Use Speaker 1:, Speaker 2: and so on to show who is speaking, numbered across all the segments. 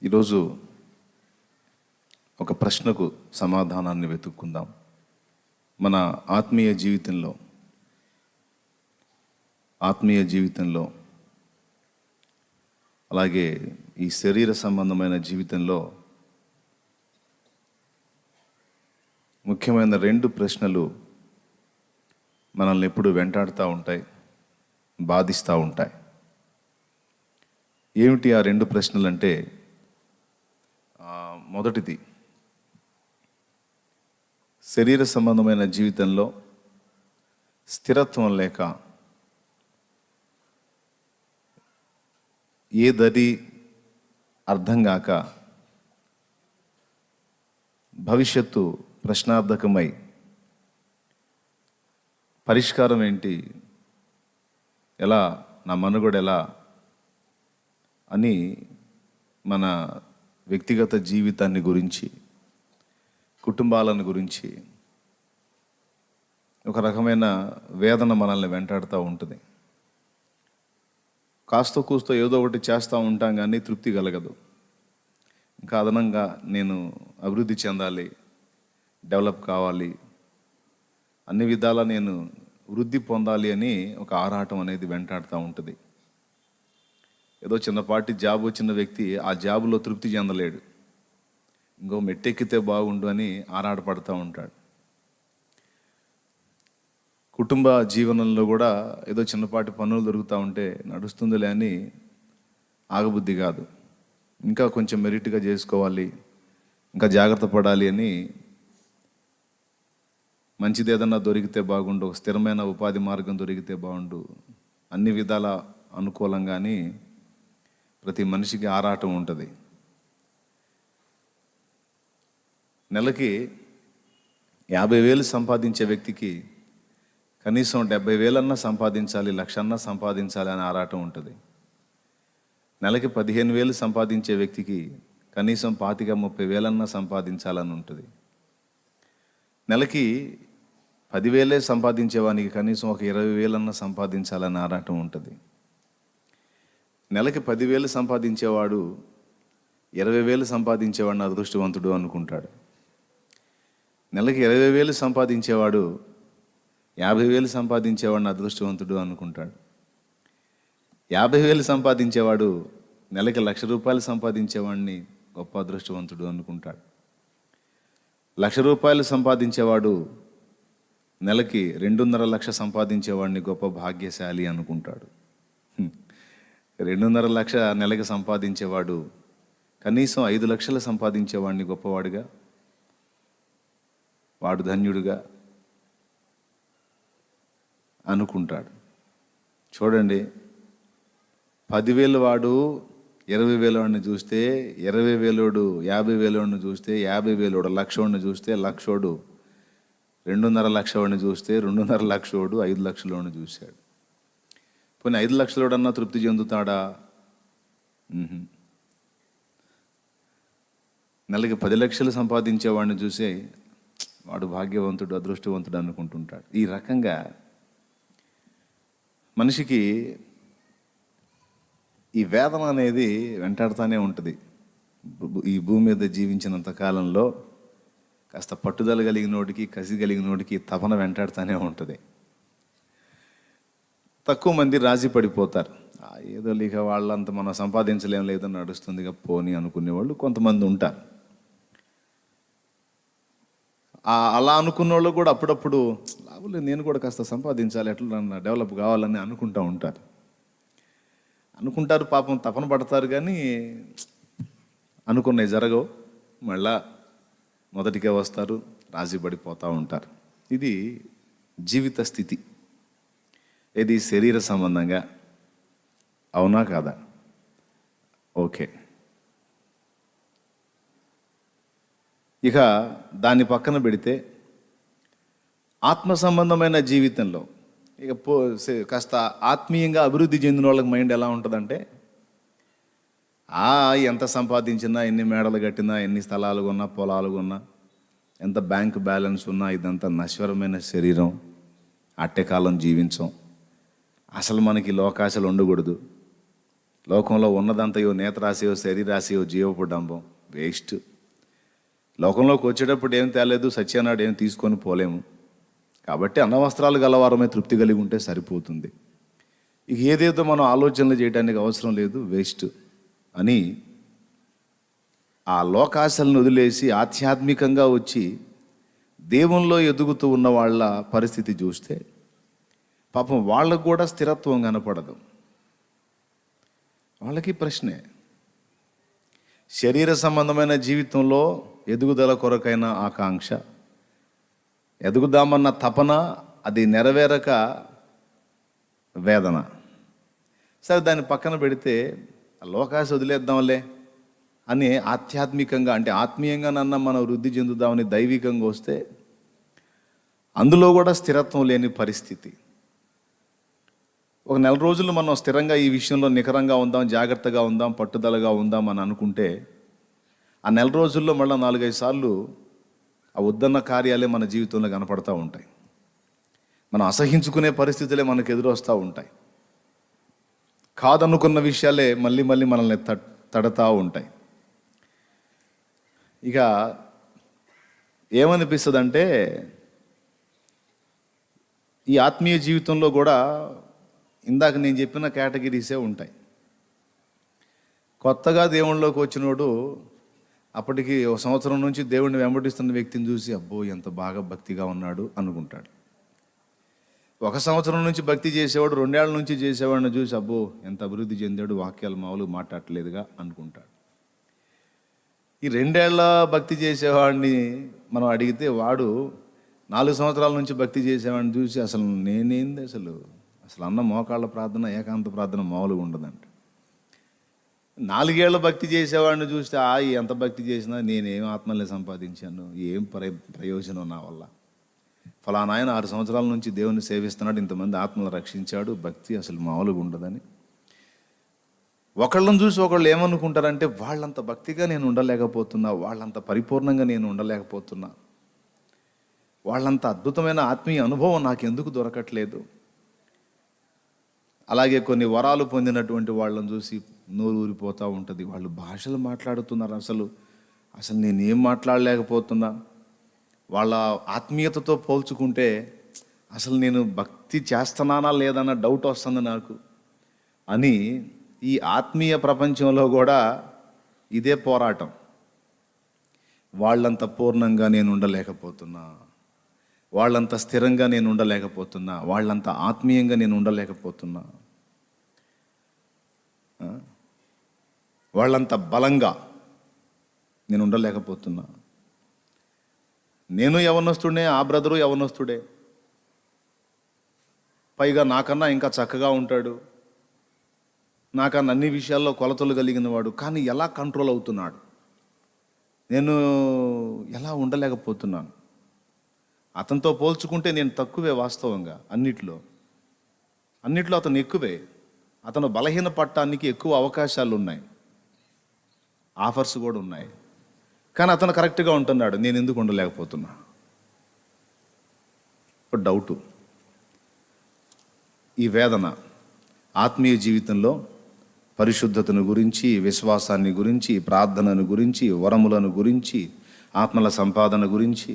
Speaker 1: ఈరోజు ఒక ప్రశ్నకు సమాధానాన్ని వెతుక్కుందాం. మన ఆత్మీయ జీవితంలో అలాగే ఈ శరీర సంబంధమైన జీవితంలో ముఖ్యమైన రెండు ప్రశ్నలు మనల్ని ఎప్పుడు వెంటాడుతూ ఉంటాయి, బాధిస్తూ ఉంటాయి. ఏమిటి ఆ రెండు ప్రశ్నలు అంటే, మొదటిది, శరీర సంబంధమైన జీవితంలో స్థిరత్వం లేక ఏ దరి అర్థం కాక భవిష్యత్తు ప్రశ్నార్థకమై పరిష్కారం ఏంటి, ఎలా నా మనుగడ ఎలా అని మన వ్యక్తిగత జీవితాన్ని గురించి, కుటుంబాలను గురించి ఒక రకమైన వేదన మనల్ని వెంటాడుతూ ఉంటుంది. కాస్త కూస్తో ఏదో ఒకటి చేస్తూ ఉంటాం కానీ తృప్తి కలగదు. ఇంకా అదనంగా నేను అభివృద్ధి చెందాలి, డెవలప్ కావాలి, అన్ని విధాలా నేను వృద్ధి పొందాలి అని ఒక ఆరాటం అనేది వెంటాడుతూ ఉంటుంది. ఏదో చిన్నపాటి జాబ్ వచ్చిన వ్యక్తి ఆ జాబులో తృప్తి చెందలేడు, ఇంకో మెట్టెక్కితే బాగుండు అని ఆరాటపడుతూ ఉంటాడు. కుటుంబ జీవనంలో కూడా ఏదో చిన్నపాటి పనులు దొరుకుతూ ఉంటే నడుస్తుందిలే అని ఆగబుద్ధి కాదు, ఇంకా కొంచెం మెరిట్గా చేసుకోవాలి, ఇంకా జాగ్రత్త పడాలి అని మంచిది ఏదన్నా దొరికితే బాగుండు, ఒక స్థిరమైన ఉపాధి మార్గం దొరికితే బాగుండు, అన్ని విధాల అనుకూలంగాని ప్రతి మనిషికి ఆరాటం ఉంటుంది. నెలకి 50,000 సంపాదించే వ్యక్తికి కనీసం 70,000 సంపాదించాలి, 1,00,000 సంపాదించాలి అని ఆరాటం ఉంటుంది. నెలకి 15,000 సంపాదించే వ్యక్తికి కనీసం 25,000-30,000 సంపాదించాలని ఉంటుంది. నెలకి 10,000 సంపాదించేవానికి కనీసం ఒక 20,000 సంపాదించాలని ఆరాటం ఉంటుంది. నెలకి 10,000 సంపాదించేవాడు 20,000 సంపాదించేవాడిని అదృష్టవంతుడు అనుకుంటాడు. నెలకి 20,000 సంపాదించేవాడు 50,000 సంపాదించేవాడిని అదృష్టవంతుడు అనుకుంటాడు. 50,000 సంపాదించేవాడు నెలకి 1,00,000 రూపాయలు సంపాదించేవాడిని గొప్ప అదృష్టవంతుడు అనుకుంటాడు. 1,00,000 రూపాయలు సంపాదించేవాడు నెలకి 2.5 లక్ష సంపాదించేవాడిని గొప్ప భాగ్యశాలి అనుకుంటాడు. 2.5 లక్ష నెలకి సంపాదించేవాడు కనీసం 5 లక్షలు సంపాదించేవాడిని గొప్పవాడిగా, వాడు ధన్యుడిగా అనుకుంటాడు. చూడండి, 10,000 వాడు 20,000 వాడిని చూస్తే, 20,000 వాడు 50,000 వాడిని చూస్తే, 50,000 వాడు 1,00,000 వాడిని చూస్తే, 1,00,000 వాడు 2.5 లక్ష వాడిని చూస్తే, 2.5 లక్ష వాడు 5 లక్షల వాడిని చూశాడు. పోనీ 5 లక్షల వాడన్నా తృప్తి చెందుతాడా? నెలకి 10 లక్షలు సంపాదించేవాడిని చూసే వాడు భాగ్యవంతుడు, అదృష్టవంతుడు అనుకుంటుంటాడు. ఈ రకంగా మనిషికి ఈ వేదన అనేది వెంటాడుతూనే ఉంటుంది. ఈ భూమి మీద జీవించినంత కాలంలో కాస్త పట్టుదల కలిగినోడికి, కసి కలిగినోడికి తపన వెంటాడుతూనే ఉంటుంది. తక్కువ మంది రాజీ పడిపోతారు. ఏదో లేక వాళ్ళంత మనం సంపాదించలేం, లేదో నడుస్తుందిగా పోని అనుకునేవాళ్ళు కొంతమంది ఉంటారు. అలా అనుకున్న వాళ్ళు కూడా అప్పుడప్పుడు లాభలేదు, నేను కూడా కాస్త సంపాదించాలి, ఎట్లా డెవలప్ కావాలని అనుకుంటారు. పాపం తపన పడతారు కానీ అనుకున్నవి జరగవు, మళ్ళా మొదటికే వస్తారు, రాజీ పడిపోతూ ఉంటారు. ఇది జీవిత స్థితి. ఇది శరీర సంబంధంగా అవునా కాదా? ఓకే. ఇక దాన్ని పక్కన పెడితే ఆత్మ సంబంధమైన జీవితంలో ఇక కాస్త ఆత్మీయంగా అభివృద్ధి చెందిన వాళ్ళకి మైండ్ ఎలా ఉంటుందంటే, ఎంత సంపాదించినా, ఎన్ని మేడలు కట్టినా, ఎన్ని స్థలాలు కొన్నా, పొలాలు కొన్నా, ఎంత బ్యాంక్ బ్యాలెన్స్ ఉన్నా, ఇదంతా నశ్వరమైన శరీరం, అట్టెకాలం జీవించం, అసలు మనకి లోకాశలు ఉండకూడదు, లోకంలో ఉన్నదంతయో నేత్రాశయో శరీరాశయో జీవపు డంబం వేస్ట్. లోకంలోకి వచ్చేటప్పుడు ఏం తేలేదు, సత్యనాడు ఏం తీసుకొని పోలేము. కాబట్టి అన్న వస్త్రాలు గలవారమే తృప్తి కలిగి ఉంటే సరిపోతుంది. ఇక ఏదేదో మనం ఆలోచనలు చేయడానికి అవసరం లేదు, వేస్ట్ అని ఆ లోకాశలను వదిలేసి ఆధ్యాత్మికంగా వచ్చి దేవునిలో ఎదుగుతూ ఉన్న వాళ్ళ పరిస్థితి చూస్తే పాపం వాళ్ళకు కూడా స్థిరత్వం కనపడదు. వాళ్ళకి ప్రశ్నే, శరీర సంబంధమైన జీవితంలో ఎదుగుదల కొరకైన ఆకాంక్ష, ఎదుగుదామన్న తపన, అది నెరవేరక వేదన. సరే దాన్ని పక్కన పెడితే లోకాశ వదిలేద్దాంలే అని ఆధ్యాత్మికంగా అంటే ఆత్మీయంగా మనం వృద్ధి చెందుదామని దైవికంగా వస్తే అందులో కూడా స్థిరత్వం లేని పరిస్థితి. ఒక నెల రోజులు మనం స్థిరంగా ఈ విషయంలో నికరంగా ఉందాం, జాగ్రత్తగా ఉందాం, పట్టుదలగా ఉందాం అని అనుకుంటే ఆ నెల రోజుల్లో మళ్ళీ 4-5 సార్లు ఆ వద్దన్న కార్యాలే మన జీవితంలో కనపడతా ఉంటాయి. మనం అసహించుకునే పరిస్థితులే మనకు ఎదురొస్తూ ఉంటాయి. కాదనుకున్న విషయాలే మళ్ళీ మళ్ళీ మనల్ని తడతా ఉంటాయి. ఇక ఏమనిపిస్తుంది అంటే ఈ ఆత్మీయ జీవితంలో కూడా ఇందాక నేను చెప్పిన కేటగిరీసే ఉంటాయి. కొత్తగా దేవుళ్ళలోకి వచ్చినోడు అప్పటికి 1 సంవత్సరం నుంచి దేవుడిని వెంబడిస్తున్న వ్యక్తిని చూసి అబ్బో ఎంత బాగా భక్తిగా ఉన్నాడు అనుకుంటాడు. 1 సంవత్సరం నుంచి భక్తి చేసేవాడు 2 ఏళ్ల నుంచి చేసేవాడిని చూసి అబ్బో ఎంత అభివృద్ధి చెందాడు, వాక్యాలు మామూలుగా మాట్లాడలేదుగా అనుకుంటాడు. ఈ 2 ఏళ్ల భక్తి చేసేవాడిని మనం అడిగితే వాడు 4 సంవత్సరాల నుంచి భక్తి చేసేవాడిని చూసి అసలు నేనేంది అసలు అన్న మోకాళ్ళ ప్రార్థన, ఏకాంత ప్రార్థన మామూలుగా ఉండదంట. 4 ఏళ్ల భక్తి చేసేవాడిని చూస్తే ఎంత భక్తి చేసినా నేనేం ఆత్మల్ని సంపాదించాను, ఏం ప్రయోజనం నా వల్ల, ఫలానా ఆయన 6 సంవత్సరాల నుంచి దేవుని సేవిస్తున్నాడు, ఇంతమంది ఆత్మలు రక్షించాడు, భక్తి అసలు మామూలుగా ఉండదని. ఒకళ్ళని చూసి ఒకళ్ళు ఏమనుకుంటారంటే వాళ్ళంత భక్తిగా నేను ఉండలేకపోతున్నా, వాళ్ళంత పరిపూర్ణంగా నేను ఉండలేకపోతున్నా, వాళ్ళంత అద్భుతమైన ఆత్మీయ అనుభవం నాకు ఎందుకు దొరకట్లేదు. అలాగే కొన్ని వరాలు పొందినటువంటి వాళ్ళని చూసి నోరు ఊరిపోతూ ఉంటుంది. వాళ్ళు భాషలు మాట్లాడుతున్నారు, అసలు నేనేం మాట్లాడలేకపోతున్నా. వాళ్ళ ఆత్మీయతతో పోల్చుకుంటే అసలు నేను భక్తి చేస్తున్నానా లేదన్న డౌట్ వస్తుంది నాకు అని ఈ ఆత్మీయ ప్రపంచంలో కూడా ఇదే పోరాటం. వాళ్ళంత పూర్ణంగా నేను ఉండలేకపోతున్నా, వాళ్ళంత స్థిరంగా నేను ఉండలేకపోతున్నా, వాళ్ళంత ఆత్మీయంగా నేను ఉండలేకపోతున్నా, వాళ్ళంత బలంగా నేను ఉండలేకపోతున్నా. నేను యవనస్తుడే, ఆ బ్రదరు యవనస్తుడే, పైగా నాకన్నా ఇంకా చక్కగా ఉంటాడు, నాకన్నా అన్ని విషయాల్లో కొలతలు కలిగిన వాడు, కానీ ఎలా కంట్రోల్ అవుతున్నాడు, నేను ఎలా ఉండలేకపోతున్నాను. అతనితో పోల్చుకుంటే నేను తక్కువే, వాస్తవంగా అన్నిట్లో అతను ఎక్కువే. అతను బలహీన పట్టడానికి ఎక్కువ అవకాశాలు ఉన్నాయి, ఆఫర్స్ కూడా ఉన్నాయి, కానీ అతను కరెక్ట్గా ఉంటున్నాడు, నేను ఎందుకు ఉండలేకపోతున్నా. ఒక డౌటు. ఈ వేదన ఆత్మీయ జీవితంలో పరిశుద్ధతను గురించి, విశ్వాసాన్ని గురించి, ప్రార్థనను గురించి, వరములను గురించి, ఆత్మల సంపాదన గురించి.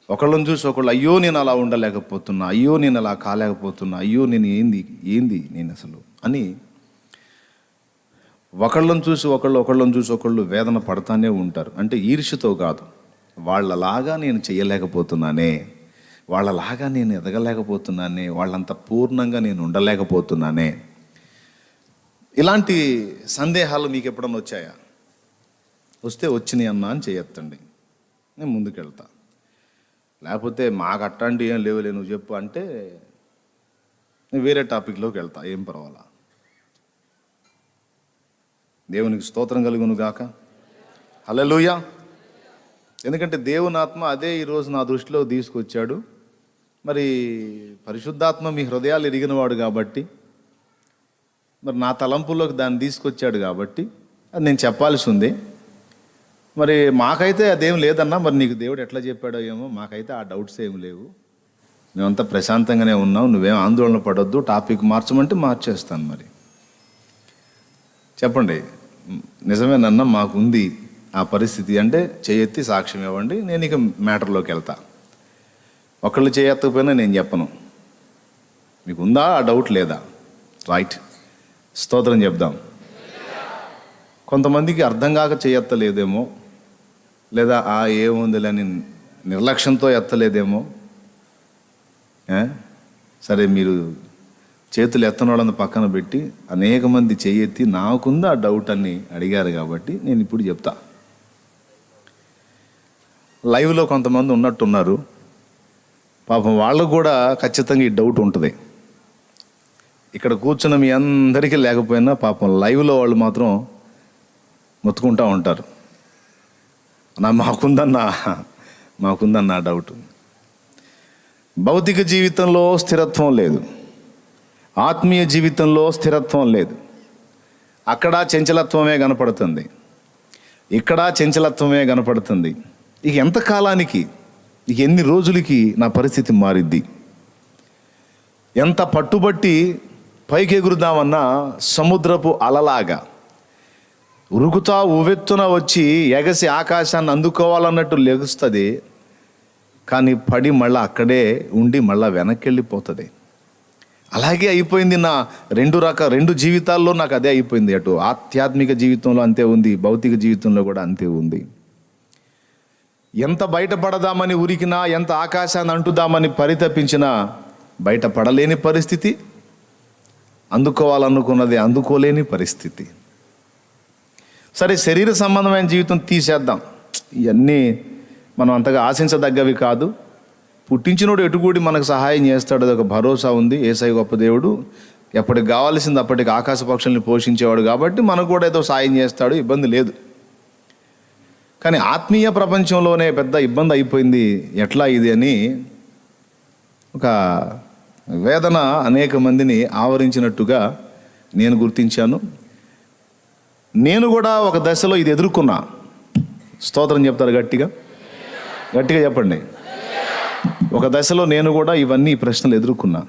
Speaker 1: ఒకళ్ళని చూసి ఒకళ్ళు అయ్యో నేను అలా ఉండలేకపోతున్నా, అయ్యో నేను అలా కాలేకపోతున్నా, అయ్యో నేను ఏంది నేను అసలు అని ఒకళ్ళని చూసి ఒకళ్ళు వేదన పడతానే ఉంటారు. అంటే ఈర్ష్యతో కాదు, వాళ్ళలాగా నేను చేయలేకపోతున్నానే, వాళ్ళలాగా నేను ఎదగలేకపోతున్నానే, వాళ్ళంత పూర్ణంగా నేను ఉండలేకపోతున్నానే. ఇలాంటి సందేహాలు మీకు ఎప్పుడన్నా వచ్చాయా? వస్తే వచ్చినాయి అన్నా అని చేయొద్దండి, నేను ముందుకెళ్తా. లేకపోతే మాకు అట్లాంటి ఏం లేవులే నువ్వు చెప్పు అంటే నేను వేరే టాపిక్లోకి వెళ్తా, ఏం పర్వాలా. దేవునికి స్తోత్రం కలుగును గాక. హల్లెలూయా. ఎందుకంటే దేవుని ఆత్మ అదే ఈరోజు నా దృష్టిలో తీసుకొచ్చాడు. మరి పరిశుద్ధాత్మ మీ హృదయాలు ఎరిగినవాడు కాబట్టి, మరి నా తలంపుల్లోకి దాన్ని తీసుకొచ్చాడు కాబట్టి అది నేను చెప్పాల్సి ఉంది. మరి మాకైతే అదేం లేదన్నా, మరి నీకు దేవుడు ఎట్లా చెప్పాడో ఏమో, మాకైతే ఆ డౌట్స్ ఏమి లేవు, మేమంతా ప్రశాంతంగానే ఉన్నాం, నువ్వేం ఆందోళన పడొద్దు, టాపిక్ మార్చమంటే మార్చేస్తాను. మరి చెప్పండి, నిజమేనన్నా మాకుంది ఆ పరిస్థితి అంటే చేయెత్తి సాక్ష్యం ఇవ్వండి, నేను ఇక మ్యాటర్లోకి వెళ్తా. ఒకళ్ళు చేయెత్తకపోయినా నేను చెప్పను. మీకు ఉందా ఆ డౌట్ లేదా? రైట్, స్తోత్రం చెప్దాం. కొంతమందికి అర్థం కాక చేయెత్తలేదేమో, లేదా ఏముందిలే అని నిర్లక్ష్యంతో ఎత్తలేదేమో. సరే, మీరు చేతులు ఎత్తనోళ్ళని పక్కన పెట్టి అనేక మంది చేయెత్తి నాకుందా ఆ డౌట్ అని అడిగారు కాబట్టి నేను ఇప్పుడు చెప్తా. లైవ్లో కొంతమంది ఉన్నట్టున్నారు, పాపం వాళ్ళకు కూడా ఖచ్చితంగా ఈ డౌట్ ఉంటుంది. ఇక్కడ కూర్చున్న మీ అందరికీ లేకపోయినా పాపం లైవ్లో వాళ్ళు మాత్రం మొత్తుకుంటూ ఉంటారు, మాకుందన్న డౌట్. భౌతిక జీవితంలో స్థిరత్వం లేదు, ఆత్మీయ జీవితంలో స్థిరత్వం లేదు. అక్కడ చంచలత్వమే కనపడుతుంది, ఇక్కడ చంచలత్వమే కనపడుతుంది. ఇక ఎంత కాలానికి, ఇక ఎన్ని రోజులకి నా పరిస్థితి మారిద్ది? ఎంత పట్టుబట్టి పైకి ఎగురుదామన్నా సముద్రపు అలలాగా ఉరుకుతా ఉవ్వెత్తున వచ్చి ఎగసి ఆకాశాన్ని అందుకోవాలన్నట్టు లెగుస్తుంది, కానీ పడి మళ్ళీ అక్కడే ఉండి మళ్ళీ వెనక్కి వెళ్ళిపోతుంది. అలాగే అయిపోయింది నా రెండు జీవితాల్లో. నాకు అదే అయిపోయింది. అటు ఆధ్యాత్మిక జీవితంలో అంతే ఉంది, భౌతిక జీవితంలో కూడా అంతే ఉంది. ఎంత బయటపడదామని ఉరికినా, ఎంత ఆకాశాన్ని అంటుదామని పరితపించినా బయటపడలేని పరిస్థితి, అందుకోవాలనుకున్నది అందుకోలేని పరిస్థితి. సరే, శరీర సంబంధమైన జీవితం తీసేద్దాం, ఇవన్నీ మనం అంతగా ఆశించదగ్గవి కాదు. పుట్టించినోడు ఎటుకూడి మనకు సహాయం చేస్తాడు, అది ఒక భరోసా ఉంది. యేసయ్య గొప్ప దేవుడు, ఎప్పటికి కావాల్సింది అప్పటికి ఆకాశ పక్షుల్ని పోషించేవాడు కాబట్టి మనకు కూడా ఏదో సాయం చేస్తాడు, ఇబ్బంది లేదు. కానీ ఆత్మీయ ప్రపంచంలోనే పెద్ద ఇబ్బంది అయిపోయింది. ఎట్లా ఇది అని ఒక వేదన అనేక మందిని ఆవరించినట్టుగా నేను గుర్తించాను. నేను కూడా ఒక దశలో ఇది ఎదుర్కొన్నా. స్తోత్రం చెప్తారు గట్టిగా చెప్పండి. ఒక దశలో నేను కూడా ఇవన్నీ ప్రశ్నలు ఎదుర్కొన్నా.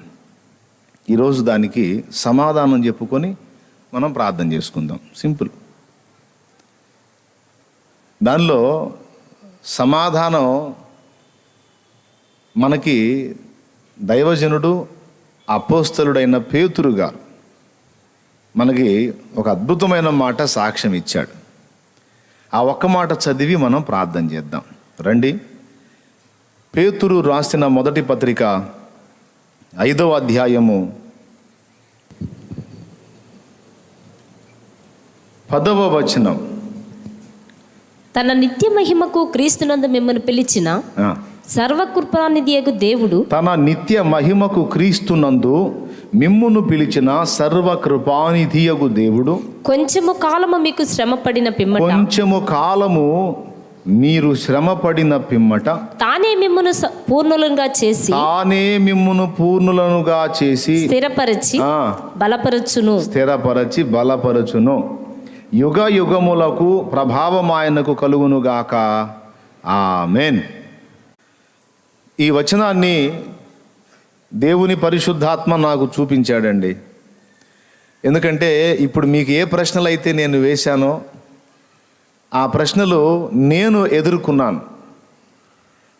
Speaker 1: ఈరోజు దానికి సమాధానం చెప్పుకొని మనం ప్రార్థన చేసుకుందాం. సింపుల్. దానిలో సమాధానం మనకి దైవజనుడు అపోస్తలుడైన పేతురు గారు మనకి ఒక అద్భుతమైన మాట సాక్ష్యం ఇచ్చాడు. ఆ ఒక్క మాట చదివి మనం ప్రార్థన చేద్దాం రండి. పేతురు రాసిన మొదటి పత్రిక 5వ అధ్యాయము 10వ వచనం.
Speaker 2: తన నిత్య మహిమకు క్రీస్తునందు మిమ్మల్ని పిలిచిన సర్వకృపానిధియగు దేవుడు,
Speaker 1: తన నిత్య మహిమకు క్రీస్తునందు మిమ్మును పిలిచిన సర్వకృపానిధియగు దేవుడు,
Speaker 2: కొంచెము కాలము మీకు శ్రమపడిన పిమ్మట తానే మిమ్మును పూర్ణులుగా చేసి స్థిరపరచి బలపరచును. యుగ యుగములకు ప్రభావం ఆయనకు కలుగునుగాక. ఆమేన్. ఈ వచనాన్ని దేవుని పరిశుద్ధాత్మ నాకు చూపించాడండి. ఎందుకంటే ఇప్పుడు మీకు ఏ ప్రశ్నలు అయితే నేను వేశానో ఆ ప్రశ్నలు నేను ఎదుర్కొన్నాను.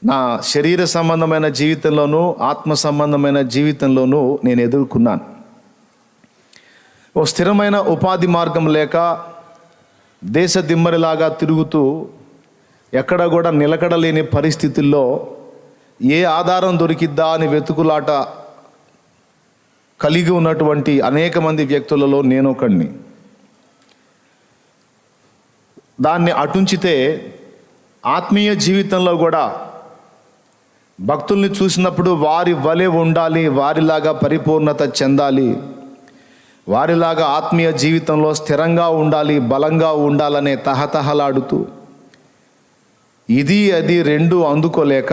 Speaker 2: నా శరీర సంబంధమైన జీవితంలోనూ ఆత్మ సంబంధమైన జీవితంలోనూ నేను ఎదుర్కొన్నాను. ఓ స్థిరమైన ఉపాధి మార్గం లేక దేశ దిమ్మరిలాగా తిరుగుతూ ఎక్కడ కూడా నిలకడలేని పరిస్థితుల్లో ఏ ఆధారం దొరికిద్దా అని వెతుకులాట కలిగి ఉన్నటువంటి అనేక మంది వ్యక్తులలో నేను ఒకడిని. దాన్ని అటుంచితే ఆత్మీయ జీవితంలో కూడా భక్తుల్ని చూసినప్పుడు వారి వలె ఉండాలి, వారిలాగా పరిపూర్ణత చెందాలి, వారిలాగా ఆత్మీయ జీవితంలో స్థిరంగా ఉండాలి, బలంగా ఉండాలనే తహతహలాడుతూ ఇది అది రెండు అందుకోలేక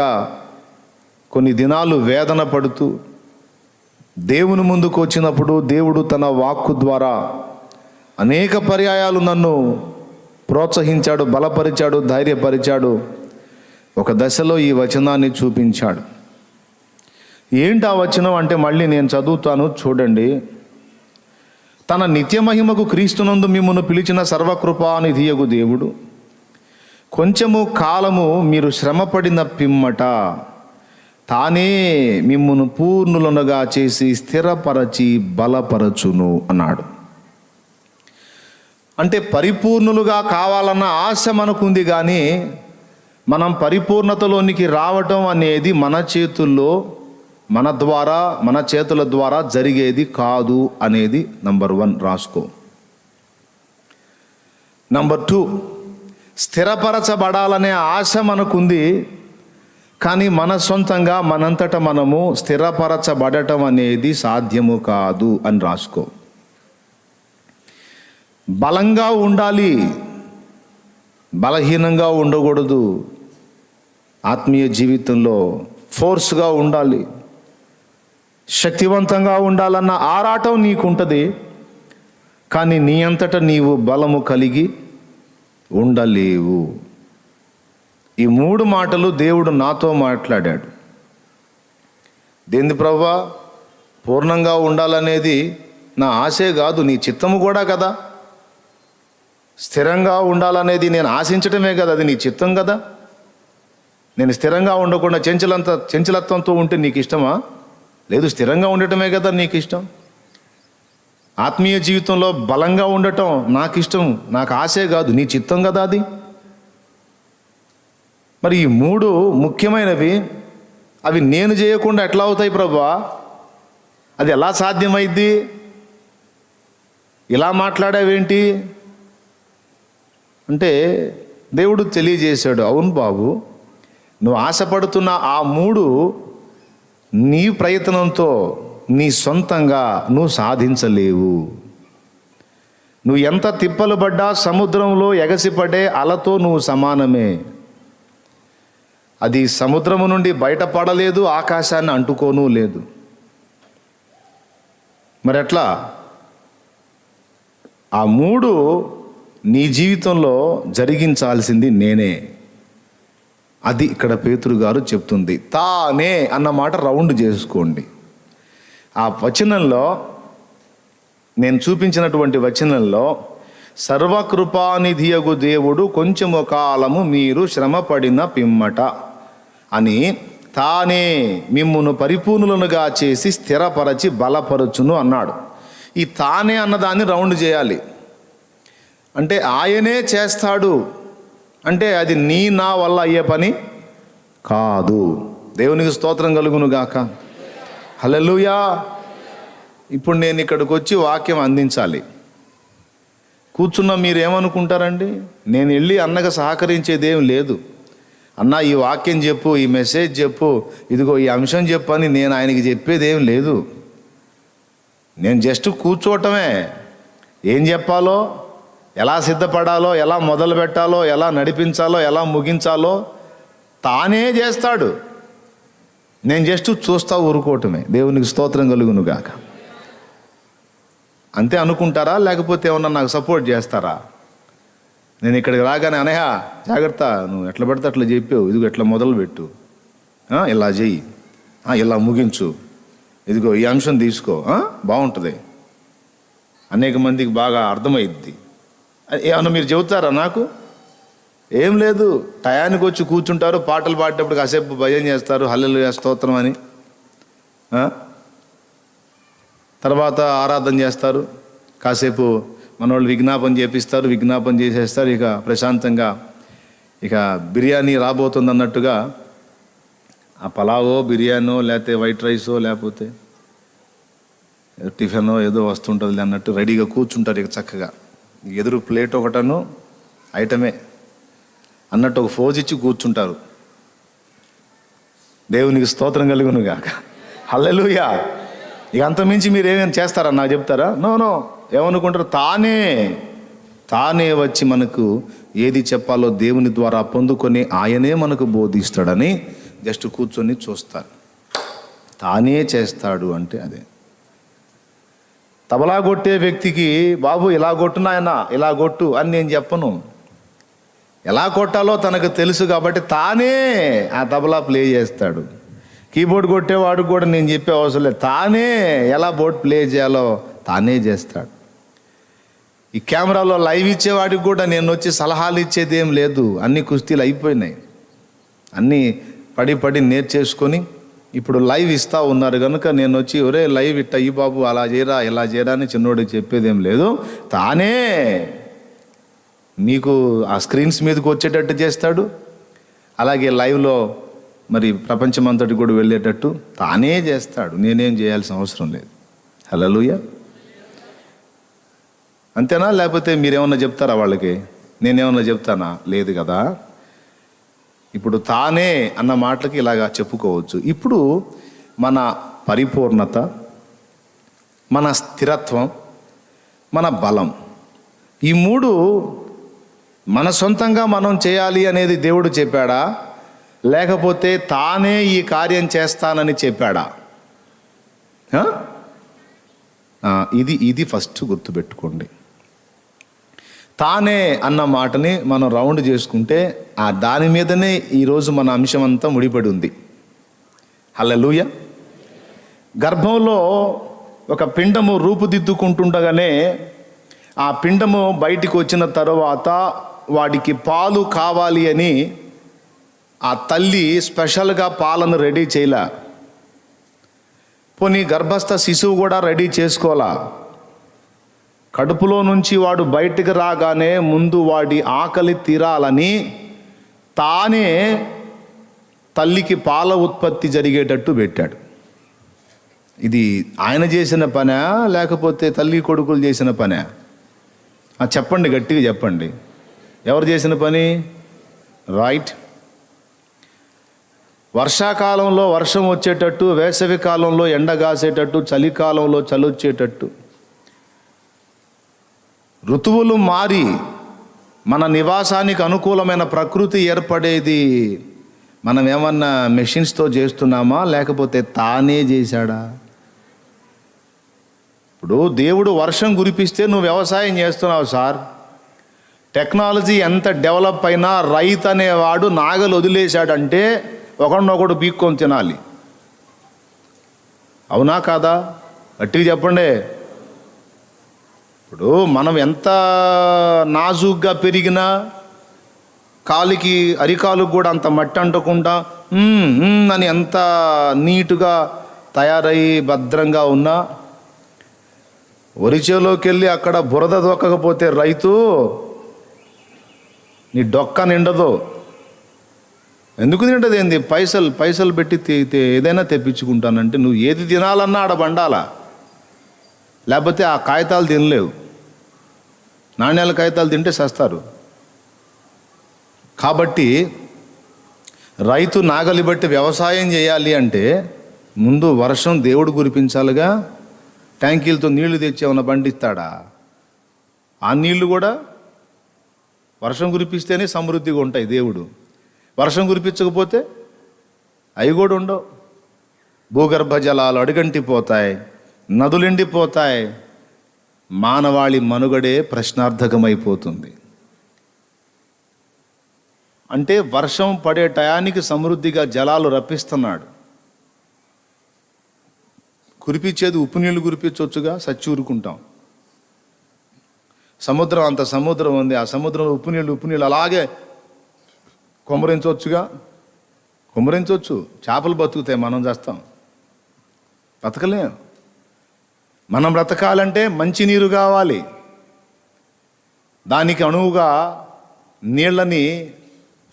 Speaker 2: కొన్ని దినాలు వేదన పడుతూ దేవుని ముందుకు వచ్చినప్పుడు దేవుడు తన వాక్కు ద్వారా అనేక పర్యాయాలు నన్ను ప్రోత్సహించాడు, బలపరిచాడు, ధైర్యపరిచాడు. ఒక దశలో ఈ వచనాన్ని చూపించాడు. ఏంటి ఆ వచనం అంటే మళ్ళీ నేను చదువుతాను చూడండి. తన నిత్య మహిమకు క్రీస్తునందు మిమ్మును పిలిచిన సర్వకృపానిధియగు దేవుడు కొంచెము కాలము మీరు శ్రమపడిన పిమ్మట తానే మిమ్మును పూర్ణులనుగా చేసి స్థిరపరచి బలపరచును అన్నాడు. అంటే పరిపూర్ణులుగా కావాలన్న ఆశ మనకుంది, కానీ మనం పరిపూర్ణతలోనికి రావటం అనేది మన చేతుల్లో, మన చేతుల ద్వారా జరిగేది కాదు అనేది నంబర్ 1 రాసుకో. నంబర్ 2, స్థిరపరచబడాలనే ఆశ మనకుంది, కానీ మన సొంతంగా మనంతట మనము స్థిరపరచబడటం అనేది సాధ్యము కాదు అని రాసుకో. బలంగా ఉండాలి, బలహీనంగా ఉండకూడదు. ఆత్మీయ జీవితంలో ఫోర్స్గా ఉండాలి, శక్తివంతంగా ఉండాలన్న ఆరాటం నీకుంటుంది, కానీ నీ అంతటా నీవు బలము కలిగి ఉండలేవు. ఈ 3 మాటలు దేవుడు నాతో మాట్లాడాడు. దేంది ప్రభువా? పూర్ణంగా ఉండాలనేది నా ఆశే కాదు, నీ చిత్తము కూడా కదా. స్థిరంగా ఉండాలనేది నేను ఆశించటమే కదా, అది నీ చిత్తం కదా. నేను స్థిరంగా ఉండకుండా చంచలత్వంతో ఉంటే నీకు ఇష్టమా? లేదు, స్థిరంగా ఉండటమే కదా నీకు ఇష్టం. ఆత్మీయ జీవితంలో బలంగా ఉండటం నాకు ఇష్టం, నాకు ఆశే కాదు, నీ చిత్తం కదా అది. మరి ఈ 3 ముఖ్యమైనవి, అవి నేను చేయకుండా ఎట్లా అవుతాయి ప్రభువా? అది ఎలా సాధ్యమైద్ది? ఇలా మాట్లాడావేంటి అంటే దేవుడు తెలియజేశాడు, అవును బాబు, నువ్వు ఆశపడుతున్న ఆ 3 నీ ప్రయత్నంతో, నీ సొంతంగా నువ్వు సాధించలేవు. నువ్వు ఎంత తిప్పలు పడ్డా సముద్రంలో ఎగసిపడే అలతో నువ్వు సమానమే. అది సముద్రము నుండి బయటపడలేదు, ఆకాశాన్ని అంటుకోను లేదు. మరి ఎట్లా? ఆ 3 నీ జీవితంలో జరిగించాల్సింది నేనే. అది ఇక్కడ పేతురు గారు చెప్తుంది. తానే అన్న మాట రౌండ్ చేసుకోండి. ఆ వచనంలో, నేను చూపించినటువంటి వచనంలో, సర్వకృపానిధియగు దేవుడు కొంచెము కాలము మీరు శ్రమపడిన పిమ్మట అని తానే మిమ్మును పరిపూర్ణులనుగా చేసి స్థిరపరచి బలపరచును అన్నాడు. ఈ తానే అన్నదాన్ని రౌండ్ చేయాలి. అంటే ఆయనే చేస్తాడు అంటే అది నా వల్ల అయ్యే పని కాదు. దేవునికి స్తోత్రం కలుగును గాక. హల్లెలూయా. ఇప్పుడు నేను ఇక్కడికి వచ్చి వాక్యం అందించాలి. కూర్చున్న మీరేమనుకుంటారండి? నేను వెళ్ళి అన్నగా సహకరించేది ఏం లేదు. అన్న ఈ వాక్యం చెప్పు, ఈ మెసేజ్ చెప్పు, ఇదిగో ఈ అంశం చెప్పు అని నేను ఆయనకి చెప్పేది ఏం లేదు. నేను జస్ట్ కూర్చోవటమే. ఏం చెప్పాలో, ఎలా సిద్ధపడాలో, ఎలా మొదలు పెట్టాలో, ఎలా నడిపించాలో, ఎలా ముగించాలో తానే చేస్తాడు. నేను జస్ట్ చూస్తా ఊరుకోవటమే. దేవునికి స్తోత్రం కలుగును గాక. అంతే అనుకుంటారా? లేకపోతే ఏమన్నా నాకు సపోర్ట్ చేస్తారా? నేను ఇక్కడికి రాగానే అనయ్య జాగ్రత్త, నువ్వు ఎట్లా పడితే అట్లా చెప్పావు, ఇదిగో ఎట్లా మొదలు పెట్టు, ఇలా చెయ్యి, ఇలా ముగించు, ఇదిగో ఈ అంశం తీసుకో, బాగుంటుంది, అనేక మందికి బాగా అర్థమైద్ది ఏమన్నా మీరు చెబుతారా? నాకు ఏం లేదు. టయానికి వచ్చి కూర్చుంటారు, పాటలు పాడేటప్పుడు కాసేపు భజన చేస్తారు, హల్లెలూయా స్తోత్రం అని, తర్వాత ఆరాధన చేస్తారు, కాసేపు మనోళ్ళు విజ్ఞాపన చేపిస్తారు, విజ్ఞాపన చేసేస్తారు. ఇక ప్రశాంతంగా ఇక బిర్యానీ రాబోతుంది అన్నట్టుగా ఆ పలావో, బిర్యానో, లేకపోతే వైట్ రైసో, లేకపోతే టిఫినో ఏదో వస్తుంటుంది అన్నట్టు రెడీగా కూర్చుంటారు. ఇక చక్కగా ఎదురు ప్లేట్ ఒకటను ఐటమే అన్నట్టు ఒక ఫోజ్ ఇచ్చి కూర్చుంటారు. దేవునికి స్తోత్రం కలుగును గాక. హల్లెలూయా. ఇక అంతమించి మీరు ఏమేమి చేస్తారా నాకు చెప్తారా? నో. ఏమనుకుంటారు? తానే వచ్చి మనకు ఏది చెప్పాలో దేవుని ద్వారా పొందుకొని ఆయనే మనకు బోధిస్తాడని జస్ట్ కూర్చొని చూస్తారు. తానే చేస్తాడు అంటే అదే. తబలా కొట్టే వ్యక్తికి బాబు ఇలా కొట్టు నాయనా, ఇలా కొట్టు అని నేను చెప్పను. ఎలా కొట్టాలో తనకు తెలుసు కాబట్టి తానే ఆ తబలా ప్లే చేస్తాడు. కీబోర్డ్ కొట్టేవాడు కూడా నేను చెప్పే అవసరం లేదు. తానే ఎలా బోర్డ్ ప్లే చేయాలో తానే చేస్తాడు. ఈ కెమెరాలో లైవ్ ఇచ్చేవాడికి కూడా నేను వచ్చి సలహాలు ఇచ్చేది ఏం లేదు. అన్ని కుస్తీలు అయిపోయినాయి, అన్నీ పడి నేర్చేసుకొని ఇప్పుడు లైవ్ ఇస్తూ ఉన్నారు కనుక నేను వచ్చి ఒరే లైవ్ ఇట్ట ఈ బాబు అలా చేయరా ఇలా చేయరా అని చిన్నోడికి చెప్పేదేం లేదు. తానే మీకు ఆ స్క్రీన్స్ మీదకి వచ్చేటట్టు చేస్తాడు. అలాగే లైవ్లో మరి ప్రపంచమంతటి కూడా వెళ్ళేటట్టు తానే చేస్తాడు. నేనేం చేయాల్సిన అవసరం లేదు. హల్లెలూయా. అంతేనా? లేకపోతే మీరేమన్నా చెప్తారా వాళ్ళకి? నేనేమన్నా చెప్తానా? లేదు కదా. ఇప్పుడు తానే అన్న మాటలకి ఇలాగా చెప్పుకోవచ్చు. ఇప్పుడు మన పరిపూర్ణత, మన స్థిరత్వం, మన బలం, ఈ మూడు మన సొంతంగా మనం చేయాలి అనేది దేవుడు చెప్పాడా, లేకపోతే తానే ఈ కార్యం చేస్తానని చెప్పాడా? ఇది ఫస్ట్ గుర్తుపెట్టుకోండి. తానే అన్న మాటని మనం రౌండ్ చేసుకుంటే ఆ దాని మీదనే ఈరోజు మన అంశం అంతా ముడిపడి ఉంది. హల్లెలూయా. గర్భంలో ఒక పిండము రూపుదిద్దుకుంటుండగానే ఆ పిండము బయటికి వచ్చిన తర్వాత వాడికి పాలు కావాలి అని ఆ తల్లి స్పెషల్గా పాలను రెడీ చేయలే. పోనీ గర్భస్థ శిశువు కూడా రెడీ చేసుకోవాలా. కడుపులో నుంచి వాడు బయటికి రాగానే ముందు వాడి ఆకలి తీరాలని తానే తల్లికి పాల ఉత్పత్తి జరిగేటట్టు పెట్టాడు. ఇది ఆయన చేసిన పనా లేకపోతే తల్లి కొడుకులు చేసిన పనా? చెప్పండి, గట్టిగా చెప్పండి. ఎవరు చేసిన పని? రైట్. వర్షాకాలంలో వర్షం వచ్చేటట్టు, వేసవి కాలంలో ఎండ కాసేటట్టు, చలికాలంలో చలి వచ్చేటట్టు, ఋతువులు మారి మన నివాసానికి అనుకూలమైన ప్రకృతి ఏర్పడేది మనం ఏమన్నా మెషిన్స్తో చేస్తున్నామా లేకపోతే తానే చేశాడా? ఇప్పుడు దేవుడు వర్షం కురిపిస్తే నువ్వు వ్యవసాయం చేస్తున్నావు సార్. టెక్నాలజీ ఎంత డెవలప్ అయినా రైతు అనేవాడు నాగలు వదిలేశాడంటే ఒకడినొకడు పీక్కొని తినాలి. అవునా కాదా? గట్టిగా చెప్పండి. ఇప్పుడు మనం ఎంత నాజూగ్గా పెరిగినా కాలికి అరికాలుకు కూడా అంత మట్టి అంటకుండా అని ఎంత నీటుగా తయారయ్యి భద్రంగా ఉన్నా వరిచేలోకి వెళ్ళి అక్కడ బురద దొక్కకపోతే రైతు నీ డొక్క నిండదు. ఎందుకు నిండదు? ఏంది? పైసలు పెట్టి ఏదైనా తెప్పించుకుంటానంటే నువ్వు ఏది తినాలన్నా ఆడ బండాలా, లేకపోతే ఆ కాగితాలు తినలేవు. నాణ్యాల కాగితాలు తింటే సస్తారు. కాబట్టి రైతు నాగలి బట్టి వ్యవసాయం చేయాలి అంటే ముందు వర్షం దేవుడు కురిపించాలిగా. ట్యాంకీలతో నీళ్లు తెచ్చి ఏమైనా పండిస్తాడా? ఆ నీళ్లు కూడా వర్షం కురిపిస్తేనే సమృద్ధిగా ఉంటాయి. దేవుడు వర్షం కురిపించకపోతే అవి కూడా ఉండవు. భూగర్భ జలాలు అడుగంటిపోతాయి, నదులు ఎండిపోతాయి, మానవాళి మనుగడే ప్రశ్నార్థకమైపోతుంది. అంటే వర్షం పడే టయానికి సమృద్ధిగా జలాలు రప్పిస్తున్నాడు. కురిపించేది ఉప్పు నీళ్లు కురిపించవచ్చుగా, సచ్చి ఊరుకుంటాం. సముద్రం అంత సముద్రం ఉంది, ఆ సముద్రంలో ఉప్పు నీళ్ళు అలాగే కుమ్మరించవచ్చుగా. కుమ్మరించవచ్చు. చేపలు బతుకుతాయి, మనం చేస్తాం, బతకలేం. మనం బ్రతకాలంటే మంచి నీరు కావాలి. దానికి అనువుగా నీళ్ళని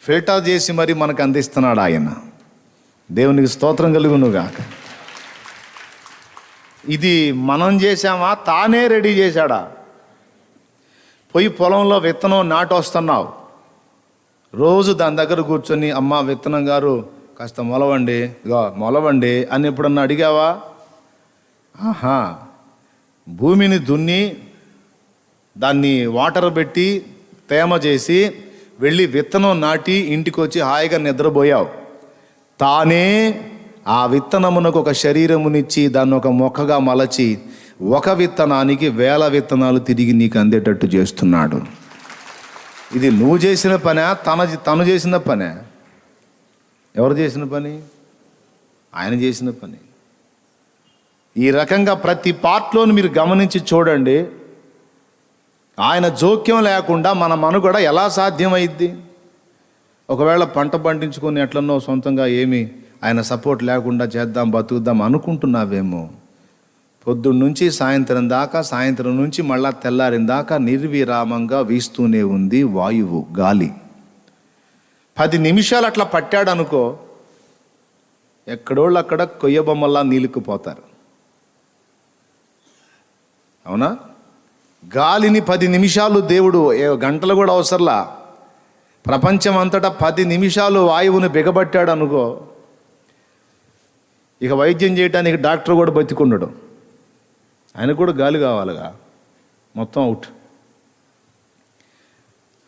Speaker 2: ఫిల్టర్ చేసి మరి మనకు అందిస్తున్నాడు ఆయన. దేవునికి స్తోత్రం కలుగునుగా. ఇది మనం చేసామా? తానే రెడీ చేశాడా? పోయి పొలంలో విత్తనం నాటొస్తున్నావు, రోజు దాని దగ్గర కూర్చొని అమ్మ విత్తనం గారు కాస్త మొలవండి, ఇగో మొలవండి అని ఎప్పుడన్నా అడిగావా? ఆహా. భూమిని దున్ని దాన్ని వాటర్ పెట్టి తేమ చేసి వెళ్ళి విత్తనం నాటి ఇంటికి వచ్చి హాయిగా నిద్రపోయావు. తానే ఆ విత్తనమునకు ఒక శరీరమునిచ్చి దాన్ని ఒక మొక్కగా మలచి ఒక విత్తనానికి 1000 విత్తనాలు తిరిగి నీకు అందేటట్టు చేస్తున్నాడు. ఇది నువ్వు చేసిన పనే? తను చేసిన పనే? ఎవరు చేసిన పని? ఆయన చేసిన పని. ఈ రకంగా ప్రతి పార్ట్లోని మీరు గమనించి చూడండి. ఆయన జోక్యం లేకుండా మన మనుగడ ఎలా సాధ్యమైద్ది? ఒకవేళ పంట పండించుకొని ఎట్లన్నో సొంతంగా ఏమి ఆయన సపోర్ట్ లేకుండా చేద్దాం బతుకుద్దాం అనుకుంటున్నావేమో, పొద్దున్న నుంచి సాయంత్రం దాకా, సాయంత్రం నుంచి మళ్ళా తెల్లారిన దాకా నిర్విరామంగా వీస్తూనే ఉంది వాయువు, గాలి. 10 నిమిషాలు అట్లా పట్టాడు అనుకో, ఎక్కడోళ్ళు అక్కడ కొయ్య బొమ్మల్లా నీలుకుపోతారు. అవునా? గాలిని 10 నిమిషాలు దేవుడు, గంటలు కూడా అవసరంలా, ప్రపంచం అంతటా 10 నిమిషాలు వాయువుని బిగబట్టాడు అనుకో, ఇక వైద్యం చేయడానికి డాక్టర్ కూడా బతికుండడు. ఆయనకు కూడా గాలి కావాలిగా, మొత్తం అవుట్.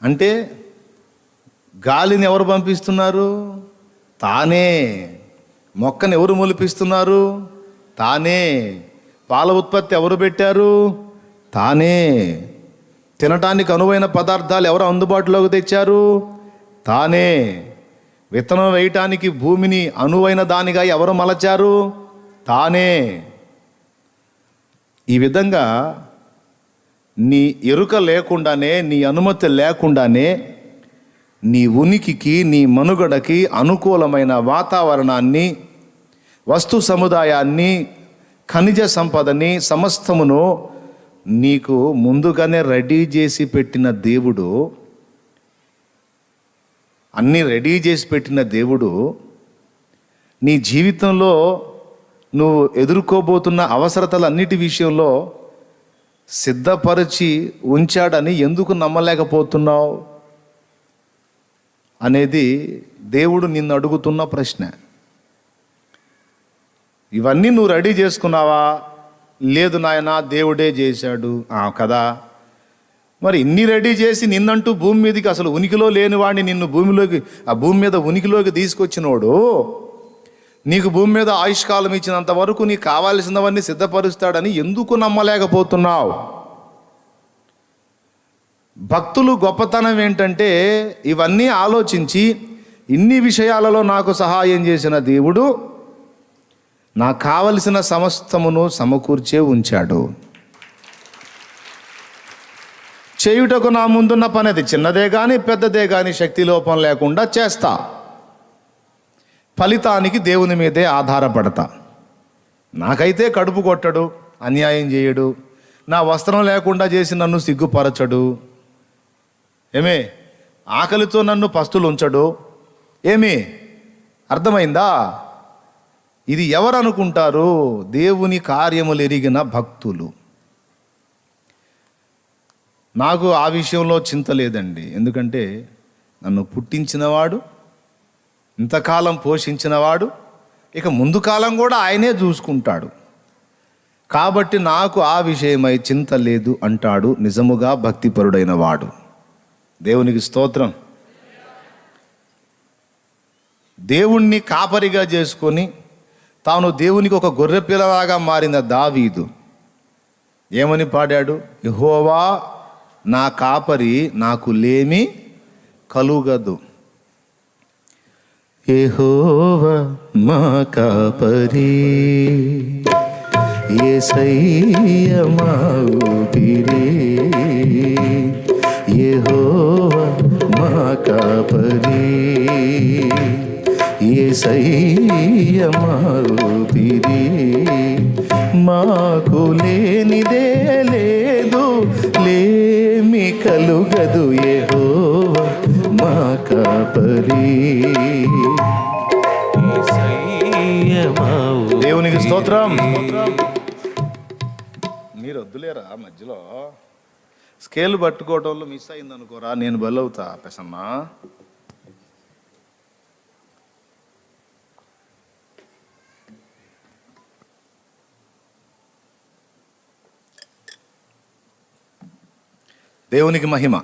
Speaker 2: అంటే గాలిని ఎవరు పంపిస్తున్నారు? తానే. మొక్కని ఎవరు మొలిపిస్తున్నారు? తానే. పాల ఉత్పత్తి ఎవరు పెట్టారు? తానే. తినటానికి అనువైన పదార్థాలు ఎవరు అందుబాటులోకి తెచ్చారు? తానే. విత్తనం వేయటానికి భూమిని అనువైన దానిగా ఎవరు మలచారు? తానే. ఈ విధంగా నీ ఎరుక లేకుండానే, నీ అనుమతి లేకుండానే నీ ఉనికికి, నీ మనుగడకి అనుకూలమైన వాతావరణాన్ని, వస్తు సముదాయాన్ని, ఖనిజ సంపదని, సమస్తమును నీకు ముందుగానే రెడీ చేసి పెట్టిన దేవుడు, అన్నీ రెడీ చేసి పెట్టిన దేవుడు నీ జీవితంలో నువ్వు ఎదుర్కోబోతున్న అవసరతలన్నిటి విషయంలో సిద్ధపరిచి ఉంచాడని ఎందుకు నమ్మలేకపోతున్నావు అనేది దేవుడు నిన్ను అడుగుతున్న ప్రశ్న. ఇవన్నీ నువ్వు రెడీ చేసుకున్నావా? లేదు నాయనా, దేవుడే చేశాడు. కదా, మరి ఇన్ని రెడీ చేసి నిన్నంటూ భూమి మీదకి, అసలు ఉనికిలో లేని వాడిని నిన్ను భూమిలోకి, ఆ భూమి మీద ఉనికిలోకి తీసుకొచ్చినోడు నీకు భూమి మీద ఆయుష్కాలం ఇచ్చినంత వరకు నీకు కావాల్సినవన్నీ సిద్ధపరుస్తాడని ఎందుకు నమ్మలేకపోతున్నావు? భక్తులు గొప్పతనం ఏంటంటే, ఇవన్నీ ఆలోచించి ఇన్ని విషయాలలో నాకు సహాయం చేసిన దేవుడు నాకు కావలసిన సమస్తమును సమకూర్చే ఉంచాడు. చేయుటకు నా ముందున్న పని అది చిన్నదే కానీ పెద్దదే కానీ శక్తి లోపం లేకుండా చేస్తా. ఫలితానికి దేవుని మీదే ఆధారపడతా. నాకైతే కడుపు కొట్టడు, అన్యాయం చేయడు, నా వస్త్రం లేకుండా చేసి నన్ను సిగ్గుపరచడు, ఏమే ఆకలితో నన్ను పస్తులు ఉంచడు. ఏమి అర్థమైందా? ఇది ఎవరు అనుకుంటారు? దేవుని కార్యములు ఎరిగిన భక్తులు. నాకు ఆ విషయంలో చింత లేదండి. ఎందుకంటే నన్ను పుట్టించినవాడు, ఇంతకాలం పోషించినవాడు, ఇక ముందు కాలం కూడా ఆయనే చూసుకుంటాడు. కాబట్టి నాకు ఆ విషయమై చింత లేదు అంటాడు నిజముగా భక్తిపరుడైన వాడు. దేవునికి స్తోత్రం. దేవుణ్ణి కాపరిగా చేసుకొని తాను దేవునికి ఒక గొర్రెపిల్లలాగా మారిన దావీదు ఏమని పాడాడు? యెహోవా నా కాపరి, నాకు లేమి కలుగదు. యెహోవా మా కాపరి, యేసయ్య మా ఊపిరి. యెహోవా మా కాపరి, యేసయ్య మా ఊపిరి. మాకు లేనిదే లేదు, లేమి కలుగదు. యెహోవా మా కాపరి. దేవునికి స్తోత్రం. మీరు వద్దులేరా మధ్యలో స్కేల్ పట్టుకోవటంలో మిస్ అయింది అనుకోరా, నేను బలవుతా పెసన్నా. దేవునికి మహిమ.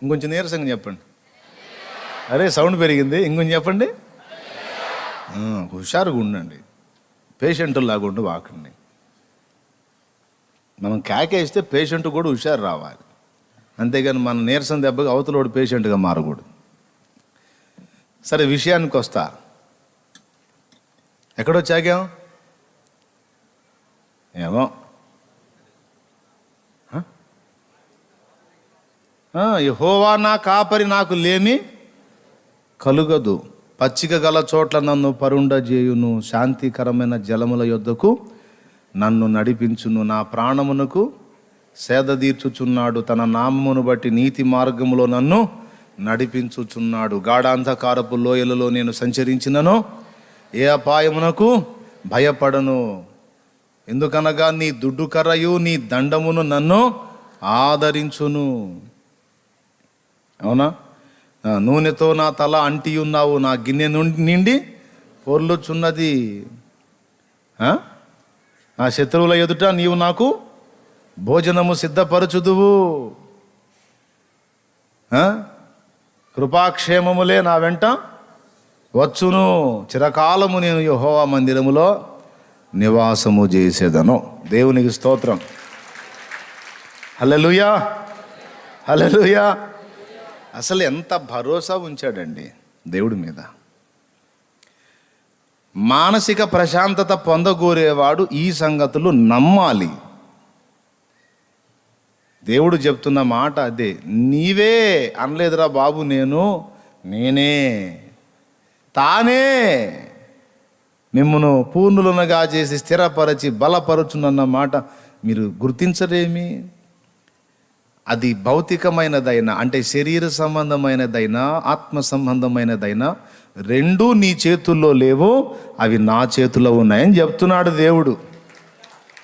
Speaker 2: ఇంకొంచెం నీరసంగా చెప్పండి. అరే సౌండ్ పెరిగింది, ఇంకొంచెం చెప్పండి. హుషారుగా ఉండండి, పేషెంటులాగా ఉండి వాకండి. మనం కేకేస్తే పేషెంట్ కూడా హుషారు రావాలి, అంతేగాని మన నీరసం దెబ్బకి అవతలోడు పేషెంట్గా మారకూడదు. సరే, విషయానికి వస్తా. ఎక్కడొచ్చాగాం? ఏమో యెహోవా నా కాపరి, నాకు లేమి కలుగదు. పచ్చిక గల చోట్ల నన్ను పరుండజేయును, శాంతికరమైన జలముల యొద్దకు నన్ను నడిపించును. నా ప్రాణమునకు సేద తీర్చుచున్నాడు, తన నామమును బట్టి నీతి మార్గములో నన్ను నడిపించుచున్నాడు. గాఢాంధకారపు లోయలలో నేను సంచరించినను ఏ అపాయమునకు భయపడను. ఎందుకనగా నీ దుడ్డు కర్రయు నీ దండమును నన్ను ఆదరించును. అవునా? నూనెతో నా తల అంటి ఉన్నావు, నా గిన్నె నిండి పొర్లుచున్నది. నా శత్రువుల ఎదుట నీవు నాకు భోజనము సిద్ధపరచుదువు. కృపాక్షేమములే నా వెంట వచ్చును. చిరకాలము నేను యెహోవా మందిరములో నివాసము చేసేదను. దేవునికి స్తోత్రం. హల్లెలూయా, హల్లెలూయా. అసలు ఎంత భరోసా ఉంచాడండి దేవుడి మీద. మానసిక ప్రశాంతత పొందగోరేవాడు ఈ సంగతులు నమ్మాలి. దేవుడు చెప్తున్న మాట అదే. నీవే అనలేదురా బాబు, నేనే తానే మిమ్మును పూర్ణులనుగా చేసి స్థిరపరచి బలపరచునన్న మాట మీరు గుర్తించరేమి? అది భౌతికమైనదైనా, అంటే శరీర సంబంధమైనదైనా ఆత్మ సంబంధమైనదైనా రెండూ నీ చేతుల్లో లేవు, అవి నా చేతిలో ఉన్నాయని చెప్తున్నాడు దేవుడు.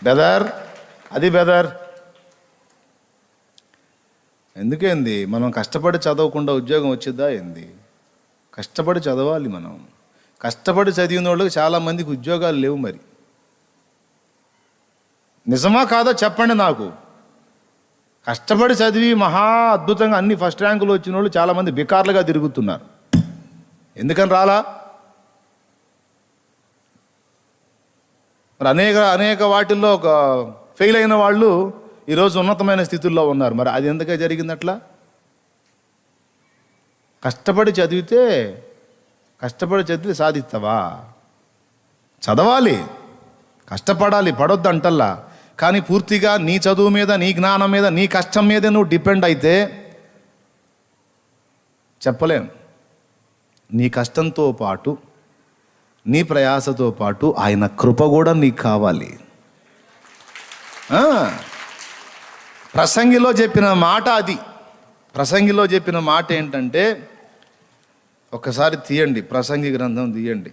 Speaker 2: బెదర్, అది బెదర్. ఎందుకేంది మనం కష్టపడి చదవకుండా ఉద్యోగం వచ్చిద్దా ఏంది? కష్టపడి చదవాలి. మనం కష్టపడి చదివిన వాళ్ళకి చాలామందికి ఉద్యోగాలు లేవు. మరి నిజమా కాదో చెప్పండి నాకు. కష్టపడి చదివి మహా అద్భుతంగా అన్ని ఫస్ట్ ర్యాంకులు వచ్చిన వాళ్ళు చాలామంది బికార్లుగా తిరుగుతున్నారు. ఎందుకని రాలా? మరి అనేక వాటిల్లో ఒక ఫెయిల్ అయిన వాళ్ళు ఈరోజు ఉన్నతమైన స్థితుల్లో ఉన్నారు. మరి అది ఎందుకే జరిగింది అట్లా? కష్టపడి చదివితే సాధిస్తావా? చదవాలి, కష్టపడాలి, పడొద్దు అంటల్లా. కానీ పూర్తిగా నీ చదువు మీద, నీ జ్ఞానం మీద, నీ కష్టం మీద నువ్వు డిపెండ్ అయితే చెప్పలేం. నీ కష్టంతో పాటు, నీ ప్రయాసతో పాటు ఆయన కృప కూడా నీకు కావాలి. ప్రసంగిలో చెప్పిన మాట అది. ప్రసంగిలో చెప్పిన మాట ఏంటంటే, ఒక్కసారి తీయండి, ప్రసంగి గ్రంథం తీయండి.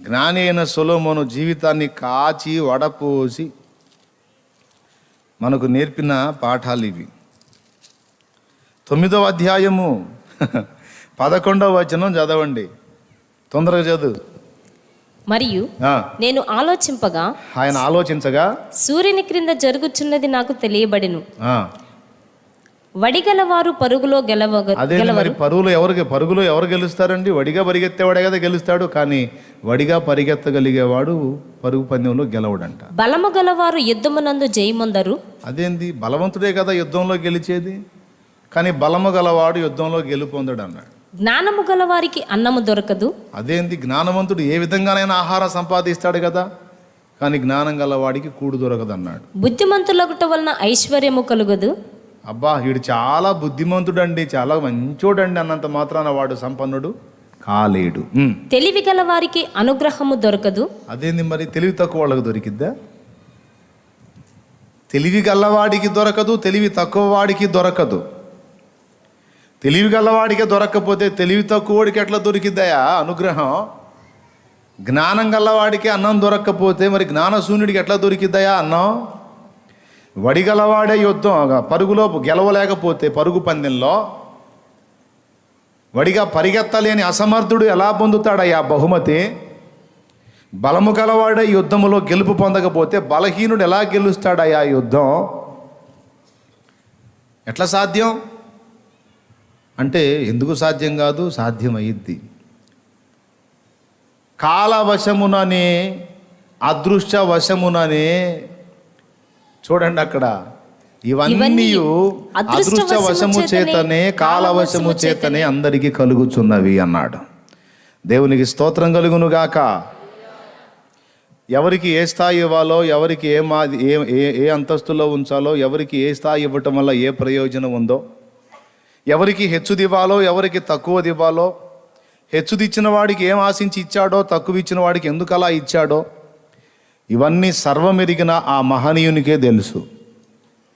Speaker 2: జ్ఞాని అయిన సొలొమోను జీవితాన్ని కాచి వడపోసి మనకు నేర్పిన పాఠాలు ఇవి. 9వ అధ్యాయము 11వ వచనం చదవండి, తొందరగా చదువు.
Speaker 3: మరియు నేను ఆలోచింపగా,
Speaker 2: ఆయన ఆలోచించగా,
Speaker 3: సూర్యుని క్రింద జరుగుచున్నది నాకు తెలియబడెను. వడిగలవారు పరుగులో పరుగులో ఎవరు గెలుస్తారండి? వడిగా పరిగెత్తేవాడే కదా గెలుస్తాడు. కానీ వడిగా పరిగెత్తగలిగేవాడు పరుగు పందెంలో గెలవడంట. బలము గలవారు యుద్ధమునందు జయముందరు.
Speaker 2: అదేంది? బలవంతుడే కదా యుద్ధంలో గెలిచేది. కానీ బలము గలవాడు యుద్ధంలో గెలుపొందడు అన్నాడు.
Speaker 3: జ్ఞానము గలవారికి అన్నము దొరకదు.
Speaker 2: అదేంది? జ్ఞానవంతుడు ఏ విధంగానైనా ఆహారం సంపాదిస్తాడు కదా, కానీ జ్ఞానం గలవాడికి కూడు దొరకదు అన్నాడు.
Speaker 3: బుద్ధిమంతులగుట వలన ఐశ్వర్యము కలుగదు.
Speaker 2: అబ్బా, వీడు చాలా బుద్ధిమంతుడండి, చాలా మంచోడండి అన్నంత మాత్రాన వాడు సంపన్నుడు కాలేడు.
Speaker 3: తెలివి గల వారికి అనుగ్రహము దొరకదు.
Speaker 2: అదేంది మరి? తెలివి తక్కువ వాళ్ళకి దొరికిద్దా? తెలివి గల్లవాడికి దొరకదు, తెలివి తక్కువ వాడికి దొరకదు. తెలివి గల్లవాడికి దొరకకపోతే తెలివి తక్కువ వాడికి ఎట్లా దొరికిద్దయా అనుగ్రహం? జ్ఞానం గల్లవాడికి అన్నం దొరక్కపోతే మరి జ్ఞానశూన్యుడికి ఎట్లా దొరికిద్దయా అన్నం? వడిగలవాడే యుద్ధం పరుగులో గెలవలేకపోతే, పరుగు పందెంలో వడిగా పరిగెత్తలేని అసమర్థుడు ఎలా పొందుతాడయ్యా బహుమతి? బలము గలవాడే యుద్ధములో గెలుపు పొందకపోతే బలహీనుడు ఎలా గెలుస్తాడయ్యా యుద్ధం? ఎట్లా సాధ్యం అంటే, ఎందుకు సాధ్యం కాదు, సాధ్యమయ్యిద్ది. కాలవశముననే, అదృష్ట వశముననే. చూడండి అక్కడ, ఇవన్నీ అదృష్ట వశము చేతనే, కాలవశము చేతనే అందరికీ కలుగుచున్నవి అన్నాడు. దేవునికి స్తోత్రం కలుగును గాక. ఎవరికి ఏ స్థాయి ఇవ్వాలో, ఎవరికి ఏ అంతస్తులో ఉంచాలో, ఎవరికి ఏ స్థాయి ఇవ్వటం వల్ల ఏ ప్రయోజనం ఉందో, ఎవరికి హెచ్చుది ఇవ్వాలో, ఎవరికి తక్కువది ఇవ్వాలో, హెచ్చుది ఇచ్చిన వాడికి ఏం ఆశించి ఇచ్చాడో, తక్కువ ఇచ్చిన వాడికి ఎందుకు అలా ఇచ్చాడో, ఇవన్నీ సర్వమెరిగిన ఆ మహనీయునికే తెలుసు.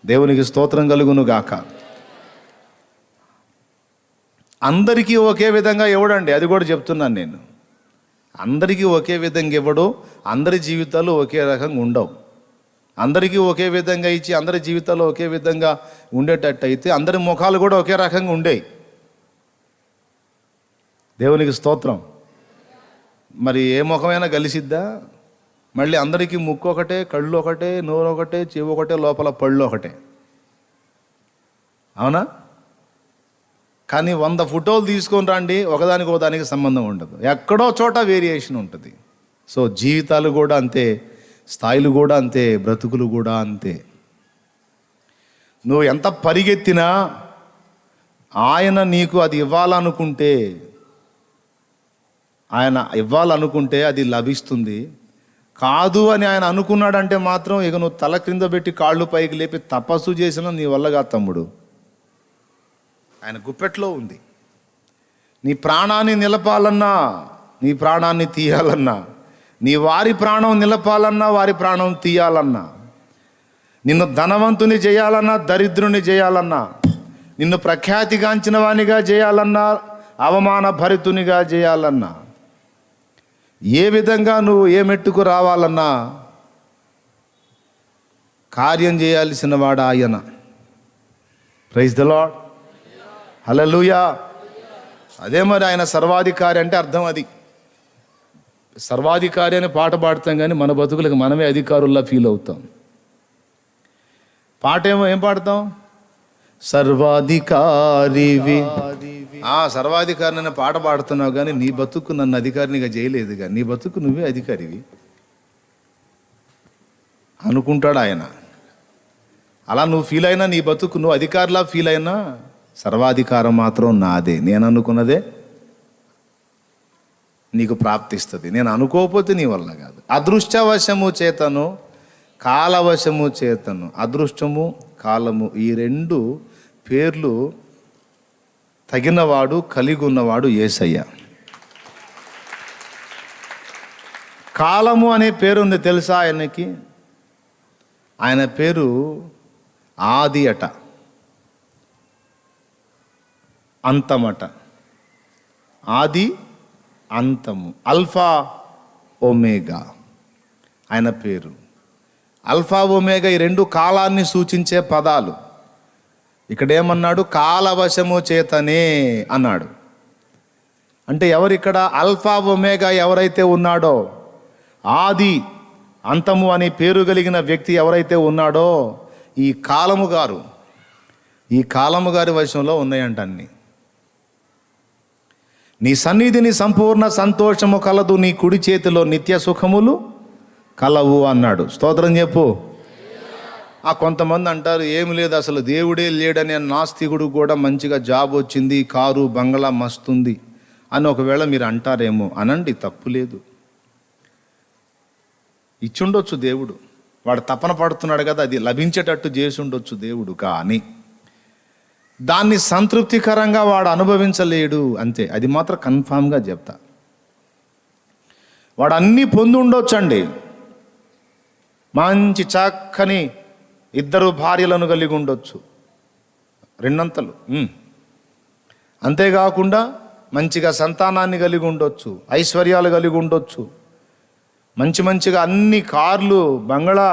Speaker 2: దేవునికి స్తోత్రం కలుగును గాక. అందరికీ ఒకే విధంగా ఇవ్వడండి, అది కూడా చెప్తున్నాను నేను. అందరికీ ఒకే విధంగా ఇవ్వడు, అందరి జీవితాలు ఒకే రకంగా ఉండవు. అందరికీ ఒకే విధంగా ఇచ్చి అందరి జీవితాలు ఒకే విధంగా ఉండేటట్టు అయితే అందరి ముఖాలు కూడా ఒకే రకంగా ఉండేవి. దేవునికి స్తోత్రం. మరి ఏ ముఖమైనా కలిసిద్దా? మళ్ళీ అందరికీ ముక్కు ఒకటే, కళ్ళు ఒకటే, నోరు ఒకటే, చెవి ఒకటే, లోపల పళ్ళు ఒకటే, అవునా? కానీ 100 ఫోటోలు తీసుకొని రండి, ఒకదానికి సంబంధం ఉండదు, ఎక్కడో చోట వేరియేషన్ ఉంటుంది. సో జీవితాలు కూడా అంతే, స్థాయిలు కూడా అంతే, బ్రతుకులు కూడా అంతే. నువ్వు ఎంత పరిగెత్తినా ఆయన నీకు అది ఇవ్వాలనుకుంటే అది లభిస్తుంది. కాదు అని ఆయన అనుకున్నాడంటే మాత్రం ఇక నువ్వు తల క్రింద పెట్టి కాళ్ళు పైకి లేపి తపస్సు చేసినా నీ వల్ల కాదు తమ్ముడు. ఆయన గుప్పెట్లో ఉంది. నీ ప్రాణాన్ని నిలపాలన్నా, నీ ప్రాణాన్ని తీయాలన్నా, నీ వారి ప్రాణం నిలపాలన్నా, వారి ప్రాణం తీయాలన్నా, నిన్ను ధనవంతుని చేయాలన్నా, దరిద్రుని చేయాలన్నా, నిన్ను ప్రఖ్యాతిగాంచిన వానిగా చేయాలన్నా, అవమాన భరితునిగా చేయాలన్నా, ఏ విధంగా నువ్వు ఏ మెట్టుకు రావాలన్నా కార్యం చేయాల్సిన వాడు ఆయన. ప్రైజ్ ద లార్డ్, హల్లెలూయా. అదే మరి ఆయన సర్వాధికారి అంటే అర్థం అది. సర్వాధికారి అని పాట పాడతాం కానీ మన బతుకులకు మనమే అధికారుల్లా ఫీల్ అవుతాం. పాట ఏం పాడతాం? సర్వాధికారివి. సర్వాధికారిని అనే పాట పాడుతున్నావు కానీ నీ బతుకు నన్ను అధికారినిగా చేయలేదుగా. నీ బతుకు నువ్వే అధికారివి అనుకుంటాడు ఆయన. అలా నువ్వు ఫీల్ అయినా, నీ బతుకు నువ్వు అధికారిలా ఫీల్ అయినా, సర్వాధికారం మాత్రం నాదే. నేను అనుకున్నదే నీకు ప్రాప్తిస్తుంది. నేను అనుకోకపోతే నీ వల్ల కాదు. అదృష్టవశము చేతను, కాలవశము చేతను. అదృష్టము, కాలము, ఈ 2 పేర్లు తగినవాడు, కలిగి ఉన్నవాడు యేసయ్య. కాలము అనే పేరు ఉంది తెలుసా ఆయనకి? ఆయన పేరు ఆది అట, అంతమట. ఆది, అంతము, అల్ఫా ఒమేగా ఆయన పేరు. అల్ఫా ఒమేగా ఈ 2 కాలాన్ని సూచించే పదాలు. ఇక్కడ ఏమన్నాడు? కాలవశము చేతనే అన్నాడు. అంటే ఎవరిక్కడ? అల్ఫా ఒమేగా ఎవరైతే ఉన్నాడో, ఆది అంతము అనే పేరు కలిగిన వ్యక్తి ఎవరైతే ఉన్నాడో, ఈ కాలము గారి వశంలో ఉన్నాయంట అన్ని. నీ సన్నిధిని సంపూర్ణ సంతోషము కలదు, నీ కుడి చేతిలో నిత్య సుఖములు కలవు అన్నాడు. స్తోత్రం చెప్పు. కొంతమంది అంటారు ఏమి లేదు, అసలు దేవుడే లేడనే నాస్తికుడు కూడా మంచిగా జాబ్ వచ్చింది, కారు బంగ్లా మస్తుంది అని ఒకవేళ మీరు అంటారేమో. అనండి, తప్పు లేదు. ఇచ్చుండొచ్చు దేవుడు, వాడు తపన పడుతున్నాడు కదా, అది లభించేటట్టు చేసి ఉండొచ్చు దేవుడు. కానీ దాన్ని సంతృప్తికరంగా వాడు అనుభవించలేడు అంతే. అది మాత్రం కన్ఫామ్గా చెప్తా. వాడు అన్నీ పొంది ఉండొచ్చండి. మంచి చక్కని 2 భార్యలను కలిగి ఉండొచ్చు, 2 అంతలు. అంతేకాకుండా మంచిగా సంతానాన్ని కలిగి ఉండొచ్చు, ఐశ్వర్యాలు కలిగి ఉండొచ్చు, మంచిగా అన్ని కార్లు, బంగ్లా,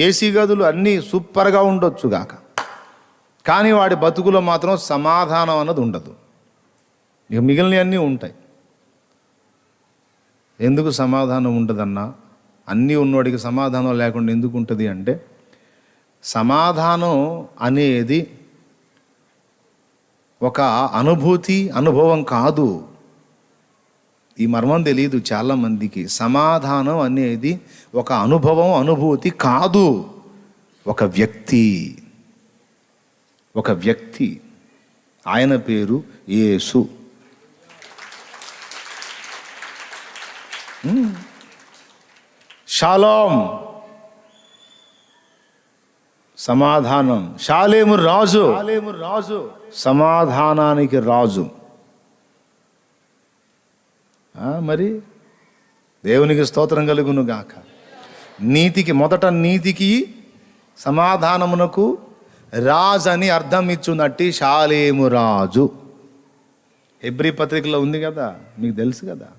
Speaker 2: ఏసీ గదులు అన్నీ సూపర్గా ఉండొచ్చు గాక. కానీ వాడి బతుకులో మాత్రం సమాధానం అన్నది ఉండదు. ఇక మిగిలినవన్నీ ఉంటాయి. ఎందుకు సమాధానం ఉండదన్నా? అన్నీ ఉన్నవాడికి సమాధానం లేకుండా ఎందుకు ఉంటుంది అంటే, సమాధానం అనేది ఒక అనుభవం కాదు. ఈ మర్మం తెలియదు చాలామందికి. సమాధానం అనేది ఒక అనుభూతి కాదు. ఒక వ్యక్తి. ఆయన పేరు యేసు. షాలోం సమాధానం. షాలేము రాజు, సమాధానానికి రాజు. మరి దేవునికి స్తోత్రం కలుగును గాక. నీతికి, మొదట నీతికి సమాధానమునకు రాజు అని అర్థం ఇచ్చున్నట్టి షాలేము రాజు. హెబ్రీ పత్రికలో ఉంది కదా, మీకు తెలుసు కదా.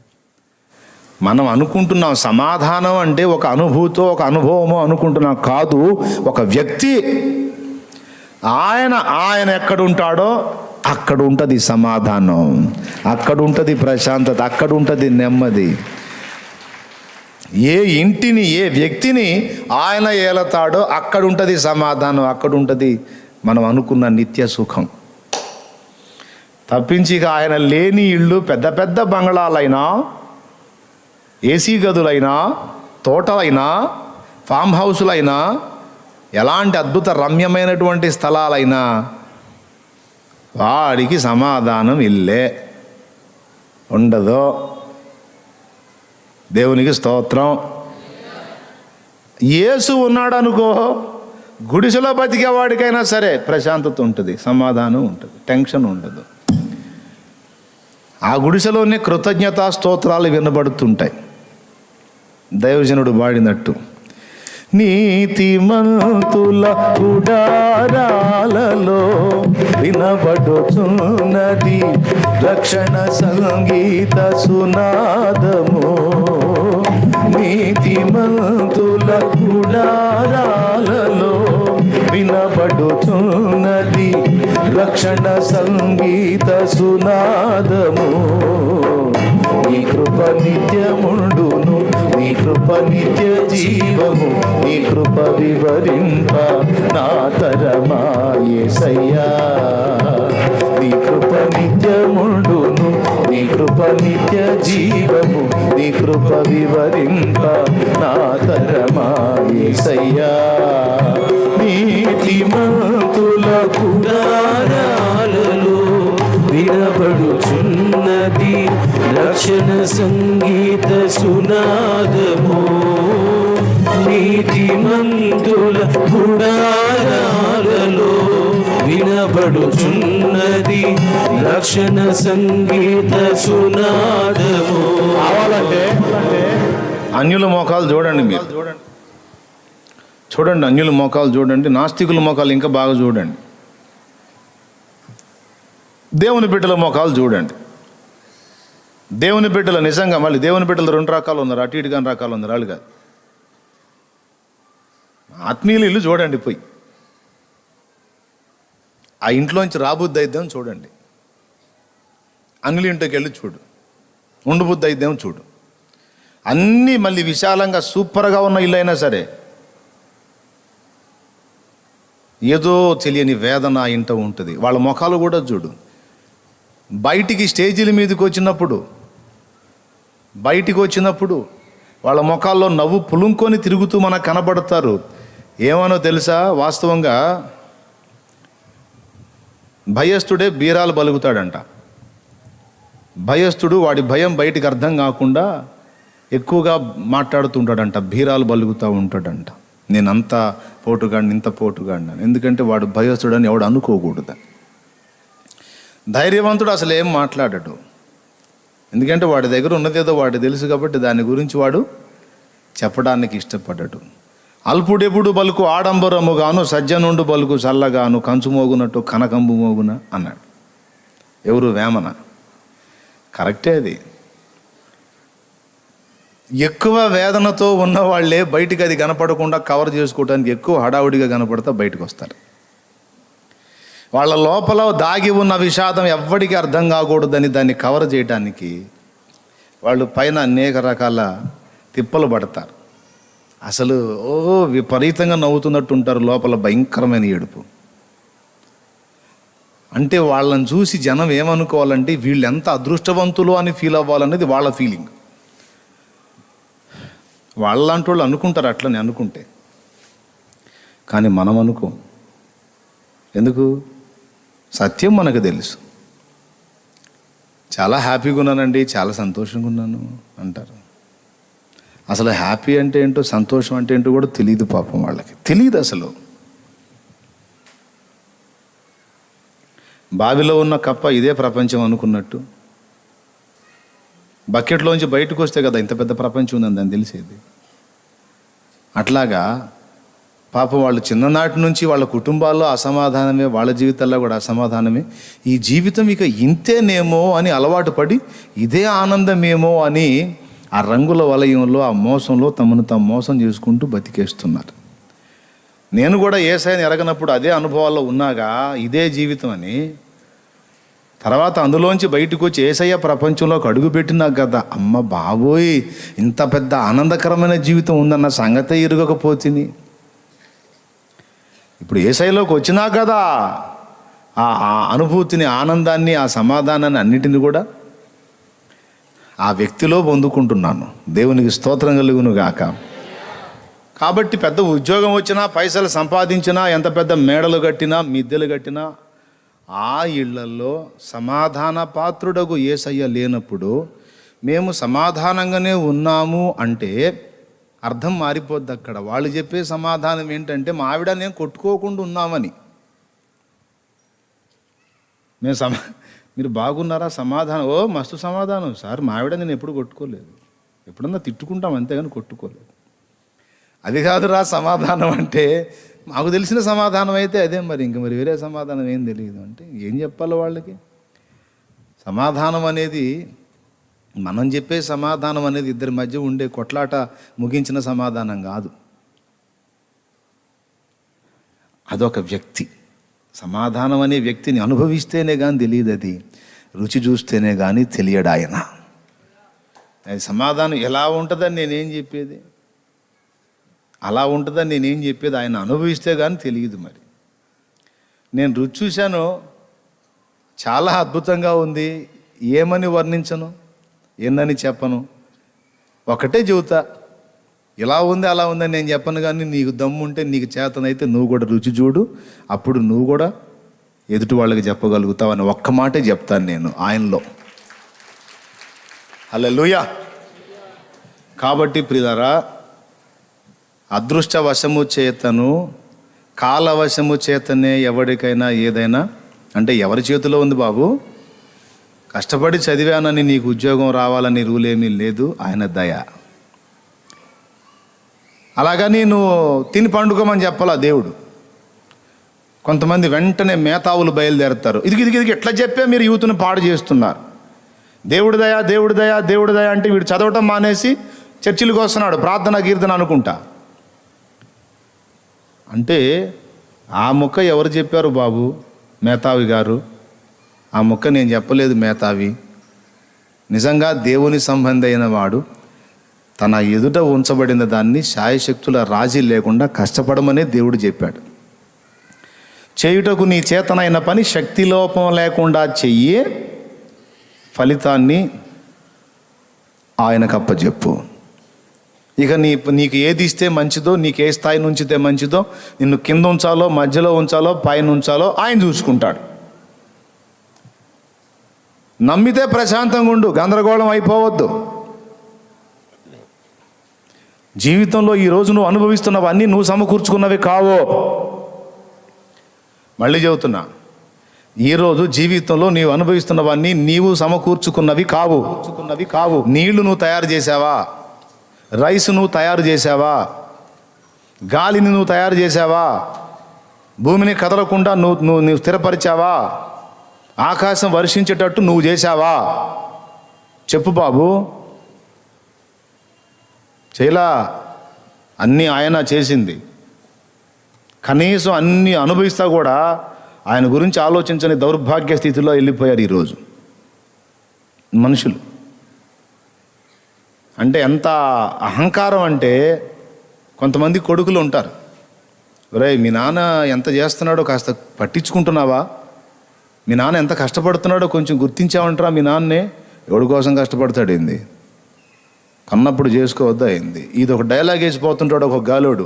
Speaker 2: మనం అనుకుంటున్నాం సమాధానం అంటే ఒక అనుభూతో ఒక అనుభవమో అనుకుంటున్నాం. కాదు, ఒక వ్యక్తి. ఆయన ఎక్కడ ఉంటాడో అక్కడ ఉంటుంది సమాధానం, అక్కడ ఉంటుంది ప్రశాంతత, అక్కడ ఉంటుంది నెమ్మది. ఏ ఇంటిని, ఏ వ్యక్తిని ఆయన ఏలతాడో అక్కడ ఉంటుంది సమాధానం, అక్కడ ఉంటుంది మనం అనుకున్న నిత్య సుఖం. తప్పించి ఆయన లేని ఇళ్ళు, పెద్ద పెద్ద బంగళాలైనా, ఏసీ గదులైనా, తోటలైనా, ఫామ్ హౌసులైనా, ఎలాంటి అద్భుత రమ్యమైనటువంటి స్థలాలైనా వాడికి సమాధానం ఇల్లే ఉండదు. దేవునికి స్తోత్రం. యేసు ఉన్నాడు అనుకో, గుడిసెలో బతికేవాడికైనా సరే ప్రశాంతత ఉంటుంది, సమాధానం ఉంటుంది, టెన్షన్ ఉండదు. ఆ గుడిసెలోనే కృతజ్ఞతా స్తోత్రాలు వినబడుతుంటాయి. దైవజనుడు పాడినట్టు, నీతిమంతుల గుడారాలలో వినబడుచున్నది రక్షణ సంగీత సునాదము. నీతిమంతుల గుడారాలలో వినబడుచున్నది రక్షణ సంగీత సునాదము. నీ కృప నిత్యముండును, నీ కృప నిత్య జీవము, నీ కృప వివరింప నా తరమా యేసయ్యా. నీ కృప నిత్యముండును, నీ కృప నిత్య జీవము, నీ కృప వివరింప నా తరమా యేసయ్యా. నీతిమంతుల గుడారాలలో వినబడుచున్నది రక్షణ సంగీత సునాదము. నీతిమంతుల గుడారాలలో వినబడుచున్నది రక్షణ సంగీత సునాదము. కావాలంటే అన్యుల మోకాలు చూడండి, మీరు చూడండి, అన్యుల మోకాలు చూడండి, నాస్తికుల మోకాలు ఇంకా బాగా చూడండి, దేవుని బిడ్డల మోకాలు చూడండి. దేవుని బిడ్డలు నిజంగా, మళ్ళీ దేవుని బిడ్డలు 2 రకాలు ఉన్నారు, అటు ఇటు కాని రకాలు ఉన్నారు, వాళ్ళు కాదు. ఆత్మీయులు ఇల్లు చూడండి, పోయి ఆ ఇంట్లోంచి రాబుద్ది అయిద్దాం చూడండి, అన్యుల ఇంటికి వెళ్ళి చూడు, ఉండబుద్ది అయిద్దాం చూడు. అన్నీ మళ్ళీ విశాలంగా సూపర్గా ఉన్న ఇల్లు అయినా సరే ఏదో తెలియని వేదన ఆ ఇంట ఉంటుంది. వాళ్ళ ముఖాలు కూడా చూడు. బయటికి స్టేజీల మీదకి వచ్చినప్పుడు వాళ్ళ ముఖాల్లో నవ్వు పులుంకొని తిరుగుతూ మనకు కనబడతారు. ఏమనో తెలుసా, వాస్తవంగా భయస్థుడే బీరాలు బలుగుతాడంట. భయస్థుడు వాడి భయం బయటికి అర్థం కాకుండా ఎక్కువగా మాట్లాడుతుంటాడంట, బీరాలు బలుగుతూ ఉంటాడంట. నేను అంత పోటుగాడిని, ఇంత పోటుగాడిని. ఎందుకంటే వాడు భయస్థుడని ఎవడు అనుకోకూడదు. ధైర్యవంతుడు అసలు ఏం మాట్లాడడు, ఎందుకంటే వాడి దగ్గర ఉన్నదేదో వాడు తెలుసు కాబట్టి దాని గురించి వాడు చెప్పడానికి ఇష్టపడ్డాడు. అల్పుడెప్పుడు బలుకు ఆడంబరముగాను, సజ్జనుండు బలుకు చల్లగాను, కంచు మోగునట్టు కనకంబు మోగున అన్నాడు. ఎవరు? వేమన. కరెక్టే అది. ఎక్కువ వేదనతో ఉన్నవాళ్లే బయటికి అది కనపడకుండా కవర్ చేసుకోవడానికి ఎక్కువ హడావుడిగా కనపడతా బయటకు వస్తారు. వాళ్ళ లోపల దాగి ఉన్న విషాదం ఎవ్వడికి అర్థం కాకూడదని దాన్ని కవర్ చేయడానికి వాళ్ళు పైన అనేక రకాల తిప్పలు పడతారు. అసలు విపరీతంగా నవ్వుతున్నట్టు ఉంటారు, లోపల భయంకరమైన ఏడుపు. అంటే వాళ్ళని చూసి జనం ఏమనుకోవాలంటే వీళ్ళు ఎంత అదృష్టవంతులు అని ఫీల్ అవ్వాలనేది వాళ్ళ ఫీలింగ్. వాళ్ళంటి వాళ్ళు అనుకుంటారు అట్లని అనుకుంటే, కానీ మనం అనుకోం. ఎందుకు? సత్యం మనకు తెలుసు. చాలా హ్యాపీగా ఉన్నానండి, చాలా సంతోషంగా ఉన్నాను అంటారు. అసలు హ్యాపీ అంటే ఏంటో, సంతోషం అంటే ఏంటో కూడా తెలియదు పాపం వాళ్ళకి, తెలియదు అసలు. బావిలో ఉన్న కప్ప ఇదే ప్రపంచం అనుకున్నట్టు, బకెట్లోంచి బయటకు వస్తే కదా ఇంత పెద్ద ప్రపంచం ఉందని దాన్ని తెలిసేది. అట్లాగా పాపం వాళ్ళు చిన్ననాటి నుంచి వాళ్ళ కుటుంబాల్లో అసమాధానమే, వాళ్ళ జీవితాల్లో కూడా అసమాధానమే. ఈ జీవితం ఇక ఇంతేనేమో అని అలవాటు పడి ఇదే ఆనందమేమో అని ఆ రంగుల వలయంలో, ఆ మోసంలో తమను తాము మోసం చేసుకుంటూ బతికేస్తున్నారు. నేను కూడా యేసయ్యని ఎరగనప్పుడు అదే అనుభవాల్లో ఉన్నాగా ఇదే జీవితం అని, తర్వాత అందులోంచి బయటకు వచ్చి యేసయ్య ప్రపంచంలోకి అడుగుపెట్టినా కదా, అమ్మ బాబోయ్ ఇంత పెద్ద ఆనందకరమైన జీవితం ఉందన్న సంగతే ఎరుగకపోతిని. ఇప్పుడు యేసయ్యలోకి వచ్చినా కదా ఆ అనుభూతిని, ఆనందాన్ని, ఆ సమాధానాన్ని అన్నిటిని కూడా ఆ వ్యక్తిలో పొందుకుంటున్నాను. దేవునికి స్తోత్రం కలుగును గాక. కాబట్టి పెద్ద ఉద్యోగం వచ్చినా, పైసలు సంపాదించినా, ఎంత పెద్ద మేడలు కట్టినా, మిద్దెలు కట్టినా, ఆ ఇళ్లలో సమాధాన పాత్రుడగు యేసయ్య లేనప్పుడు మేము సమాధానంగానే ఉన్నాము అంటే అర్థం మారిపోద్ది అక్కడ. వాళ్ళు చెప్పే సమాధానం ఏంటంటే మా ఆవిడ నేను కొట్టుకోకుండా ఉన్నామని. మీరు బాగున్నారా? సమాధానం, ఓ మస్తు సమాధానం సార్, మా ఆవిడ నేను ఎప్పుడు కొట్టుకోలేదు, ఎప్పుడన్నా తిట్టుకుంటాం అంతేగాని కొట్టుకోలేదు. అది కాదురా సమాధానం అంటే, మాకు తెలిసిన సమాధానం అయితే అదే, మరి ఇంక మరి వేరే సమాధానం ఏం తెలియదు అంటే ఏం చెప్పాలి వాళ్ళకి? సమాధానం అనేది, మనం చెప్పే సమాధానం అనేది ఇద్దరి మధ్య ఉండే కొట్లాట ముగించిన సమాధానం కాదు. అదొక వ్యక్తి. సమాధానం అనే వ్యక్తిని అనుభవిస్తేనే కానీ తెలియదు, అది రుచి చూస్తేనే కానీ తెలియడు ఆయన. అది సమాధానం ఎలా ఉంటుందని నేనేం చెప్పేది, అలా ఉంటుందని నేనేం చెప్పేది, ఆయన అనుభవిస్తే కానీ తెలియదు. మరి నేను రుచి చూశాను, చాలా అద్భుతంగా ఉంది, ఏమని వర్ణించను, ఏందని చెప్పను, ఒకటే చెబుతా, ఇలా ఉంది అలా ఉందని నేను చెప్పను. కానీ నీకు దమ్ము ఉంటే, నీకు చేతనైతే నువ్వు కూడా రుచి చూడు, అప్పుడు నువ్వు కూడా ఎదుటి వాళ్ళకి చెప్పగలుగుతావు అని ఒక్క మాటే చెప్తాను నేను ఆయనలో. హల్లెలూయా. కాబట్టి ప్రియులారా, అదృష్టవశము చేతను, కాలవశము చేతనే ఎవరికైనా ఏదైనా, అంటే ఎవరి చేతిలో ఉంది బాబు? కష్టపడి చదివానని నీకు ఉద్యోగం రావాలని రూల్ ఏమీ లేదు, ఆయన దయ. అలాగని నువ్వు తిని పండుకోమని చెప్పాలా దేవుడు? కొంతమంది వెంటనే మేతావులు బయలుదేరుతారు. ఇది ఎట్లా చెప్పే మీరు యూత్ను పాడు చేస్తున్నారు. దేవుడి దయ, దేవుడి దయ, దేవుడి దయ అంటే వీడు చదవటం మానేసి చర్చిలకు వస్తున్నాడు, ప్రార్థన కీర్తన అనుకుంటా. అంటే ఆ ముక్క ఎవరు చెప్పారు బాబు? మేతావి గారు. ఆ ముక్క నేను చెప్పలేదు మేతావి. నిజంగా దేవుని సంబంధి అయిన వాడు తన ఎదుట ఉంచబడిన దాన్ని శాయశక్తుల రాజీ లేకుండా కష్టపడమనే దేవుడు చెప్పాడు. చేయుటకు నీ చేతనైన పని శక్తి లోపం లేకుండా చెయ్యి, ఫలితాన్ని ఆయనకు అప్పచెప్పు. ఇక నీకు ఏది ఇస్తే మంచిదో, నీకు ఏ స్థాయి ఉంచితే మంచిదో, నిన్ను కింద ఉంచాలో, మధ్యలో ఉంచాలో, పైన ఉంచాలో ఆయన చూసుకుంటాడు. నమ్మితే ప్రశాంతంగా ఉండు, గందరగోళం అయిపోవద్దు. జీవితంలో ఈరోజు నువ్వు అనుభవిస్తున్నవన్నీ నువ్వు సమకూర్చుకున్నవి కావో. మళ్ళీ చెబుతున్నా, ఈరోజు జీవితంలో నీవు అనుభవిస్తున్నవన్నీ నీవు సమకూర్చుకున్నవి కావు. నీళ్లు నువ్వు తయారు చేసావా? రైస్ నువ్వు తయారు చేసావా? గాలిని నువ్వు తయారు చేసావా? భూమిని కదలకుండా నువ్వు స్థిరపరిచావా? ఆకాశం వర్షించేటట్టు నువ్వు చేశావా? చెప్పు బాబు. చేయలా. అన్నీ ఆయన చేసింది. కనీసం అన్నీ అనుభవిస్తా కూడా ఆయన గురించి ఆలోచించని దౌర్భాగ్య స్థితిలో వెళ్ళిపోయారు ఈరోజు మనుషులు. అంటే ఎంత అహంకారం అంటే, కొంతమంది కొడుకులు ఉంటారు, ఒరే మీ నాన్న ఎంత చేస్తున్నాడో కాస్త పట్టించుకుంటున్నావా? మీ నాన్న ఎంత కష్టపడుతున్నాడో కొంచెం గుర్తించావంటారా? మీ నాన్నే ఎవడి కోసం కష్టపడతాడు ఏంది, కన్నప్పుడు చేసుకోవద్దా ఏంది? ఇది ఒక డైలాగ్ వేసిపోతుంటాడు ఒక గాలోడు.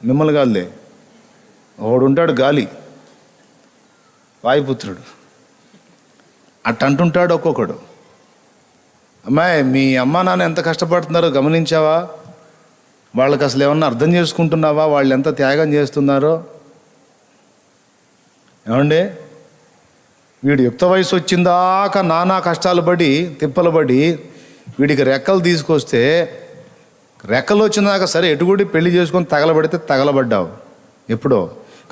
Speaker 2: మిమ్మల్ని గాలిలే, ఒకడు ఉంటాడు గాలి, వాయుపుత్రుడు, అట్ట అంటుంటాడు ఒక్కొక్కడు. అమ్మాయి మీ అమ్మ నాన్న ఎంత కష్టపడుతున్నారో గమనించావా? వాళ్ళకి అసలు ఏమన్నా అర్థం చేసుకుంటున్నావా వాళ్ళు ఎంత త్యాగం చేస్తున్నారో? ఏమండి, వీడు యుక్త వయసు వచ్చిందాకా నానా కష్టాలు పడి తిప్పలు పడి వీడికి రెక్కలు తీసుకొస్తే రెక్కలు వచ్చినాక సరే ఎటుగుడి పెళ్లి చేసుకొని తగలబడితే తగలబడ్డావు. ఎప్పుడో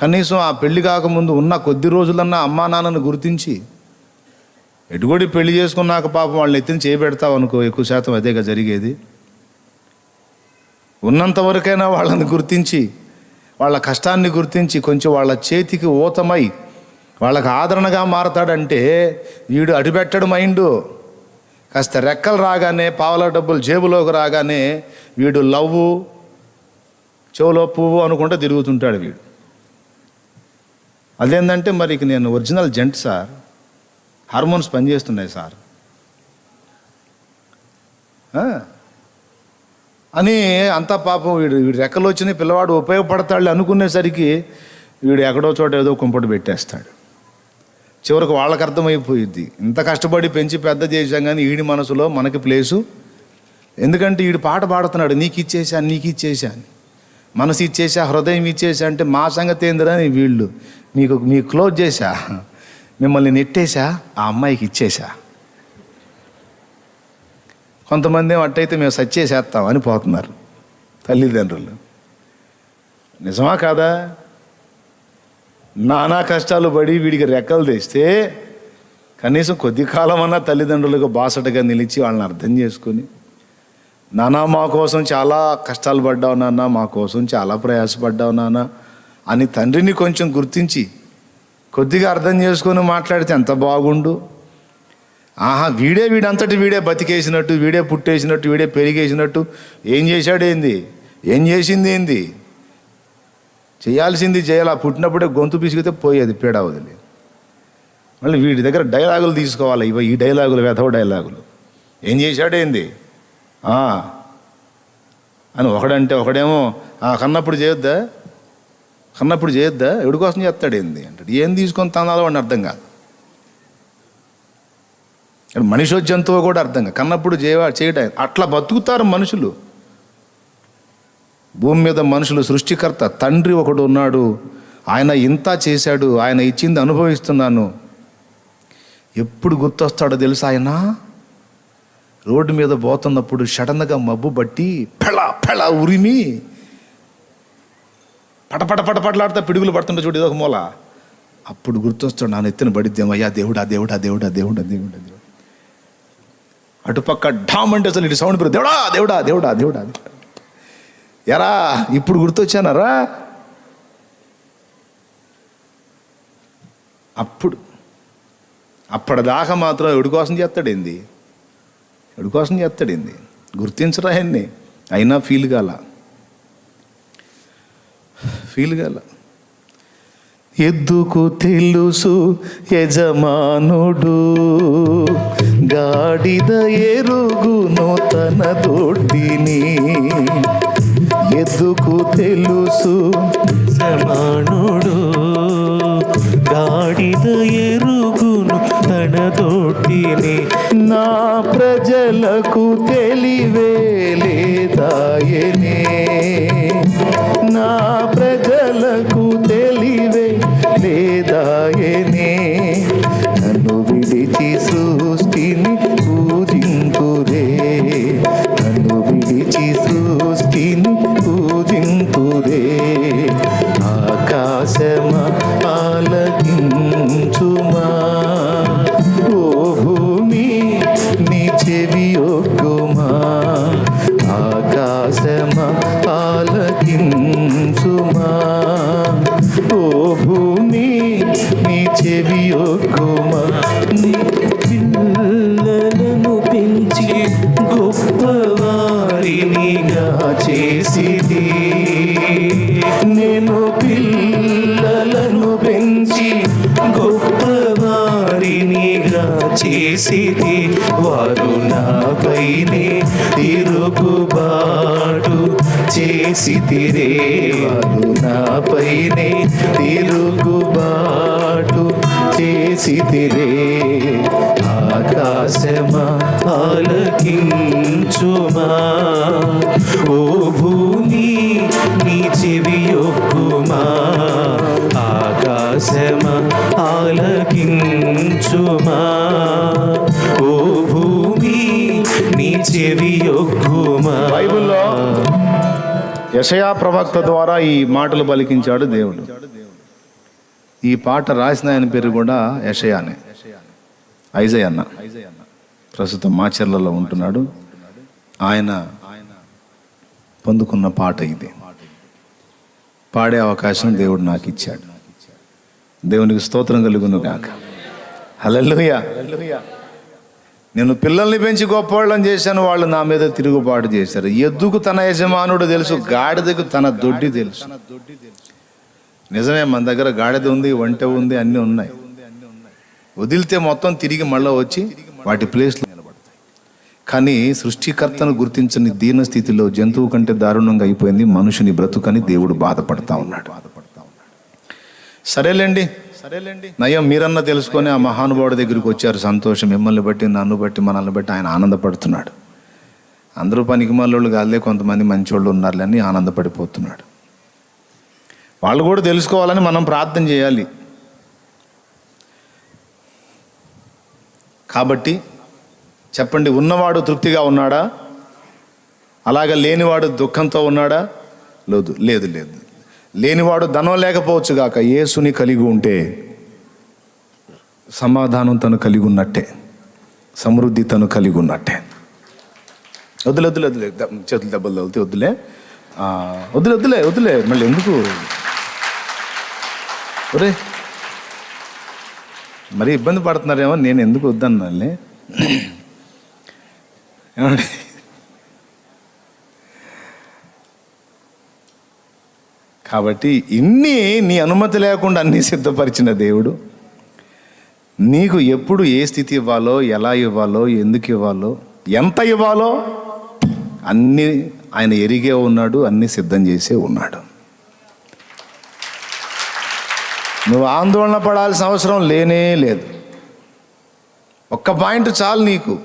Speaker 2: కనీసం ఆ పెళ్లి కాకముందు ఉన్న కొద్ది రోజులన్నా అమ్మా నాన్నను గుర్తించి ఎటుగుడి పెళ్లి చేసుకున్నాక పాపం వాళ్ళని ఎత్తిని చేయబెడతావు అనుకో, ఎక్కువ శాతం అదేగా జరిగేది. ఉన్నంతవరకైనా వాళ్ళని గుర్తించి వాళ్ళ కష్టాన్ని గుర్తించి కొంచెం వాళ్ళ చేతికి ఊతమై వాళ్ళకి ఆదరణగా మారతాడంటే వీడు అటుపెట్టడు మైండు. కాస్త రెక్కలు రాగానే పావలా డబ్బులు జేబులోకి రాగానే వీడు లవ్వు చెవులో పువ్వు అనుకుంటూ తిరుగుతుంటాడు వీడు. అదేంటంటే మరి ఇక నేను ఒరిజినల్ జెంట్ సార్, హార్మోన్స్ పనిచేస్తున్నాయి సార్ అని అంతా పాపం వీడు రెక్కలు వచ్చిన పిల్లవాడు ఉపయోగపడతాడు అనుకునేసరికి వీడు ఎక్కడో చోట ఏదో కుంపటి పెట్టేస్తాడు. చివరికి వాళ్ళకి అర్థమైపోయిద్ది ఇంత కష్టపడి పెంచి పెద్ద చేశాం కానీ వీడి మనసులో మనకి ప్లేసు. ఎందుకంటే వీడు పాట పాడుతున్నాడు, నీకు ఇచ్చేసా మనసు ఇచ్చేసా, హృదయం ఇచ్చేసా అంటే మా సంగతి ఏందిరా అని వీళ్ళు మీకు క్లోజ్ చేశా, మిమ్మల్ని నెట్టేశా, ఆ అమ్మాయికి ఇచ్చేసా. కొంతమంది అట్టయితే మేము సచ్చేసేస్తాం అని పోతున్నారు తల్లిదండ్రులు. నిజమా కాదా? నానా కష్టాలు పడి వీడికి రెక్కలు తెస్తే కనీసం కొద్ది కాలం అన్నా తల్లిదండ్రులకు బాసటగా నిలిచి వాళ్ళని అర్థం చేసుకొని, నాన్న మా కోసం చాలా కష్టాలు పడ్డావు నాన్న, మా కోసం చాలా ప్రయాసపడ్డావు నాన్న అని తండ్రిని కొంచెం గుర్తించి కొద్దిగా అర్థం చేసుకొని మాట్లాడితే ఎంత బాగుండు. వీడంతటి వీడే బతికేసినట్టు, వీడే పుట్టేసినట్టు, వీడే పెరిగేసినట్టు ఏం చేశాడు ఏంది, ఏం చేసింది ఏంది, చేయాల్సింది చేయాలి. ఆ పుట్టినప్పుడే గొంతు పిసిగితే పోయేది పీడ వదిలి. మళ్ళీ వీడి దగ్గర డైలాగులు తీసుకోవాలి, ఈ డైలాగులు వెధవ డైలాగులు, ఏం చేశాడేంది అని ఒకడంటే ఒకడేమో కన్నప్పుడు చేయొద్దా ఎవడి కోసం చేస్తాడేంది అంటాడు. ఏం తీసుకొని తనాలో వాడిని అర్థం కాదు. మనిషి జంతువు కూడా అర్థం కాదు. కన్నప్పుడు చేయడం అట్లా బతుకుతారు మనుషులు. భూమి మీద మనుషులు సృష్టికర్త తండ్రి ఒకడు ఉన్నాడు, ఆయన ఇంత చేశాడు, ఆయన ఇచ్చింది అనుభవిస్తున్నాను. ఎప్పుడు గుర్తొస్తాడో తెలుసా? ఆయన రోడ్డు మీద పోతున్నప్పుడు సడన్గా మబ్బు బట్టి పెళ ఉరిమి పటపటలాడితే పిడుగులు పడుతుంటే చూడు ఇదొక మూల. అప్పుడు గుర్తొస్తాడు, నా ఎత్తున పడిద్దేమో, అయ్యా దేవుడా దేవుడా దేవుడా దేవుడా దేవుడా దేవుడా. అటుపక్క ఢామ్ అంటే అసలు ఇటు సౌండ్ దేవుడా దేవుడా దేవుడా దేవుడా. ఎరా ఇప్పుడు గుర్తొచ్చానరా? అప్పటిదాకా మాత్రం ఎవడి కోసం చేస్తాడేంది, గుర్తించరా ఆయన్ని. అయినా ఫీల్ కాల. ఎద్దుకు తెలుసు యజమానుడు, గాడిద ఎరుగును తన దొడ్డిని. ఎద్దుకు తెలుసు
Speaker 4: యజమానుడు, గాడిద ఎరుగును తన దొడ్డిని.
Speaker 2: నా ప్రజలకు తెలివే లేదాయనే, నా ప్రజలకు తెలివే లేదాయనే. నన్ను విడిచి సృష్టిని పూజింతురే, నన్ను విడిచి సృష్టిని పూజింతురే. ఆకాశమా ఆలకించుమా, ఓ భూమి నీ చెవి ఒగ్గుమా. ఆకాశమా ఆలకించుమా, ఓ భూమి నీ చెవి ఒగ్గుమా.
Speaker 4: నీ పిల్లలను పెంచి గొప్పవారినిగా చేసిది.
Speaker 2: నేను పిల్లలను పెంచి
Speaker 4: గొప్పవారినిగా చేసిది. వారు నాపైనే తిరుగుబాటు చేసితిరే,
Speaker 2: వారు నాపైనే తిరుగుబాటు చేసితిరే.
Speaker 4: ఆకాశమా ఆలకించుమా, ఓ భూమి ఒగ్గుమా, ఓ భూమి నీ చెవి ఒగ్గుమా.
Speaker 2: బైబిల్లో యెషయా ప్రవక్త ద్వారా ఈ మాటలు పలికించాడు దేవుడు. ఈ పాట రాసిన ఆయన పేరు కూడా యెషయానే, ఐజయ్ అన్న. ప్రస్తుతం మాచర్లలో ఉంటున్నాడు. ఆయన పొందుకున్న పాట ఇది. పాడే అవకాశం దేవుడు నాకు ఇచ్చాడు. దేవునికి స్తోత్రం కలుగును గాక. హల్లెలూయా. నేను పిల్లల్ని పెంచి గొప్పవాళ్ళని చేశాను, వాళ్ళు నా మీద తిరుగుబాటు చేశారు. ఎద్దుకు తన యజమానుడు తెలుసు, గాడిదకు తన దొడ్డి తెలుసు. నిజమే, మన దగ్గర గాడిద ఉంది, ఒంటె ఉంది, అన్నీ ఉన్నాయి. వదిలితే మొత్తం తిరిగి మళ్ళీ వచ్చి వాటి ప్లేస్లో నిలబడతాయి. కానీ సృష్టికర్తను గుర్తించని దీన స్థితిలో జంతువు కంటే దారుణంగా అయిపోయింది మనుషుని బ్రతుకని దేవుడు బాధపడతా ఉన్నాడు. సరేలేండి, నయం మీరన్నా తెలుసుకొని ఆ మహానుభావుడి దగ్గరికి వచ్చారు. సంతోషం. మిమ్మల్ని బట్టి, నన్ను బట్టి, మనల్ని బట్టి ఆయన ఆనందపడుతున్నాడు. అందరూ పనికి మళ్ళోళ్ళు కాదులే, కొంతమంది మంచోళ్ళు ఉన్నారులే అని ఆనందపడిపోతున్నాడు. వాళ్ళు కూడా తెలుసుకోవాలని మనం ప్రార్థన చేయాలి. కాబట్టి చెప్పండి, ఉన్నవాడు తృప్తిగా ఉన్నాడా? అలాగే లేనివాడు దుఃఖంతో ఉన్నాడా? లేదు లేదు లేదు. లేనివాడు ధనం లేకపోవచ్చు గాక, యేసుని కలిగి ఉంటే సమాధానం తను కలిగి ఉన్నట్టే, సమృద్ధి తను కలిగి ఉన్నట్టే. వద్దులే వద్దులే వద్దులే, చేతులు దెబ్బలు తగిలితే వద్దులే, వద్దులే వద్దులే వద్దులే, మళ్ళీ ఎందుకు ఒరే మరీ ఇబ్బంది పడుతున్నారేమో, నేను ఎందుకు వద్దన్నాలే. ఏమండి, కాబట్టి ఇన్ని నీ అనుమతి లేకుండా అన్నీ సిద్ధపరిచిన దేవుడు నీకు ఎప్పుడు ఏ స్థితి ఇవ్వాలో, ఎలా ఇవ్వాలో, ఎందుకు ఇవ్వాలో, ఎంత ఇవ్వాలో అన్నీ ఆయన ఎరిగే ఉన్నాడు, అన్నీ సిద్ధం చేసే ఉన్నాడు. నువ్వు ఆందోళన పడాల్సిన అవసరం లేనే లేదు. ఒక్క పాయింట్ చాలు నీకు.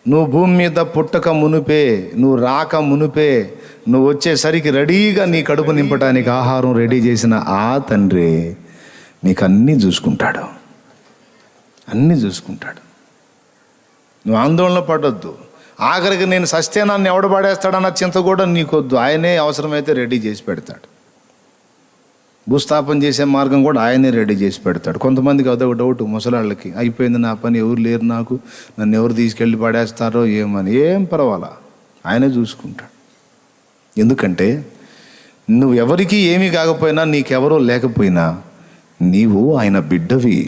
Speaker 2: నువ్వు భూమి మీద పుట్టక మునిపే, నువ్వు రాక మునిపే, నువ్వు వచ్చేసరికి రెడీగా నీ కడుపు నింపడానికి ఆహారం రెడీ చేసిన ఆ తండ్రి నీకు అన్నీ చూసుకుంటాడు, అన్నీ చూసుకుంటాడు. నువ్వు ఆందోళన పడొద్దు. ఆఖరికి నేను సస్తేనాన్ని ఎవడు పడేస్తాడన్న చింత కూడా నీకొద్దు. ఆయనే అవసరమైతే రెడీ చేసి పెడతాడు. భూస్థాపన చేసే మార్గం కూడా ఆయనే రెడీ చేసి పెడతాడు. కొంతమందికి అదొక డౌట్, ముసలాళ్ళకి, అయిపోయింది నా పని, ఎవరు లేరు నాకు, నన్ను ఎవరు తీసుకెళ్ళి పడేస్తారో ఏమని. ఏం పర్వాలా, ఆయనే చూసుకుంటాడు. ఎందుకంటే నువ్వు ఎవరికి ఏమీ కాకపోయినా, నీకెవరో లేకపోయినా, నీవు ఆయన బిడ్డవి,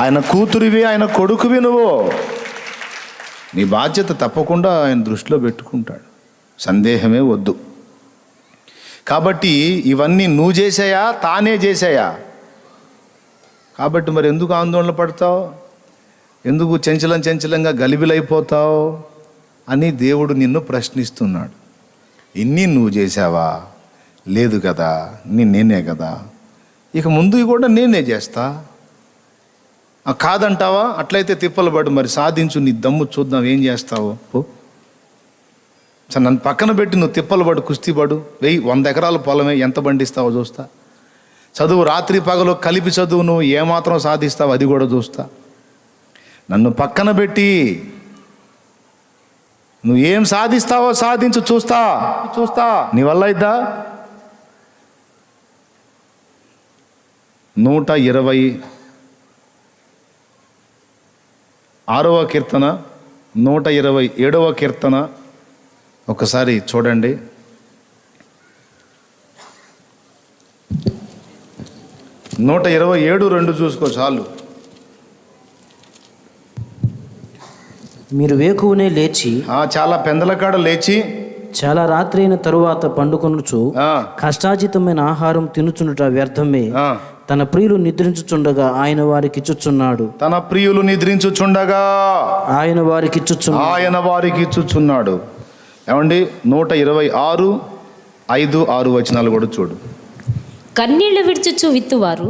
Speaker 2: ఆయన కూతురివి, ఆయన కొడుకువి. నువ్వు నీ బాధ్యత తప్పకుండా ఆయన దృష్టిలో పెట్టుకుంటాడు, సందేహమే వద్దు. కాబట్టి ఇవన్నీ నువ్వు చేసాయా, తానే చేసాయా? కాబట్టి మరి ఎందుకు ఆందోళన పడతావు, ఎందుకు చంచలంగా గలిబిలైపోతావు అని దేవుడు నిన్ను ప్రశ్నిస్తున్నాడు. ఇన్ని నువ్వు చేసావా? లేదు కదా, నేనే కదా, ఇక ముందు కూడా నేనే చేస్తా. కాదంటావా? అట్లయితే తిప్పలు పడు, మరి సాధించు, నీ దమ్ము చూద్దాం, ఏం చేస్తావు పో. సరే, నన్ను పక్కన పెట్టి నువ్వు తిప్పలు పడు, కుస్తీ పడు, 100 ఎకరాల పొలమే, ఎంత బండిస్తావో చూస్తా. చదువు రాత్రి పగలు కలిపి చదువు, నువ్వు ఏమాత్రం సాధిస్తావు అది కూడా చూస్తా. నన్ను పక్కన పెట్టి నువ్వు ఏం సాధిస్తావో సాధించు, చూస్తా. నీ వల్ల అయిద్దా? 126వ కీర్తన, 127వ కీర్తన ఒకసారి చూడండి. నూట 127:2 చూసుకో చాలు.
Speaker 5: మీరు వేకువనే లేచి,
Speaker 2: చాలా పెందలకాడ లేచి,
Speaker 5: చాలా రాత్రి అయిన తరువాత పండుకొనుచు కష్టాజితమైన ఆహారం తినుచుండుట వ్యర్థమే. తన ప్రియులు నిద్రించుచుండగా ఆయన వారికి ఇచ్చుచున్నాడు.
Speaker 2: తన ప్రియులు నిద్రించుచుండగా
Speaker 5: ఆయన వారికి
Speaker 2: ఇచ్చుచున్నాడు. ఏమండి, 126:5-6 వచనాలు కూడా చూడు.
Speaker 3: కన్నీళ్లు విడుచుచు విత్తువారు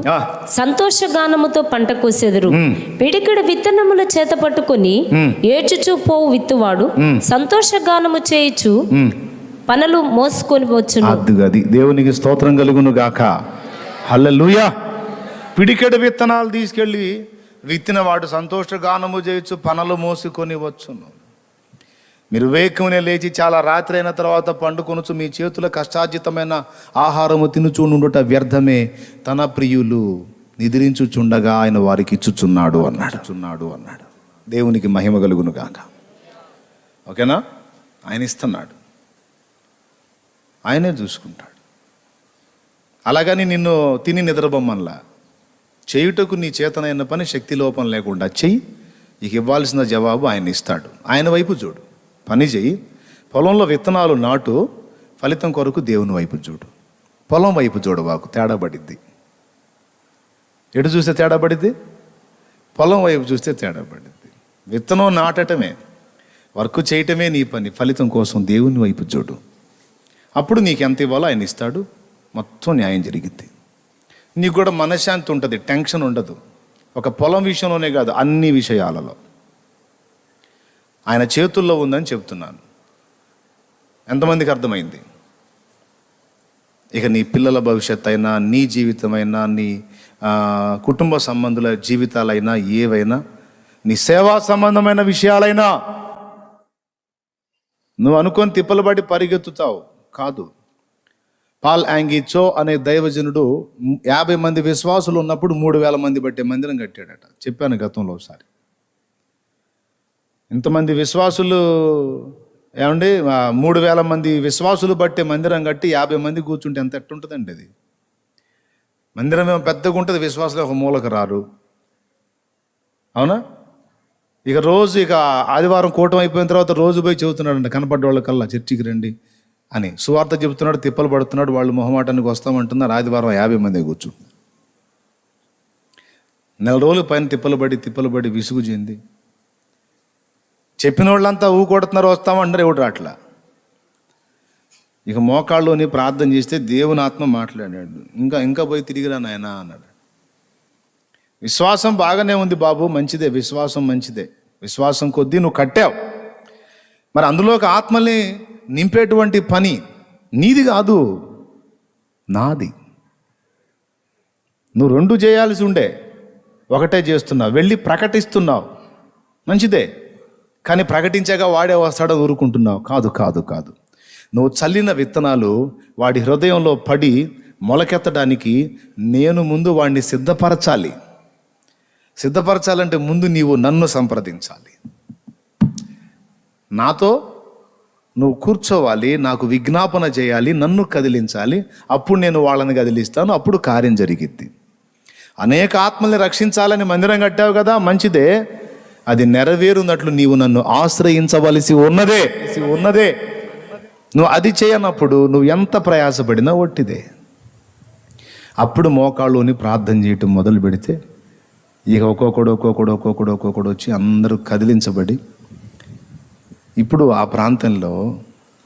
Speaker 3: సంతోషగానముతో పంట కోసెదరు. పిడికిడ విత్తనముల చేత పట్టుకొని ఏడ్చుచు పోవు విత్తువాడు సంతోషగానము చేయుచు పనులు మోసుకొని వచ్చును.
Speaker 2: అది దేవునికి స్తోత్రం కలుగును గాక. హల్లెలూయా. పిడికెడ విత్తనాలు తీసుకెళ్ళి విత్తిన వాడు సంతోషగానము చేయొచ్చు, పనలు మోసుకొని వచ్చును. మీరు వేకునే లేచి చాలా రాత్రి అయిన తర్వాత పండుకొనొచ్చు, మీ చేతుల కష్టార్జితమైన ఆహారము తినుచుండుట వ్యర్థమే, తన ప్రియులు నిద్రించుచుండగా ఆయన వారికి ఇచ్చుచున్నాడు అన్నాడు. దేవునికి మహిమ కలుగును గాక. ఓకేనా? ఆయన ఇస్తున్నాడు, ఆయనే చూసుకుంటాడు. అలాగని నిన్ను తిని నిద్రబొమ్మన్లా చేయుటకు నీ చేతనైన పని శక్తి లోపం లేకుండా చెయ్యి, ఇక ఇవ్వాల్సిన జవాబు ఆయన ఇస్తాడు. ఆయన వైపు చూడు, పని చెయ్యి. పొలంలో విత్తనాలు నాటు, ఫలితం కొరకు దేవుని వైపు చూడు. పొలం వైపు చూడవాకు, తేడా పడిద్ది. ఎటు చూస్తే తేడా పడిద్ది? పొలం వైపు చూస్తే తేడా పడిద్ది. విత్తనం నాటటమే, వర్క్ చేయటమే నీ పని. ఫలితం కోసం దేవుని వైపు చూడు. అప్పుడు నీకు ఎంత ఇవ్వాలో ఆయన ఇస్తాడు, మొత్తం న్యాయం జరిగిద్ది. నీకు కూడా మనశ్శాంతి ఉంటుంది, టెన్షన్ ఉండదు. ఒక పొలం విషయంలోనే కాదు, అన్ని విషయాలలో ఆయన చేతుల్లో ఉందని చెప్తున్నాను. ఎంతమందికి అర్థమైంది? ఇక నీ పిల్లల భవిష్యత్ అయినా, నీ జీవితమైనా, నీ కుటుంబ సంబంధుల జీవితాలైనా, ఏవైనా, నీ సేవా సంబంధమైన విషయాలైనా నువ్వు అనుకొని తిప్పలబడి పరిగెత్తుతావు కాదు. పాల్ యాంగిచో అనే దైవజనుడు 50 మంది విశ్వాసులు ఉన్నప్పుడు 3000 మంది బట్టే మందిరం కట్టాడట. చెప్పాను గతంలో ఒకసారి. ఇంతమంది విశ్వాసులు ఏమండి, 3000 మంది విశ్వాసులు బట్టే మందిరం కట్టి 50 మంది కూర్చుంటే ఎంత ఎట్టుంటుందండి అది? మందిరం ఏమో పెద్దగా ఉంటుంది, విశ్వాసులు ఒక మూలకు రారు. అవునా? ఇక రోజు ఆదివారం కూటమి అయిపోయిన తర్వాత రోజు పోయి చెబుతున్నాడంట, కనపడ్డ వాళ్ళకల్లా చర్చికి రండి అని సువార్త చెబుతున్నాడు, తిప్పలు పడుతున్నాడు. వాళ్ళు మొహమాటానికి వస్తామంటున్నారు. ఆదివారం 50 మంది కూర్చు. నెల రోజుల పైన తిప్పలు పడి విసుగు చెంది చెప్పిన వాళ్ళంతా కొడుతున్నారు, వస్తామంటారు, ఎవడు రాట్లా. ఇక మోకాళ్ళలోని ప్రార్థన చేస్తే దేవుని ఆత్మ మాట్లాడాడు, ఇంకా పోయి తిరిగిరా నాయనా అన్నాడు. విశ్వాసం బాగానే ఉంది బాబు, మంచిదే, విశ్వాసం మంచిదే. విశ్వాసం కొద్దీ నువ్వు కట్టావు. మరి అందులోకి ఆత్మల్ని నింపేటువంటి పని నీది కాదు, నాది. నువ్వు 2 చేయాల్సి ఉండే, ఒకటే చేస్తున్నావు. వెళ్ళి ప్రకటిస్తున్నావు, మంచిదే. కానీ ప్రకటించాక వాడే వస్తాడో ఊరుకుంటున్నావు. కాదు. నువ్వు చల్లిన విత్తనాలు వాడి హృదయంలో పడి మొలకెత్తడానికి నేను ముందు వాడిని సిద్ధపరచాలంటే ముందు నీవు నన్ను సంప్రదించాలి. నాతో నువ్వు కూర్చోవాలి, నాకు విజ్ఞాపన చేయాలి, నన్ను కదిలించాలి. అప్పుడు నేను వాళ్ళని కదిలిస్తాను, అప్పుడు కార్యం జరిగిద్ది. అనేక ఆత్మల్ని రక్షించాలని మందిరం కట్టావు కదా, మంచిదే. అది నెరవేరున్నట్లు నీవు నన్ను ఆశ్రయించవలసి ఉన్నదే. నువ్వు అది చేయనప్పుడు నువ్వు ఎంత ప్రయాసపడినా ఒట్టిదే. అప్పుడు మోకాళ్ళుని ప్రార్థన చేయటం మొదలు పెడితే ఇక ఒక్కొక్కడు వచ్చి అందరూ కదిలించబడి ఇప్పుడు ఆ ప్రాంతంలో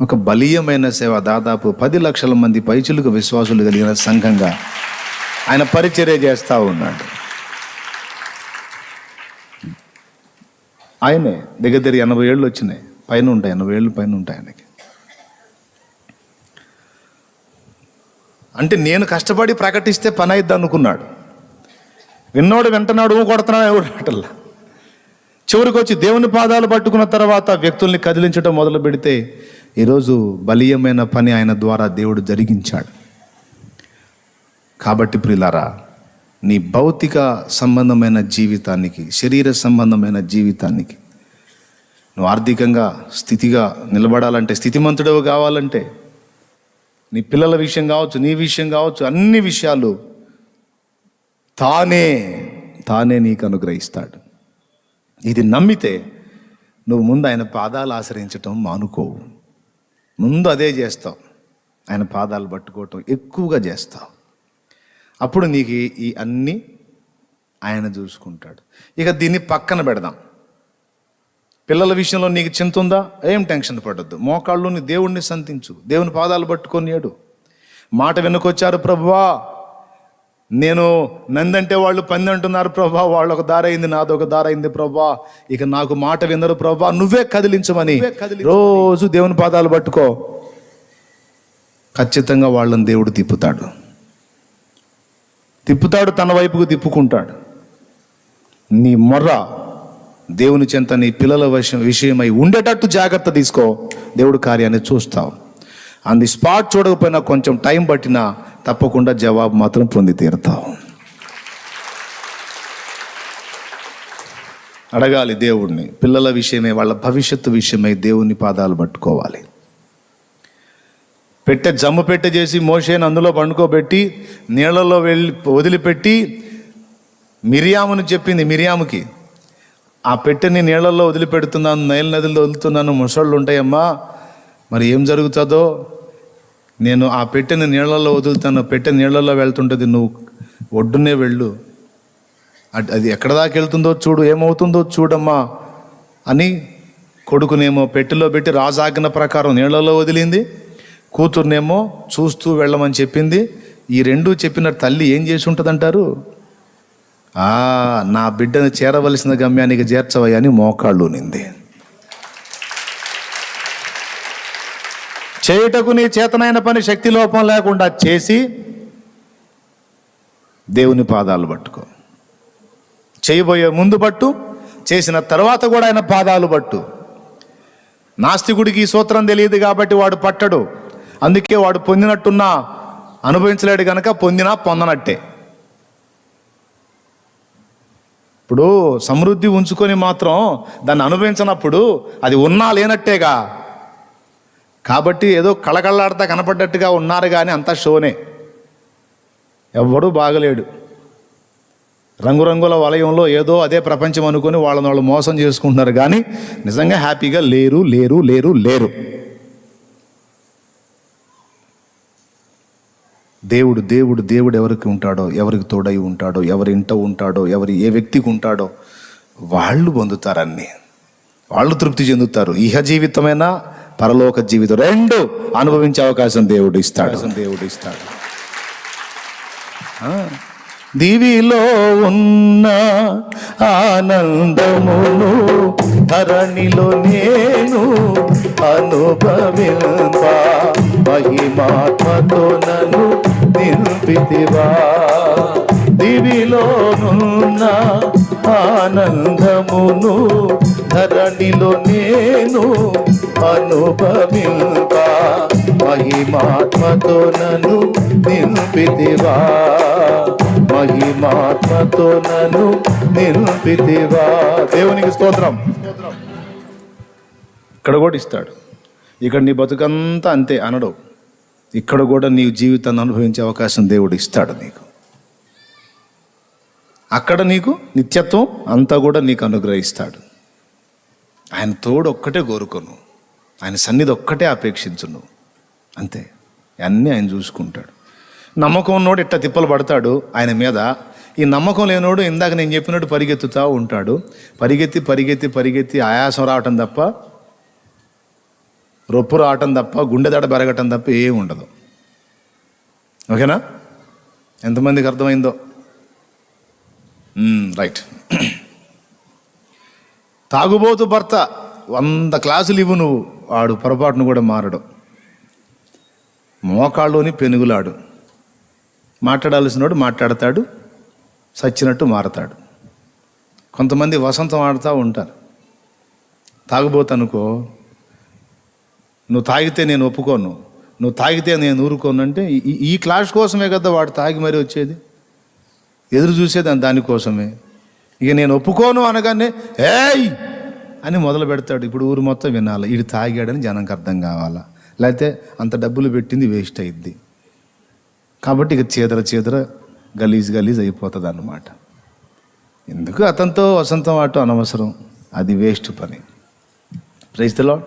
Speaker 2: ఒక బలీయమైన సేవ, దాదాపు 10 లక్షల మంది పైచులకు విశ్వాసులు కలిగిన సంఘంగా ఆయన పరిచర్య చేస్తూ ఉన్నాడు. ఆయనే దగ్గర 80 ఏళ్ళు వచ్చినాయి, పైన ఉంటాయి, 80 ఏళ్ళు పైన ఉంటాయి ఆయనకి. అంటే నేను కష్టపడి ప్రకటిస్తే పని అయిద్ది అనుకున్నాడు. విన్నోడు వింటున్నాడు, కొడుతున్నాడు, ఎవడటల్లా. చివరికి వచ్చి దేవుని పాదాలు పట్టుకున్న తర్వాత వ్యక్తుల్ని కదిలించడం మొదలు పెడితే ఈరోజు బలీయమైన పని ఆయన ద్వారా దేవుడు జరిగించాడు. కాబట్టి ప్రియులారా, నీ భౌతిక సంబంధమైన జీవితానికి, శరీర సంబంధమైన జీవితానికి నువ్వు ఆర్థికంగా స్థితిగా నిలబడాలంటే, స్థితిమంతుడవు కావాలంటే, నీ పిల్లల విషయం కావచ్చు, నీ విషయం కావచ్చు, అన్ని విషయాలు తానే నీకు అనుగ్రహిస్తాడు. ఇది నమ్మితే నువ్వు ముందు ఆయన పాదాలు ఆశ్రయించటం మానుకోవు. ముందు అదే చేస్తావు, ఆయన పాదాలు పట్టుకోవటం ఎక్కువగా చేస్తావు. అప్పుడు నీకు ఈ అన్నీ ఆయన చూసుకుంటాడు. ఇక దీన్ని పక్కన పెడదాం. పిల్లల విషయంలో నీకు చింత ఉందా? ఏం టెన్షన్ పడద్దు. మోకాళ్ళుని దేవుణ్ణి సంతించు, దేవుని పాదాలు పట్టుకొని ఏడు. మాట వెనుకొచ్చారు, ప్రభువా నేను నందంటే వాళ్ళు 10 అంటున్నారు ప్రభా, వాళ్ళు ఒక దారైంది, నాదొక దారైంది ప్రభా, ఇక నాకు మాట వినరు ప్రభా, నువ్వే కదిలించమని రోజు దేవుని పాదాలు పట్టుకో. ఖచ్చితంగా వాళ్ళని దేవుడు తిప్పుతాడు, తన వైపుకు తిప్పుకుంటాడు. నీ మొర్ర దేవుని చెంత నీ పిల్లల విషయమై ఉండేటట్టు జాగ్రత్త తీసుకో. దేవుడు కార్యాన్ని చూస్తావు. ఆన్ ది స్పాట్ చూడకపోయినా కొంచెం టైం పట్టినా తప్పకుండా జవాబు మాత్రం పొంది తీరుతావు. అడగాలి దేవుడిని. పిల్లల విషయమై, వాళ్ళ భవిష్యత్తు విషయమై దేవుని పాదాలు పట్టుకోవాలి. జమ్ము పెట్టె చేసి మోషేని అందులో పండుకోబెట్టి నీళ్ళలో వదిలిపెట్టి మిరియామును చెప్పింది. మిరియాముకి ఆ పెట్టెని నీళ్ళల్లో వదిలిపెడుతున్నాను, నైల్ నదిలో వదులుతున్నాను, ముసళ్ళు ఉంటాయమ్మా, మరి ఏం జరుగుతుందో, నేను ఆ పెట్టెని నీళ్ళల్లో వదులుతాను, పెట్టె నీళ్ళల్లో వెళ్తుంటుంది, నువ్వు ఒడ్డునే వెళ్ళు, అది ఎక్కడ దాకా వెళ్తుందో చూడు, ఏమవుతుందో చూడమ్మా అని కొడుకునేమో పెట్టెలో పెట్టి రాజాజ్ఞ ప్రకారం నీళ్ళలో వదిలింది, కూతుర్నేమో చూస్తూ వెళ్ళమని చెప్పింది. ఈ రెండూ చెప్పిన తల్లి ఏం చేసి ఉంటుందంటారు? నా బిడ్డను చేరవలసిన గమ్యానికి చేర్చవయ్యా అని మోకాళ్ళు నింది. చేయుటకు నీ చేతనైన పని శక్తి లోపం లేకుండా చేసి దేవుని పాదాలు పట్టుకో. చేయబోయే ముందు పట్టు, చేసిన తర్వాత కూడా ఆయన పాదాలు పట్టు. నాస్తికుడికి ఈ సూత్రం తెలియదు కాబట్టి వాడు పట్టడు. అందుకే వాడు పొందినట్టున్నా అనుభవించలేడు కనుక పొందినా పొందనట్టే. ఇప్పుడు సమృద్ధి ఉంచుకొని మాత్రం దాన్ని అనుభవించినప్పుడు అది ఉన్నా లేనట్టేగా. కాబట్టి ఏదో కళకళలాడుతా కనపడ్డట్టుగా ఉన్నారు కానీ అంతా షోనే. ఎవ్వడూ బాగలేడు. రంగురంగుల వలయంలో ఏదో అదే ప్రపంచం అనుకొని వాళ్ళని వాళ్ళు మోసం చేసుకుంటున్నారు కానీ నిజంగా హ్యాపీగా లేరు లేరు లేరు లేరు. దేవుడు దేవుడు దేవుడు ఎవరికి ఉంటాడో, ఎవరికి తోడై ఉంటాడో, ఎవరి ఇంట ఉంటాడో, ఏ వ్యక్తికి ఉంటాడో వాళ్ళు పొందుతారన్నీ, వాళ్ళు తృప్తి చెందుతారు. ఇహ జీవితమైనా పరలోక జీవితం రెండు అనుభవించే అవకాశం దేవుడు ఇస్తాడు. దివిలో ఉన్న ఆనందమును ధరణిలో నేను అనుభవింప, మహిమాత్మతో నన్ను నింపితివా. దివిలోనున్న ఆనందమును ధరణిలో నేను అనుభవింప, మహిమాత్మతో నన్ను నింపితివా, మహిమాత్మతో నన్ను నింపితివా. దేవునికి స్తోత్రం. ఇక్కడ కూడా ఇస్తాడు. ఇక్కడ నీ బతుకంతా అంతే అనడు. ఇక్కడ కూడా నీ జీవితాన్ని అనుభవించే అవకాశం దేవుడు ఇస్తాడు నీకు. అక్కడ నీకు నిత్యత్వం అంతా కూడా నీకు అనుగ్రహిస్తాడు. ఆయన తోడు ఒక్కటే కోరుకోను, ఆయన సన్నిధి ఒక్కటే అపేక్షించును, అంతే. అన్నీ ఆయన చూసుకుంటాడు. నమ్మకం ఉన్నోడు ఇట్ట తిప్పలు పడతాడు ఆయన మీద. ఈ నమ్మకం లేనోడు ఇందాక నేను చెప్పినట్టు పరిగెత్తుతూ ఉంటాడు. పరిగెత్తి పరిగెత్తి పరిగెత్తి ఆయాసం రావటం తప్ప, రొప్పు రావటం తప్ప, గుండె దడ పెరగటం తప్ప ఏం ఉండదు. ఓకేనా? ఎంతమందికి అర్థమైందో? రైట్. తాగుబోతు భర్త 100 క్లాసులు ఇవ్వు నువ్వు, వాడు పొరపాటును కూడా మారడు. మోకాళ్ళలోని పెనుగులాడు. మాట్లాడాల్సినోడు మాట్లాడతాడు, సచ్చినట్టు మారతాడు. కొంతమంది వసంతం ఆడుతూ ఉంటారు. తాగుబోతనుకో, నువ్వు తాగితే నేను ఒప్పుకోను, నువ్వు తాగితే నేను ఊరుకోను అంటే ఈ క్లాస్ కోసమే కదా వాడు తాగి మరీ వచ్చేది, ఎదురు చూసేది దానికోసమే. ఇక నేను ఒప్పుకోను అనగానే ఏయ్ అని మొదలు పెడతాడు. ఇప్పుడు ఊరు మొత్తం వినాలి, వీడు తాగాడని జనంకి అర్థం కావాలా, లేకపోతే అంత డబ్బులు పెట్టింది వేస్ట్ అయింది. కాబట్టి ఇక చీదర గలీజ్ అయిపోతుంది అన్నమాట. ఎందుకు అతనితో వసంతం ఆటో అనవసరం, అది వేస్ట్ పని. Praise the Lord.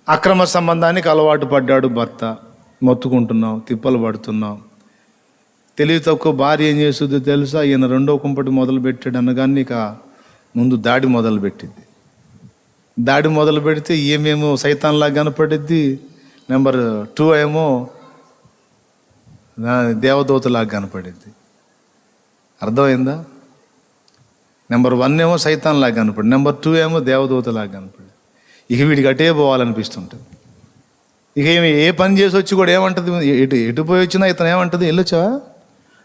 Speaker 2: అక్రమ సంబంధానికి అలవాటు పడ్డాడు భర్త, మొత్తుకుంటున్నావు, తిప్పలు పడుతున్నావు. తెలివి తక్కువ భార్య ఏం చేస్తుందో తెలుసా? ఈయన 2వ కుంపటి మొదలు పెట్టాడు అనగానే ఇక ముందు దాడి మొదలు పెట్టింది. దాడి మొదలు పెడితే ఏమేమో సైతాన్లాగా కనపడిద్ది. నెంబర్ 2 ఏమో దేవదూతలాగా కనపడింది. అర్థమైందా? నెంబర్ 1 ఏమో సైతాన్లాగా కనపడి, నెంబర్ 2 ఏమో దేవదూతలాగా కనపడి. ఇక వీడికి అటే పోవాలనిపిస్తుంటుంది. ఇక ఏమి ఏ పని చేసి వచ్చి కూడా ఏమంటుంది, ఎటు పోయి వచ్చినా ఇతను ఏమంటుంది, వెళ్ళొచ్చా,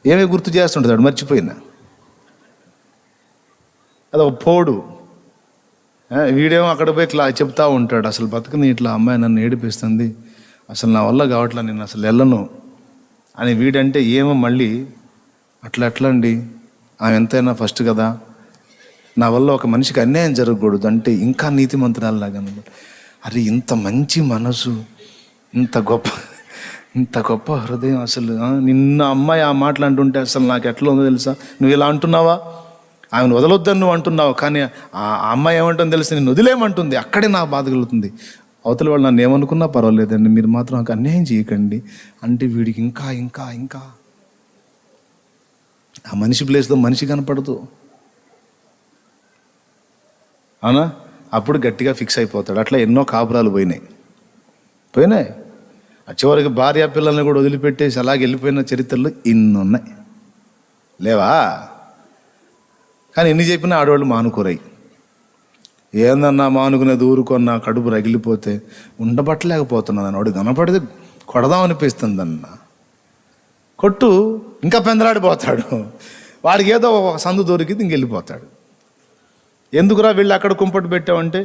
Speaker 2: ఏమీ గుర్తు చేస్తుంటాడు, మర్చిపోయినా. అదొక పోడు. వీడేమో అక్కడ పోయి ఇట్లా చెప్తా ఉంటాడు, అసలు బతుకుని ఇట్లా అమ్మాయి నన్ను ఏడిపిస్తుంది, అసలు నా వల్ల కావట్లా, నేను అసలు వెళ్ళను అని. వీడంటే ఏమో మళ్ళీ అట్లా అండి, ఆమె ఎంతైనా ఫస్ట్ కదా, నా వల్ల ఒక మనిషికి అన్యాయం జరగకూడదు అంటే ఇంకా నీతిమంతురాల్లాగా అనమాట. అరే ఇంత మంచి మనసు, ఇంత గొప్ప హృదయం, అసలు నిన్న అమ్మాయి ఆ మాటలు అంటుంటే అసలు నాకు ఎట్లా ఉందో తెలుసా, నువ్వు ఇలా అంటున్నావా, ఆమెను వదలొద్దని నువ్వు అంటున్నావు, కానీ ఆ అమ్మాయి ఏమంటుందో తెలిసి నేను వదిలేమంటుంది, అక్కడే నా బాధ కలుగుతుంది. అవతల వాళ్ళు నన్ను ఏమనుకున్నా పర్వాలేదండి, మీరు మాత్రం నాకు అన్యాయం చేయకండి అంటే వీడికి ఇంకా ఆ మనిషి ప్లేస్లో మనిషి కనపడదు. అవునా? అప్పుడు గట్టిగా ఫిక్స్ అయిపోతాడు. అట్లా ఎన్నో కాపురాలు పోయినాయి. చివరికి భార్య పిల్లల్ని కూడా వదిలిపెట్టేసి అలాగే వెళ్ళిపోయిన చరిత్రలు ఇన్ని ఉన్నాయి, లేవా? కానీ ఎన్ని చెప్పినా ఆడవాళ్ళు మానుకోరాయి. ఏందన్నా మానుకునేది, ఊరుకొన్నా కడుపు రగిలిపోతే ఉండబట్టలేకపోతున్నాను, వాడు కనపడితే కొడదామనిపిస్తుందన్న, కొట్టు ఇంకా పెందలాడిపోతాడు. వాడికి ఏదో ఒక సందు దొరికింది ఇంకెళ్ళిపోతాడు. ఎందుకురా వీళ్ళు అక్కడ కుంపటి పెట్టావంటే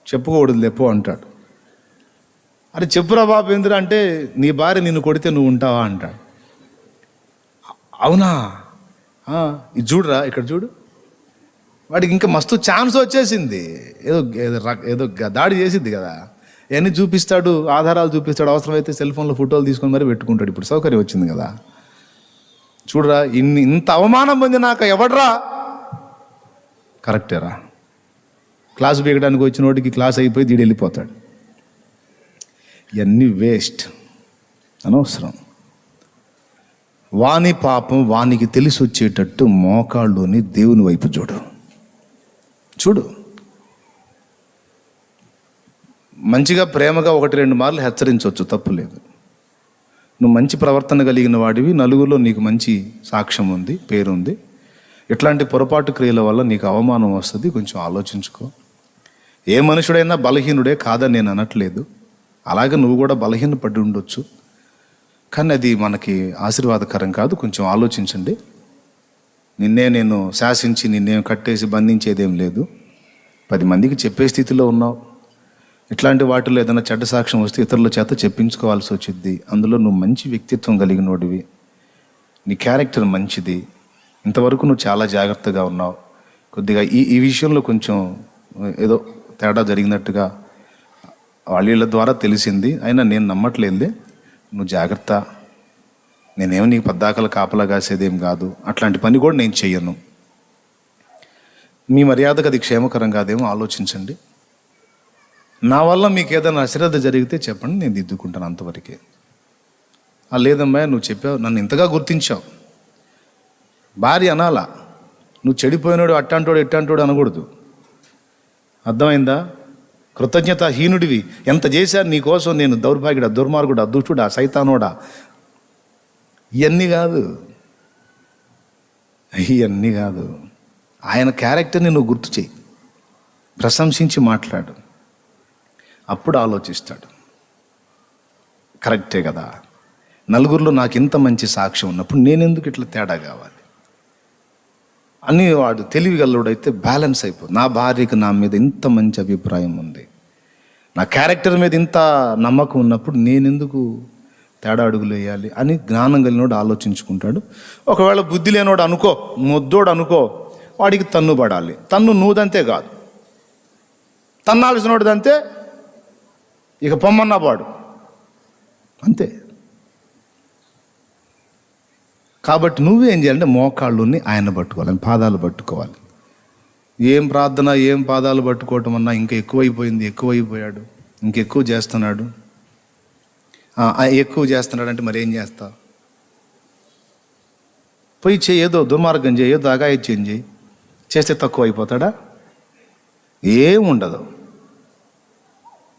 Speaker 2: చెప్పుకోకూడదు లేపో అంటాడు. అరే చెప్పురా బాబు ఎందురా అంటే నీ భార్య నిన్ను కొడితే నువ్వు ఉంటావా అంటాడు. అవునా, ఇది చూడురా ఇక్కడ చూడు, వాడికి ఇంకా మస్తు ఛాన్స్ వచ్చేసింది, ఏదో దాడి చేసిద్ది కదా, ఇవన్నీ చూపిస్తాడు, ఆధారాలు చూపిస్తాడు, అవసరమైతే సెల్ ఫోన్లో ఫోటోలు తీసుకొని మరి పెట్టుకుంటాడు. ఇప్పుడు సౌకర్యం వచ్చింది కదా, చూడరా ఇంత అవమానం పొందినాక ఎవడ్రా, కరెక్టేరా, క్లాస్ బీగడానికి వచ్చిన వాడికి క్లాస్ అయిపోయి దీడి వెళ్ళిపోతాడు. ఇవన్నీ వేస్ట్, అనవసరం. వాని పాపం వానికి తెలిసి వచ్చేటట్టు మోకాళ్ళుని దేవుని వైపు చూడు. మంచిగా ప్రేమగా 1-2 మార్లు హెచ్చరించవచ్చు, తప్పు లేదు. నువ్వు మంచి ప్రవర్తన కలిగిన వాడివి, నలుగురిలో నీకు మంచి సాక్ష్యం ఉంది, పేరుంది. ఇట్లాంటి పొరపాటు క్రియల వల్ల నీకు అవమానం వస్తుంది, కొంచెం ఆలోచించుకో. ఏ మనుషుడైనా బలహీనుడే కాదని నేను అనట్లేదు, అలాగే నువ్వు కూడా బలహీన పడి ఉండొచ్చు, కానీ అది మనకి ఆశీర్వాదకరం కాదు. కొంచెం ఆలోచించండి. నిన్నే నేను శాసించి నిన్నేం కట్టేసి బంధించేదేం లేదు. 10 మందికి చెప్పే స్థితిలో ఉన్నావు. ఇట్లాంటి వాటిలో ఏదైనా చెడ్డ సాక్ష్యం వస్తే ఇతరుల చేత చెప్పించుకోవాల్సి వచ్చింది. అందులో నువ్వు మంచి వ్యక్తిత్వం కలిగినోడివి, నీ క్యారెక్టర్ మంచిది, ఇంతవరకు నువ్వు చాలా జాగ్రత్తగా ఉన్నావు. కొద్దిగా ఈ విషయంలో కొంచెం ఏదో తేడా జరిగినట్టుగా వాళ్ళ ద్వారా తెలిసింది, అయినా నేను నమ్మట్లేదులే, నువ్వు జాగ్రత్త, నేనేమో నీకు పద్దాకలు కాపలా కాసేదేం కాదు, అట్లాంటి పని కూడా నేను చెయ్యను. మీ మర్యాదకు అది క్షేమకరం కాదేమో ఆలోచించండి. నా వల్ల మీకు ఏదైనా అశ్రద్ధ జరిగితే చెప్పండి, నేను దిద్దుకుంటాను, అంతవరకే. లేదమ్మా నువ్వు చెప్పావు, నన్ను ఇంతగా గుర్తించావు, భార్య అనాలా, నువ్వు చెడిపోయినాడు అట్టాంటోడు ఎట్టాంటోడు అనకూడదు, అర్థమైందా? కృతజ్ఞతాహీనుడివి, ఎంత చేశాను నీకోసం నేను, దౌర్భాగ్యుడా, దుర్మార్గుడా, దుష్టుడా, సైతానోడా, ఇవన్నీ కాదు. ఆయన క్యారెక్టర్ని నువ్వు గుర్తు చేయి, ప్రశంసించి మాట్లాడు, అప్పుడు ఆలోచిస్తాడు. కరెక్టే కదా, నలుగురిలో నాకు ఇంత మంచి సాక్ష్యం ఉన్నప్పుడు నేనెందుకు ఇట్లా తేడా కావాలి అని వాడు తెలివిగలవాడైతే బ్యాలెన్స్ అయిపోతుంది. నా భార్యకి నా మీద ఇంత మంచి అభిప్రాయం ఉంది, నా క్యారెక్టర్ మీద ఇంత నమ్మకం ఉన్నప్పుడు నేనెందుకు తేడా అడుగులు వేయాలి అని జ్ఞానం కలిగినోడు ఆలోచించుకుంటాడు. ఒకవేళ బుద్ధి లేనోడు అనుకో, మొద్దోడు అనుకో, వాడికి తన్ను పడాలి. తన్ను నువ్వుదంతే కాదు, తన్నాల్సినోడిదంతే, ఇక పొమ్మన్నా వాడు అంతే. కాబట్టి నువ్వేం చేయాలంటే మోకాళ్ళుని ఆయన పట్టుకోవాలి, పాదాలు పట్టుకోవాలి. ఏం ప్రార్థన, ఏం పాదాలు పట్టుకోవటం అన్నా ఇంకా ఎక్కువైపోయాడు, ఇంకెక్కువ చేస్తున్నాడు. ఎక్కువ చేస్తున్నాడు అంటే మరి ఏం చేస్తా? పోయి చేయి, ఏదో దుర్మార్గం చేయి, ఏదో అగాయిత్యం చేయి, చేస్తే తక్కువ అయిపోతాడా? ఏముండదు.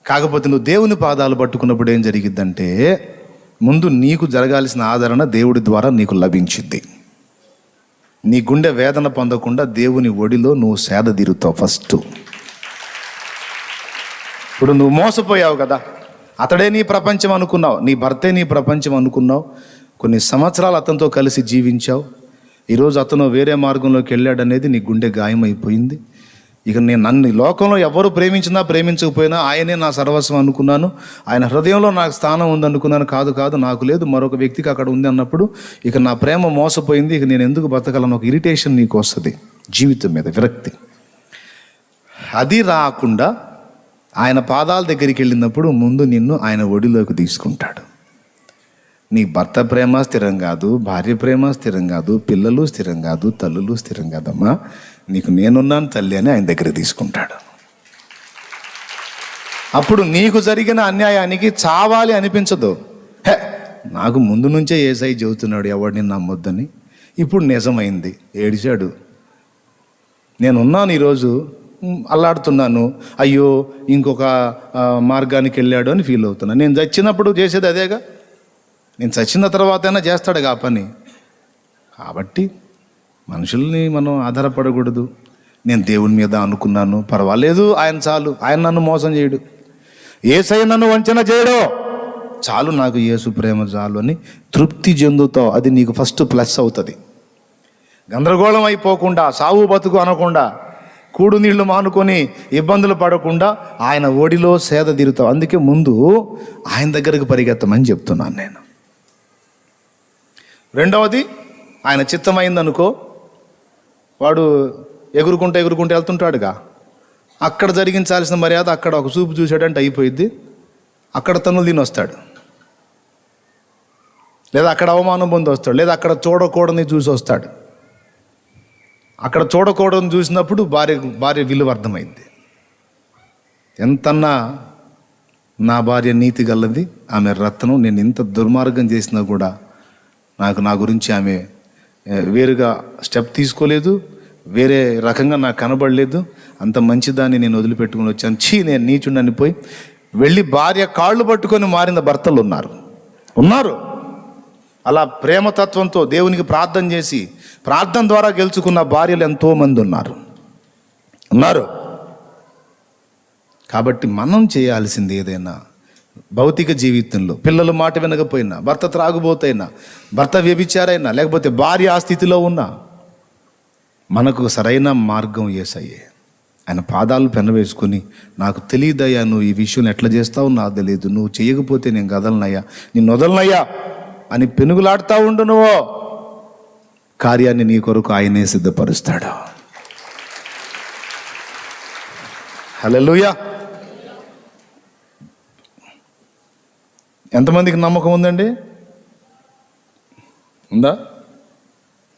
Speaker 2: కాకపోతే నువ్వు దేవుని పాదాలు పట్టుకున్నప్పుడు ఏం జరిగిద్దంటే ముందు నీకు జరగాల్సిన ఆదరణ దేవుడి ద్వారా నీకు లభించింది. నీ గుండె వేదన పొందకుండా దేవుని ఒడిలో నువ్వు సేద తీరుతావు ఫస్ట్. ఇప్పుడు నువ్వు మోసపోయావు కదా, అతడే నీ ప్రపంచం అనుకున్నావు, నీ భర్తే నీ ప్రపంచం అనుకున్నావు, కొన్ని సంవత్సరాలు అతనితో కలిసి జీవించావు, ఈరోజు అతను వేరే మార్గంలోకి వెళ్ళాడనేది నీ గుండె గాయమైపోయింది. ఇక నేను నన్ను లోకంలో ఎవరు ప్రేమించినా ప్రేమించకపోయినా ఆయనే నా సర్వస్వం అనుకున్నాను, ఆయన హృదయంలో నాకు స్థానం ఉందనుకున్నాను. కాదు నాకు లేదు, మరొక వ్యక్తికి అక్కడ ఉంది అన్నప్పుడు ఇక నా ప్రేమ మోసపోయింది, ఇక నేను ఎందుకు బతకలను, ఒక ఇరిటేషన్ నీకు వస్తుంది, జీవితం మీద విరక్తి. అది రాకుండా ఆయన పాదాల దగ్గరికి వెళ్ళినప్పుడు ముందు నిన్ను ఆయన ఒడిలోకి తీసుకుంటాడు. నీ భర్త ప్రేమ స్థిరం కాదు, భార్య ప్రేమ స్థిరం కాదు, పిల్లలు స్థిరం కాదు, తల్లులు స్థిరం కాదమ్మా. నీకు నేనున్నాను తల్లి అని ఆయన దగ్గర తీసుకుంటాడు. అప్పుడు నీకు జరిగిన అన్యాయానికి చావాలి అనిపించదు. నాకు ముందు నుంచే ఏసై చెబుతున్నాడు ఎవడిని నమ్మొద్దని, ఇప్పుడు నిజమైంది, ఏడిచాడు, నేనున్నాను, ఈరోజు అల్లాడుతున్నాను, అయ్యో ఇంకొక మార్గానికి వెళ్ళాడు అని ఫీల్ అవుతున్నాను. నేను చచ్చినప్పుడు చేసేది అదేగా, నేను చచ్చిన తర్వాతైనా చేస్తాడుగా ఆ పని. కాబట్టి మనుషుల్ని మనం ఆధారపడకూడదు. నేను దేవుని మీద అనుకున్నాను, పర్వాలేదు, ఆయన చాలు, ఆయన నన్ను మోసం చేయడు, యేసయ్య నన్ను వంచన చేయడు, చాలు, నాకు యేసు ప్రేమ చాలు అని తృప్తి చెందుతావు. అది నీకు ఫస్ట్ ప్లస్ అవుతుంది. గందరగోళం అయిపోకుండా, సావు బతుకు అనకుండా, కూడు నీళ్లు మానుకొని ఇబ్బందులు పడకుండా ఆయన ఒడిలో సేద తీరుతావు. అందుకే ముందు ఆయన దగ్గరకు పరిగెత్తమని చెప్తున్నాను నేను. రెండవది, ఆయన చిత్తమైందనుకో, వాడు ఎగురుకుంటూ వెళ్తుంటాడుగా, అక్కడ జరిగించాల్సిన మర్యాద అక్కడ ఒక చూపు చూసాడంటే అయిపోయిద్ది, అక్కడ తన్నులు తిని వస్తాడు, లేదా అక్కడ అవమానం పొంది వస్తాడు, లేదా అక్కడ చూడకూడని చూసి వస్తాడు. అక్కడ చూడకూడని చూసినప్పుడు భార్య విలువ అర్థమైంది. ఎంతన్నా నా భార్య నీతి గలది, ఆమె రత్నం, నేను ఇంత దుర్మార్గం చేసినా కూడా నా గురించి ఆమె వేరుగా స్టెప్ తీసుకోలేదు, వేరే రకంగా నాకు కనబడలేదు, అంత మంచిదాన్ని నేను వదిలిపెట్టుకుని వచ్చాను, నేను నీచుండని పోయి వెళ్ళి భార్య కాళ్ళు పట్టుకొని మారిన భర్తలు ఉన్నారు. అలా ప్రేమతత్వంతో దేవునికి ప్రార్థన చేసి ప్రార్థన ద్వారా గెలుచుకున్న భార్యలు ఎంతోమంది ఉన్నారు. కాబట్టి మనం చేయాల్సింది ఏదైనా భౌతిక జీవితంలో, పిల్లలు మాట వినకపోయినా, భర్త త్రాగుబోతైనా, భర్త వ్యభిచారైనా, లేకపోతే భార్య ఆ స్థితిలో ఉన్నా, మనకు సరైన మార్గం యేసయ్యే. ఆయన పాదాలు పెనవేసుకొని, నాకు తెలియదయ్యా, నువ్వు ఈ విషయం ఎట్లా చేస్తావు నాకు తెలియదు, నువ్వు చేయకపోతే నేను కదలనయ్యా, నిన్ను వదలనయ్యా అని పెనుగులాడుతూ ఉండు, నువ్వు కార్యాన్ని నీ కొరకు ఆయనే సిద్ధపరుస్తాడు. హల్లెలూయా. ఎంతమందికి నమ్మకం ఉందండి? ఉందా?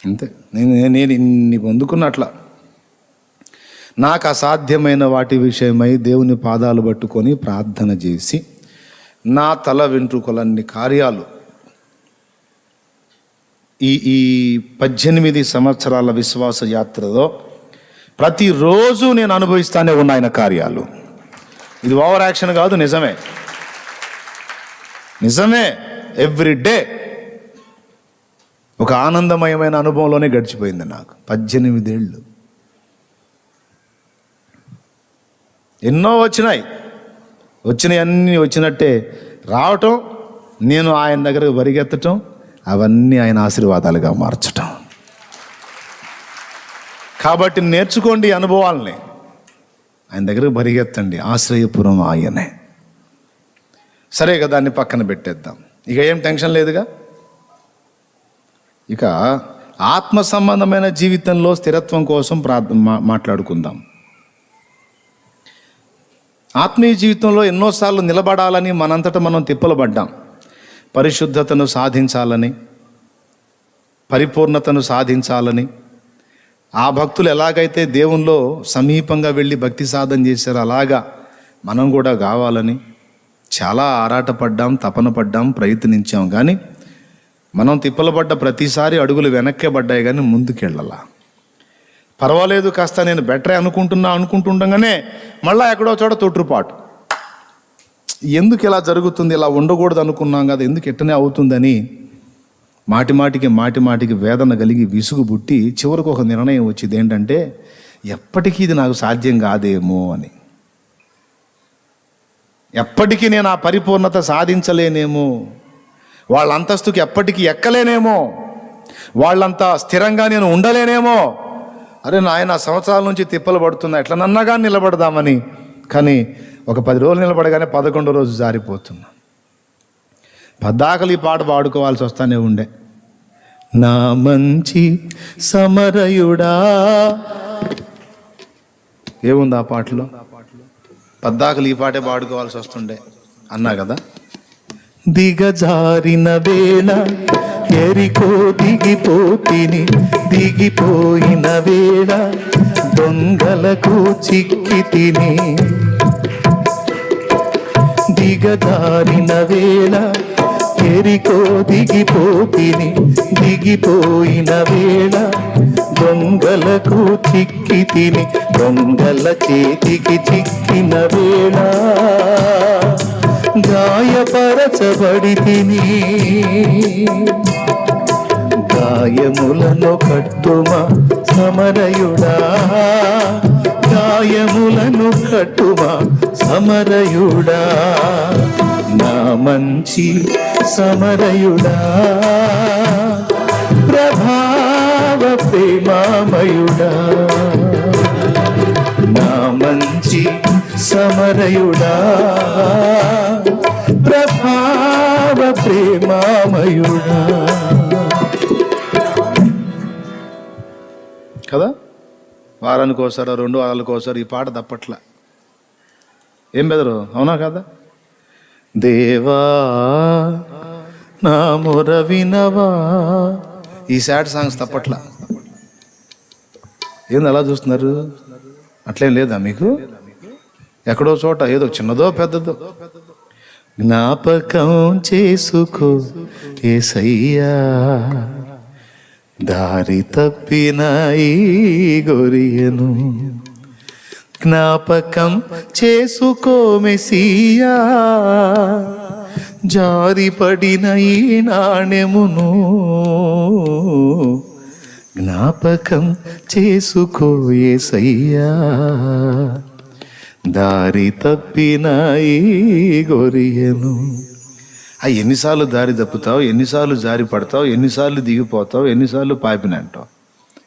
Speaker 2: అంతే. నేను ఇన్ని పొందుకున్నట్లా నాకు అసాధ్యమైన వాటి విషయమై దేవుని పాదాలు పట్టుకొని ప్రార్థన చేసి నా తల వెంట్రుకలన్ని కార్యాలు ఈ 18 సంవత్సరాల విశ్వాస యాత్రలో ప్రతిరోజు నేను అనుభవిస్తానే ఉన్న ఆయన కార్యాలు. ఇది ఓవర్ యాక్షన్ కాదు, నిజమే. ఎవ్రీ డే ఒక ఆనందమయమైన అనుభవంలోనే గడిచిపోయింది నాకు 18 ఏళ్ళు. ఎన్నో వచ్చినాయి అన్నీ వచ్చినట్టే రావటం, నేను ఆయన దగ్గరకు పరిగెత్తటం, అవన్నీ ఆయన ఆశీర్వాదాలుగా మార్చటం. కాబట్టి నేర్చుకోండి అనుభవాలని, ఆయన దగ్గరకు పరిగెత్తండి, ఆశ్రయపురం ఆయనే. సరే కదా, దాన్ని పక్కన పెట్టేద్దాం, ఇక ఏం టెన్షన్ లేదుగా. ఇక ఆత్మ సంబంధమైన జీవితంలో స్థిరత్వం కోసం మాట్లాడుకుందాం. ఆత్మీయ జీవితంలో ఎన్నోసార్లు నిలబడాలని మనంతటా మనం తిప్పలు పడ్డాం. పరిశుద్ధతను సాధించాలని, పరిపూర్ణతను సాధించాలని, ఆ భక్తులు ఎలాగైతే దేవునిలో సమీపంగా వెళ్ళి భక్తి సాధన చేశారో అలాగా మనం కూడా కావాలని చాలా ఆరాటపడ్డాం, తపన పడ్డాం, ప్రయత్నించాం. కానీ మనం తిప్పలు పడ్డ ప్రతిసారి అడుగులు వెనక్కే పడ్డాయి, కానీ ముందుకెళ్ళాలా. పర్వాలేదు, కాస్త నేను బెటరే అనుకుంటుండగానే మళ్ళీ ఎక్కడో చోట తొట్టుపాటు. ఎందుకు ఇలా జరుగుతుంది, ఇలా ఉండకూడదు అనుకున్నాం కదా, ఎందుకు ఎట్టనే అవుతుందని మాటిమాటికి వేదన కలిగి విసుగు పుట్టి చివరికి ఒక నిర్ణయం వచ్చింది. ఏంటంటే, ఎప్పటికీ ఇది నాకు సాధ్యం కాదేమో అని, ఎప్పటికీ నేను ఆ పరిపూర్ణత సాధించలేనేమో, వాళ్ళ అంతస్తుకి ఎప్పటికీ ఎక్కలేనేమో, వాళ్ళంతా స్థిరంగా నేను ఉండలేనేమో, అరే నాయన సంవత్సరాల నుంచి తిప్పలు పడుతున్నా, ఎట్లనన్నాగా నిలబడదామని. కానీ ఒక 10 రోజులు నిలబడగానే 11వ రోజు జారిపోతున్నా. పద్దాకలు ఈ పాట పాడుకోవాల్సి వస్తానే ఉండే. నా మంచి సమరయుడా, ఏముంది ఆ పాటలో? పద్దాకలు ఈ పాటే పాడుకోవాల్సి వస్తుండే అన్నా కదా. దిగజారిన వేళ ఎరికో దిగిపోతిని, దిగిపోయిన వేళ దొంగలకు చిక్కి తిని. దిగజారిన వేళ ఎరికో దిగిపోతిని, దిగిపోయిన వేళ దొంగలకు చిక్కి తిని. దొంగల చేతికి చిక్కిన వేళ గాయపరచబడి తిని. గాయములను కట్టుమా సమరయుడా, గాయములను కట్టుమా సమరయుడా, నా మంచి సమరయుడా, ప్రభావ ప్రేమామయుడా, నా మంచి సమరయుడా, ప్రభావ ప్రేమామయుడా. కదా, వారానికి ఒకసారి 2 వారాలకు ఒకసారి ఈ పాట తప్పట్ల. ఏం బెదరు, అవునా కదా? దేవా నా మొర వినవా, ఈ సాడ్ సాంగ్స్ తప్పట్ల. ఏంది అలా చూస్తున్నారు? అట్లేం లేదా మీకు? ఎక్కడో చోట ఏదో చిన్నదో పెద్దదో జ్ఞాపకం చేసుకో యేసయ్యా, దారి తప్పిన ఈ గొరియను జ్ఞాపకం చేసుకో మెస్సియా, జారిపడిన ఈ నాణెమును జ్ఞాపకం చేసుకో యేసయ్యా, దారి తప్పిన ఈ గొరియను. ఎన్నిసార్లు దారి తప్పుతావు, ఎన్నిసార్లు జారి పడతావు, ఎన్నిసార్లు దిగిపోతావు, ఎన్నిసార్లు పాపినంటావు?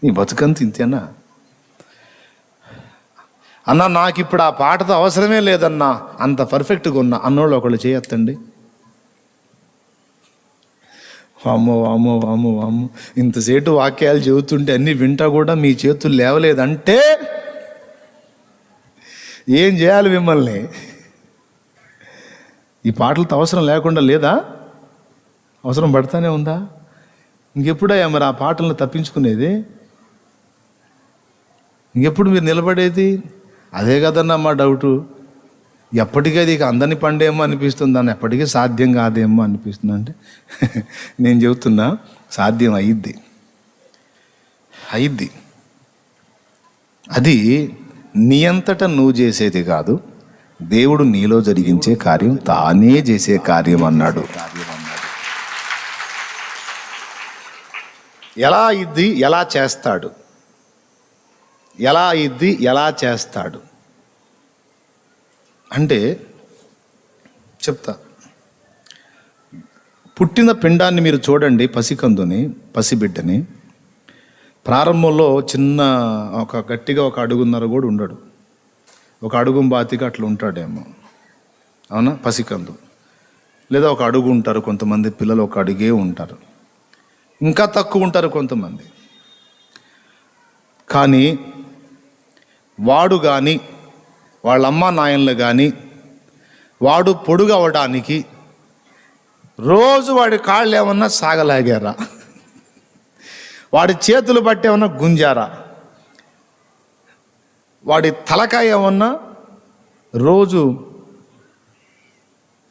Speaker 2: నీ బతుకంత ఇంతేనా అన్నా? నాకు ఇప్పుడు ఆ పాటతో అవసరమే లేదన్నా, అంత పర్ఫెక్ట్గా ఉన్నా అన్నోళ్ళు ఒకళ్ళు చేయొద్దండి. వామ్మో వామ్మో వామ్మో వామ్మో, ఇంతసేటు వాక్యాలు చెబుతుంటే అన్నీ వింటా కూడా మీ చేతులు లేవలేదంటే ఏం చేయాలి మిమ్మల్ని? ఈ పాటలతో అవసరం లేకుండా లేదా? అవసరం పడతానే ఉందా? ఇంకెప్పుడయ్యా మరి ఆ పాటలను తప్పించుకునేది? ఇంకెప్పుడు మీరు నిలబడేది? అదే కదన్నా మా డౌటు. ఎప్పటికీ అది అందరిని పండేమో అనిపిస్తుంది, దాన్ని ఎప్పటికీ సాధ్యం కాదేమో అనిపిస్తుంది. అంటే నేను చెబుతున్నా, సాధ్యం అయ్యిద్ది. అది నీ అంతటా నువ్వు చేసేది కాదు, దేవుడు నీలో జరిగించే కార్యం, తానే చేసే కార్యం అన్నాడు. ఎలా అయ్యిద్ది, ఎలా చేస్తాడు? ఎలా అయ్యిద్ది, ఎలా చేస్తాడు అంటే చెప్తా. పుట్టిన పిండాన్ని మీరు చూడండి, పసికందుని, పసిబిడ్డని. ప్రారంభంలో చిన్న గట్టిగా 1 అడుగున్నర కూడా ఉండడు, 1 అడుగు బాతిగా అట్లా ఉంటాడేమో, అవునా? పసికందు. లేదా 1 అడుగు ఉంటారు కొంతమంది పిల్లలు, 1 అడుగే ఉంటారు, ఇంకా తక్కువ ఉంటారు కొంతమంది. కానీ వాడు కానీ వాళ్ళ అమ్మ నాయనలు కానీ వాడు పొడుగు అవ్వడానికి రోజు వాడి కాళ్ళు ఏమన్నా సాగలాగారా, వాడి చేతులు బట్టి ఏమన్నా గుంజారా, వాడి తలకాయ ఏమన్నా రోజు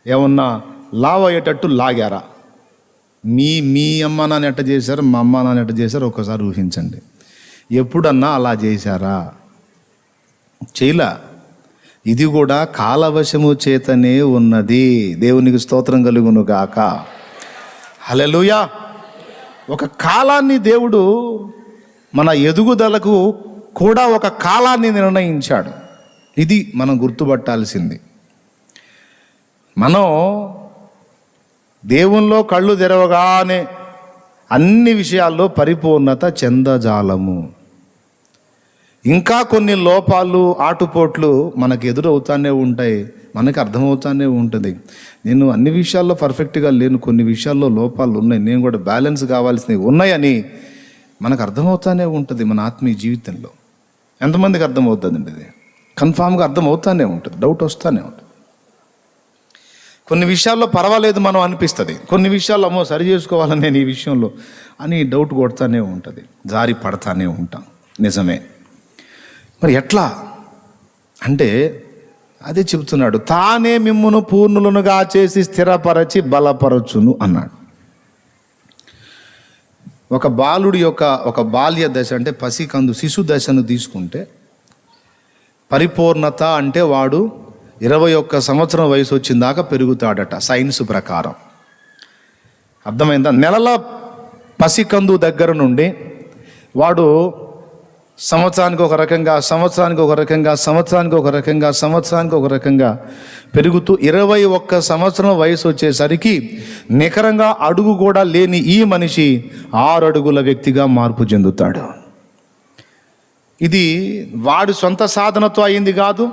Speaker 2: ఏమన్నా లావ్ అయ్యేటట్టు లాగారా? మీ అమ్మ నాన్న ఎట్ట చేశారు, మా అమ్మ నాన్న ఎట్ట చేశారు ఒక్కసారి ఊహించండి. ఎప్పుడన్నా అలా చేశారా? చేయలా. ఇది కూడా కాలవశము చేతనే ఉన్నది. దేవునికి స్తోత్రం కలుగును గాక. హల్లెలూయా. ఒక కాలాన్ని దేవుడు మన ఎదుగుదలకు కూడా ఒక కాలాన్ని నిర్ణయించాడు. ఇది మనం గుర్తుపట్టాల్సింది. మనం దేవునిలో కళ్ళు తెరవగానే అన్ని విషయాల్లో పరిపూర్ణత చెందజాలము. ఇంకా కొన్ని లోపాలు ఆటుపోట్లు మనకు ఎదురవుతానే ఉంటాయి, మనకు అర్థమవుతానే ఉంటుంది. నేను అన్ని విషయాల్లో పర్ఫెక్ట్గా లేను, కొన్ని విషయాల్లో లోపాలు ఉన్నాయి, నేను కూడా బ్యాలెన్స్ కావాల్సినవి ఉన్నాయని మనకు అర్థమవుతానే ఉంటుంది మన ఆత్మీయ జీవితంలో. ఎంతమందికి అర్థమవుతుందండి? ఇది కన్ఫామ్గా అర్థమవుతానే ఉంటుంది, డౌట్ వస్తూనే ఉంటుంది. కొన్ని విషయాల్లో పర్వాలేదు మనం అనిపిస్తుంది, కొన్ని విషయాల్లో అమ్మో సరి చేసుకోవాలని నేను ఈ విషయంలో అని డౌట్ కొడతానే ఉంటుంది, జారి పడతానే ఉంటాం. నిజమే. మరి ఎట్లా అంటే అదే చెబుతున్నాడు, తానే మిమ్మును పూర్ణులనుగా చేసి స్థిరపరచి బలపరచును అన్నాడు. ఒక బాలుడి యొక్క ఒక బాల్య దశ అంటే పసికందు శిశు దశను తీసుకుంటే, పరిపూర్ణత అంటే వాడు 21 సంవత్సరం వయసు వచ్చిన దాకా పెరుగుతాడట సైన్స్ ప్రకారం. అర్థమైందా? నెలల పసికందు దగ్గర నుండి వాడు సంవత్సరానికి ఒక రకంగా, సంవత్సరానికి ఒక రకంగా, సంవత్సరానికి ఒక రకంగా, సంవత్సరానికి ఒక రకంగా పెరుగుతూ 21 సంవత్సరం వయసు వచ్చేసరికి నికరంగా అడుగు కూడా లేని ఈ మనిషి 6 అడుగుల వ్యక్తిగా మార్పు చెందుతాడు. ఇది వాడు సొంత సాధనతో అయింది కాదు.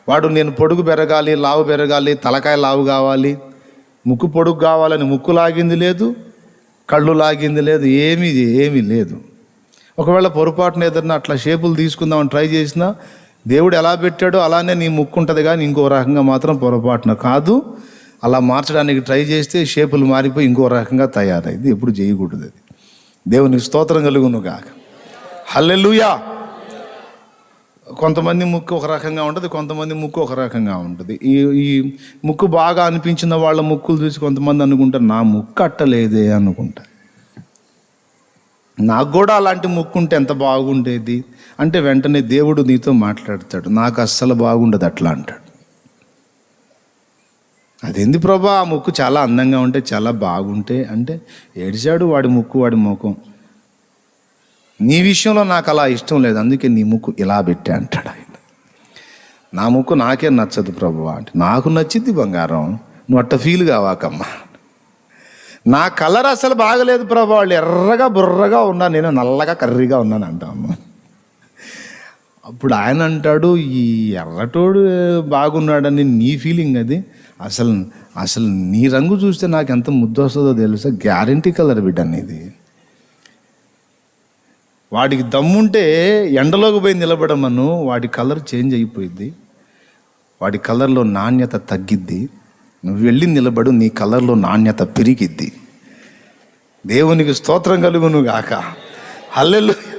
Speaker 2: వాడు నేను పొడుగు పెరగాలి, లావు పెరగాలి, తలకాయ లావు కావాలి, ముక్కు పొడుగు కావాలని ముక్కు లాగింది లేదు, కళ్ళు లాగింది లేదు, ఏమీ లేదు. ఒకవేళ పొరపాటున ఏదన్నా అట్లా షేపులు తీసుకుందామని ట్రై చేసినా దేవుడు ఎలా పెట్టాడో అలానే నీ ముక్కు ఉంటుంది, కానీ ఇంకో రకంగా మాత్రం పొరపాటున కాదు. అలా మార్చడానికి ట్రై చేస్తే షేపులు మారిపోయి ఇంకో రకంగా తయారైంది. ఎప్పుడు చేయకూడదు. అది దేవునికి స్తోత్రం కలుగును గాక. హల్లెలూయా. కొంతమంది ముక్కు ఒక రకంగా ఉంటుంది, కొంతమంది ముక్కు ఒక రకంగా ఉంటుంది. ఈ ముక్కు బాగా అనిపించిన వాళ్ళ ముక్కులు చూసి కొంతమంది అనుకుంటారు నా ముక్కు అట్టలేదే అనుకుంటారు. నాకు కూడా అలాంటి ముక్కు ఉంటే ఎంత బాగుండేది అంటే వెంటనే దేవుడు నీతో మాట్లాడతాడు, నాకు అస్సలు బాగుండదు అట్లా అంటాడు. అదేంది ప్రభా, ఆ ముక్కు చాలా అందంగా ఉంటే చాలా బాగుంటే అంటే ఏడిచాడు వాడి ముక్కు వాడి ముఖం. నీ విషయంలో నాకు అలా ఇష్టం లేదు, అందుకే నీ ముక్కు ఇలా పెట్టే అంటాడు ఆయన. నా ముక్కు నాకే నచ్చదు ప్రభు అంటే, నాకు నచ్చింది బంగారం, నువ్వు అట్ట ఫీల్ కావాకమ్మా. నా కలర్ అసలు బాగలేదు ప్రభు, వాళ్ళు ఎర్రగా బుర్రగా ఉన్నా, నేను నల్లగా కర్రీగా ఉన్నాను అంటాము. అప్పుడు ఆయన అంటాడు ఈ ఎర్రటోడు బాగున్నాడని నీ ఫీలింగ్ అది, అసలు నీ రంగు చూస్తే నాకు ఎంత ముద్దు వస్తుందో తెలుసా, గ్యారంటీ కలర్ బిడ్డ అనేది. వాడికి దమ్ముంటే ఎండలోకి పోయి నిలబడమను, వాడి కలర్ చేంజ్ అయిపోయింది, వాడి కలర్లో నాణ్యత తగ్గిద్ది. నువ్వు వెళ్ళి నిలబడు, నీ కలర్లో నాణ్యత పెరిగిద్ది. దేవునికి స్తోత్రం కలుగును గాక. హల్లెలూయా.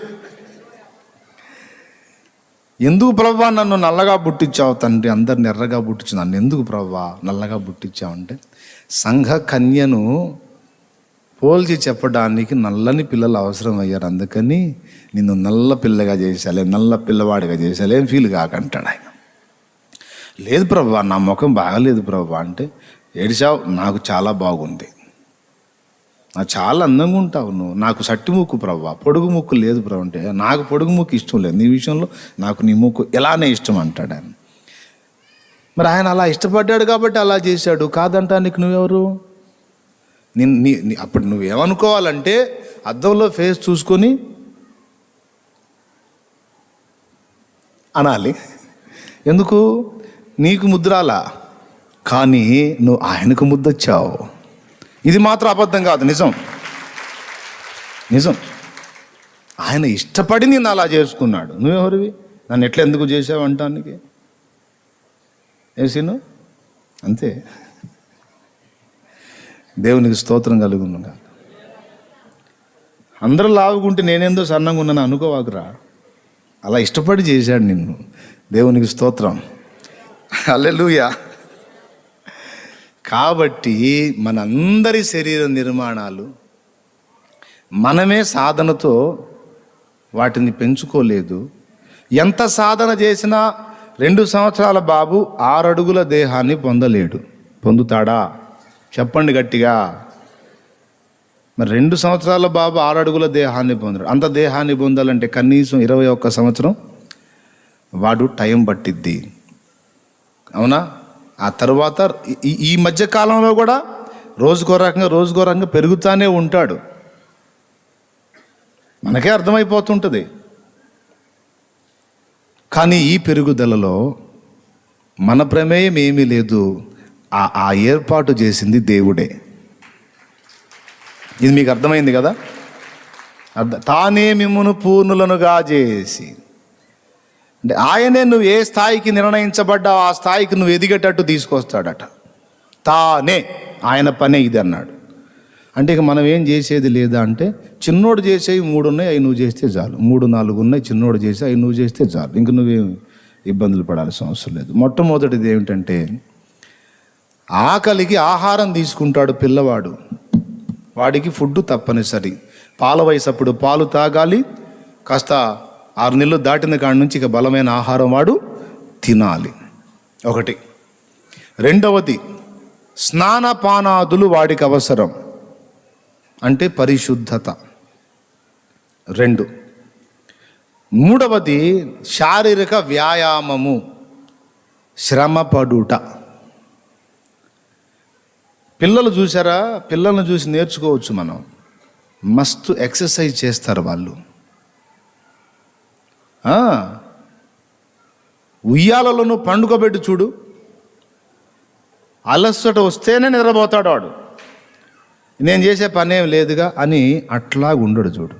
Speaker 2: ఎందుకు ప్రభా నన్ను నల్లగా పుట్టించావు తండ్రి, అందరిని ఎర్రగా పుట్టించు, నన్ను ఎందుకు ప్రభా నల్లగా పుట్టించావు అంటే, సంఘ కన్యను పోల్చి చెప్పడానికి నల్లని పిల్లలు అవసరం అయ్యారు, అందుకని నిన్ను నల్ల పిల్లగా చేశాలే, నల్ల పిల్లవాడిగా చేశాలే, ఏం ఫీల్ కాకంటాడు ఆయన. లేదు ప్రభా నా ముఖం బాగలేదు ప్రభా అంటే, ఏడిచావు, నాకు చాలా బాగుంది, నాకు చాలా అందంగా ఉంటావు నువ్వు, నాకు సట్టి ముక్కు ప్రభా, పొడుగు ముక్కు లేదు ప్రభు అంటే, నాకు పొడుగు ముక్కు ఇష్టం లేదు, నీ విషయంలో నాకు నీ ముక్కు ఎలానే ఇష్టం అంటాడు ఆయన. మరి ఆయన అలా ఇష్టపడ్డాడు కాబట్టి అలా చేశాడు, కాదంటానికి నువ్వెవరు? అప్పుడు నువ్వేమనుకోవాలంటే అద్దంలో ఫేస్ చూసుకొని అనాలి. ఎందుకు? నీకు ముద్రాలా, కానీ నువ్వు ఆయనకు ముద్దొచ్చావు. ఇది మాత్రం అబద్ధం కాదు, నిజం. ఆయన ఇష్టపడి నిన్ను అలా చేసుకున్నాడు. నువ్వెవరివి నన్ను ఎట్లా ఎందుకు చేసావు అంటానికి? ఏసీను అంతే. దేవునికి స్తోత్రం కలుగునుగా. అందరూ లావుకుంటే నేనేందో సన్నంగా ఉన్నాను అనుకోవాకురా, అలా ఇష్టపడి చేశాడు నిన్ను. దేవునికి స్తోత్రం. హల్లెలూయా. కాబట్టి మనందరి శరీర నిర్మాణాలు మనమే సాధనతో వాటిని పెంచుకోలేదు. ఎంత సాధన చేసినా 2 సంవత్సరాల బాబు 6 అడుగుల దేహాన్ని పొందలేడు. పొందుతాడా? చెప్పండి గట్టిగా. మరి 2 సంవత్సరాల బాబు 6 అడుగుల దేహాన్ని పొందడు. అంత దేహాన్ని పొందాలంటే కనీసం 21 సంవత్సరం వాడు టైం పట్టిద్ది, అవునా? ఆ తర్వాత ఈ మధ్య కాలంలో కూడా రోజుకో రకంగా పెరుగుతూనే ఉంటాడు. మనకే అర్థమైపోతుంటుంది. కానీ ఈ పెరుగుదలలో మన ప్రమేయం ఏమీ లేదు. ఆ ఏర్పాటు చేసింది దేవుడే. ఇది మీకు అర్థమైంది కదా? తానే మిమ్మును పూర్ణులనుగా చేసి, అంటే ఆయనే నువ్వు ఏ స్థాయికి నిర్ణయించబడ్డావు ఆ స్థాయికి నువ్వు ఎదిగేటట్టు తీసుకొస్తాడట. తానే, ఆయన పనే ఇది అన్నాడు. అంటే ఇక మనం ఏం చేసేది లేదా అంటే, చిన్నోడు చేసేవి 3 ఉన్నాయి, అవి నువ్వు చేస్తే చాలు. 3, 4 ఉన్నాయి, చిన్నోడు చేసి అవి నువ్వు చేస్తే చాలు. ఇంక నువ్వేం ఇబ్బందులు పడాల్సిన అవసరం లేదు. మొట్టమొదటిది ఏమిటంటే, ఆకలికి ఆహారం తీసుకుంటాడు పిల్లవాడు. వాడికి ఫుడ్ తప్పనిసరి. పాల వయసు అప్పుడు పాలు తాగాలి. కాస్త 6 నెలలు దాటిన కాడి నుంచి ఇక బలమైన ఆహారం వాడు తినాలి. ఒకటి. రెండవది, స్నానపానాదులు వాడికి అవసరం, అంటే పరిశుద్ధత. 2. మూడవది, శారీరక వ్యాయామము, శ్రమపడుట. పిల్లలు చూసారా? పిల్లలను చూసి నేర్చుకోవచ్చు మనం. మస్తు ఎక్సర్సైజ్ చేస్తారు వాళ్ళు. ఉయ్యాలలో పండుకోబెట్టి చూడు, అలసట వస్తేనే నిద్రపోతాడు వాడు. నేను చేసే పనేం లేదుగా అని అట్లా ఉండడు. చూడు,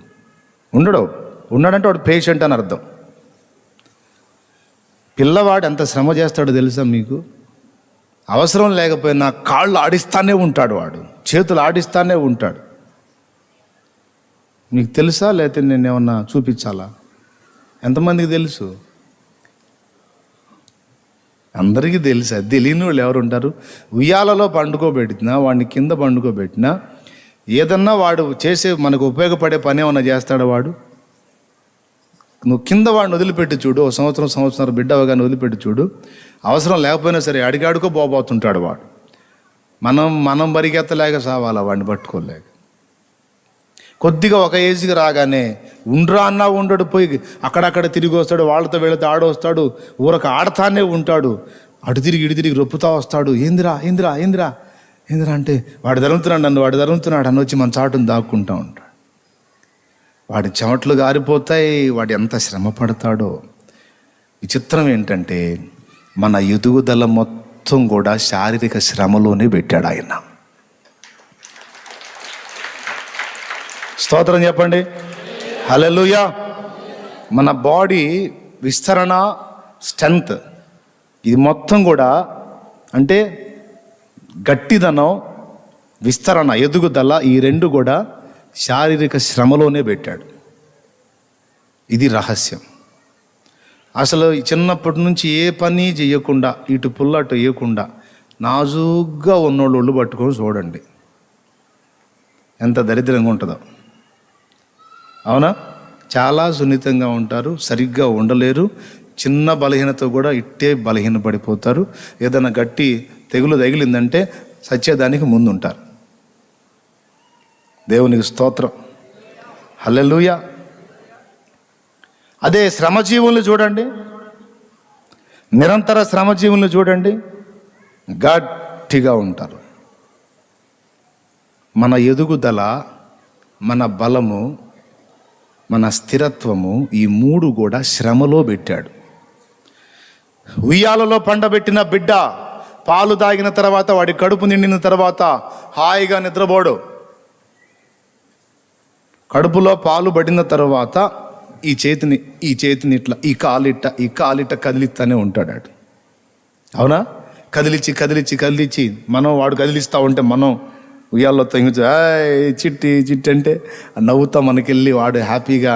Speaker 2: ఉన్నాడంటే వాడు పేషెంట్ అని అర్థం. పిల్లవాడు ఎంత శ్రమ చేస్తాడో తెలుసా మీకు? అవసరం లేకపోయినా కాళ్ళు ఆడిస్తానే ఉంటాడు వాడు, చేతులు ఆడిస్తానే ఉంటాడు. మీకు తెలుసా? లేకపోతే నేను ఏమన్నా చూపించాలా? ఎంతమందికి తెలుసు? అందరికీ తెలుసు. అది తెలియని వాళ్ళు ఎవరు ఉంటారు? ఉయ్యాలలో పండుకోబెట్టినా, వాడిని కింద పండుకోబెట్టినా, ఏదన్నా వాడు చేసే మనకు ఉపయోగపడే పని ఏమన్నా చేస్తాడు వాడు? నువ్వు కింద వాడిని వదిలిపెట్టి చూడు, ఓ సంవత్సరం బిడ్డ అవగానే వదిలిపెట్టి చూడు, అవసరం లేకపోయినా సరే అడిగాడుకో పోతుంటాడు వాడు. మనం పరిగెత్తలేక సావాలా వాడిని పట్టుకోలేక. కొద్దిగా ఒక ఏజ్కి రాగానే ఉండ్రా అన్నా ఉండడు, పోయి అక్కడక్కడ తిరిగి వస్తాడు, వాళ్ళతో వీళ్ళతో ఆడొస్తాడు, ఊరక ఆడతానే ఉంటాడు. అటు తిరిగి ఇటు తిరిగి రొప్పుతా వస్తాడు. ఏందిరా అంటే వాడు ధరుముతున్నాడు అని వచ్చి మన చాటును దాక్కుంటా ఉంటాడు. వాడి చెమట్లు గారిపోతాయి, వాడు ఎంత శ్రమ పడతాడో. విచిత్రం ఏంటంటే, మన ఎదుగుదల మొత్తం కూడా శారీరక శ్రమలోనే పెట్టాడు ఆయన. స్తోత్రం చెప్పండి, హల్లెలూయా. మన బాడీ విస్తరణ, స్ట్రెంత్, ఇది మొత్తం కూడా అంటే గట్టిదనం, విస్తరణ, ఎదుగుదల, ఈ 2 కూడా శారీరక శ్రమలోనే పెట్టాడు. ఇది రహస్యం. అసలు చిన్నప్పటి నుంచి ఏ పని చేయకుండా, ఇటు పుల్ల అటు వేయకుండా నాజూగ్గా ఉన్నోళ్ళు ఒళ్ళు పట్టుకొని చూడండి, ఎంత దరిద్రంగా ఉంటుందో. అవునా? చాలా సున్నితంగా ఉంటారు, సరిగ్గా ఉండలేరు. చిన్న బలహీనత కూడా ఇట్టే బలహీనపడిపోతారు. ఏదైనా గట్టి తెగులు తగిలిందంటే సచ్చేదానికి ముందుంటారు. దేవునికి స్తోత్రం, హల్లెలూయా. అదే శ్రమజీవుల్ని చూడండి, నిరంతర శ్రమజీవుల్ని చూడండి, గట్టిగా ఉంటారు. మన ఎదుగుదల, మన బలము, మన స్థిరత్వము, ఈ 3 కూడా శ్రమలో పెట్టాడు. ఉయ్యాలలో పండబెట్టిన బిడ్డ పాలు తాగిన తర్వాత, వాడి కడుపు నిండిన తర్వాత హాయిగా నిద్రపోడు. కడుపులో పాలు పడిన తర్వాత ఈ చేతిని ఇట్లా, ఈ కాలిట్ట కదిలిస్తానే ఉంటాడు. అవునా? కదిలిచ్చి మనం వాడు కదిలిస్తూ ఉంటే మనం ఉయ్యాల్లో తొంగి చిట్టి అంటే నవ్వుతా మనకెళ్ళి వాడు హ్యాపీగా.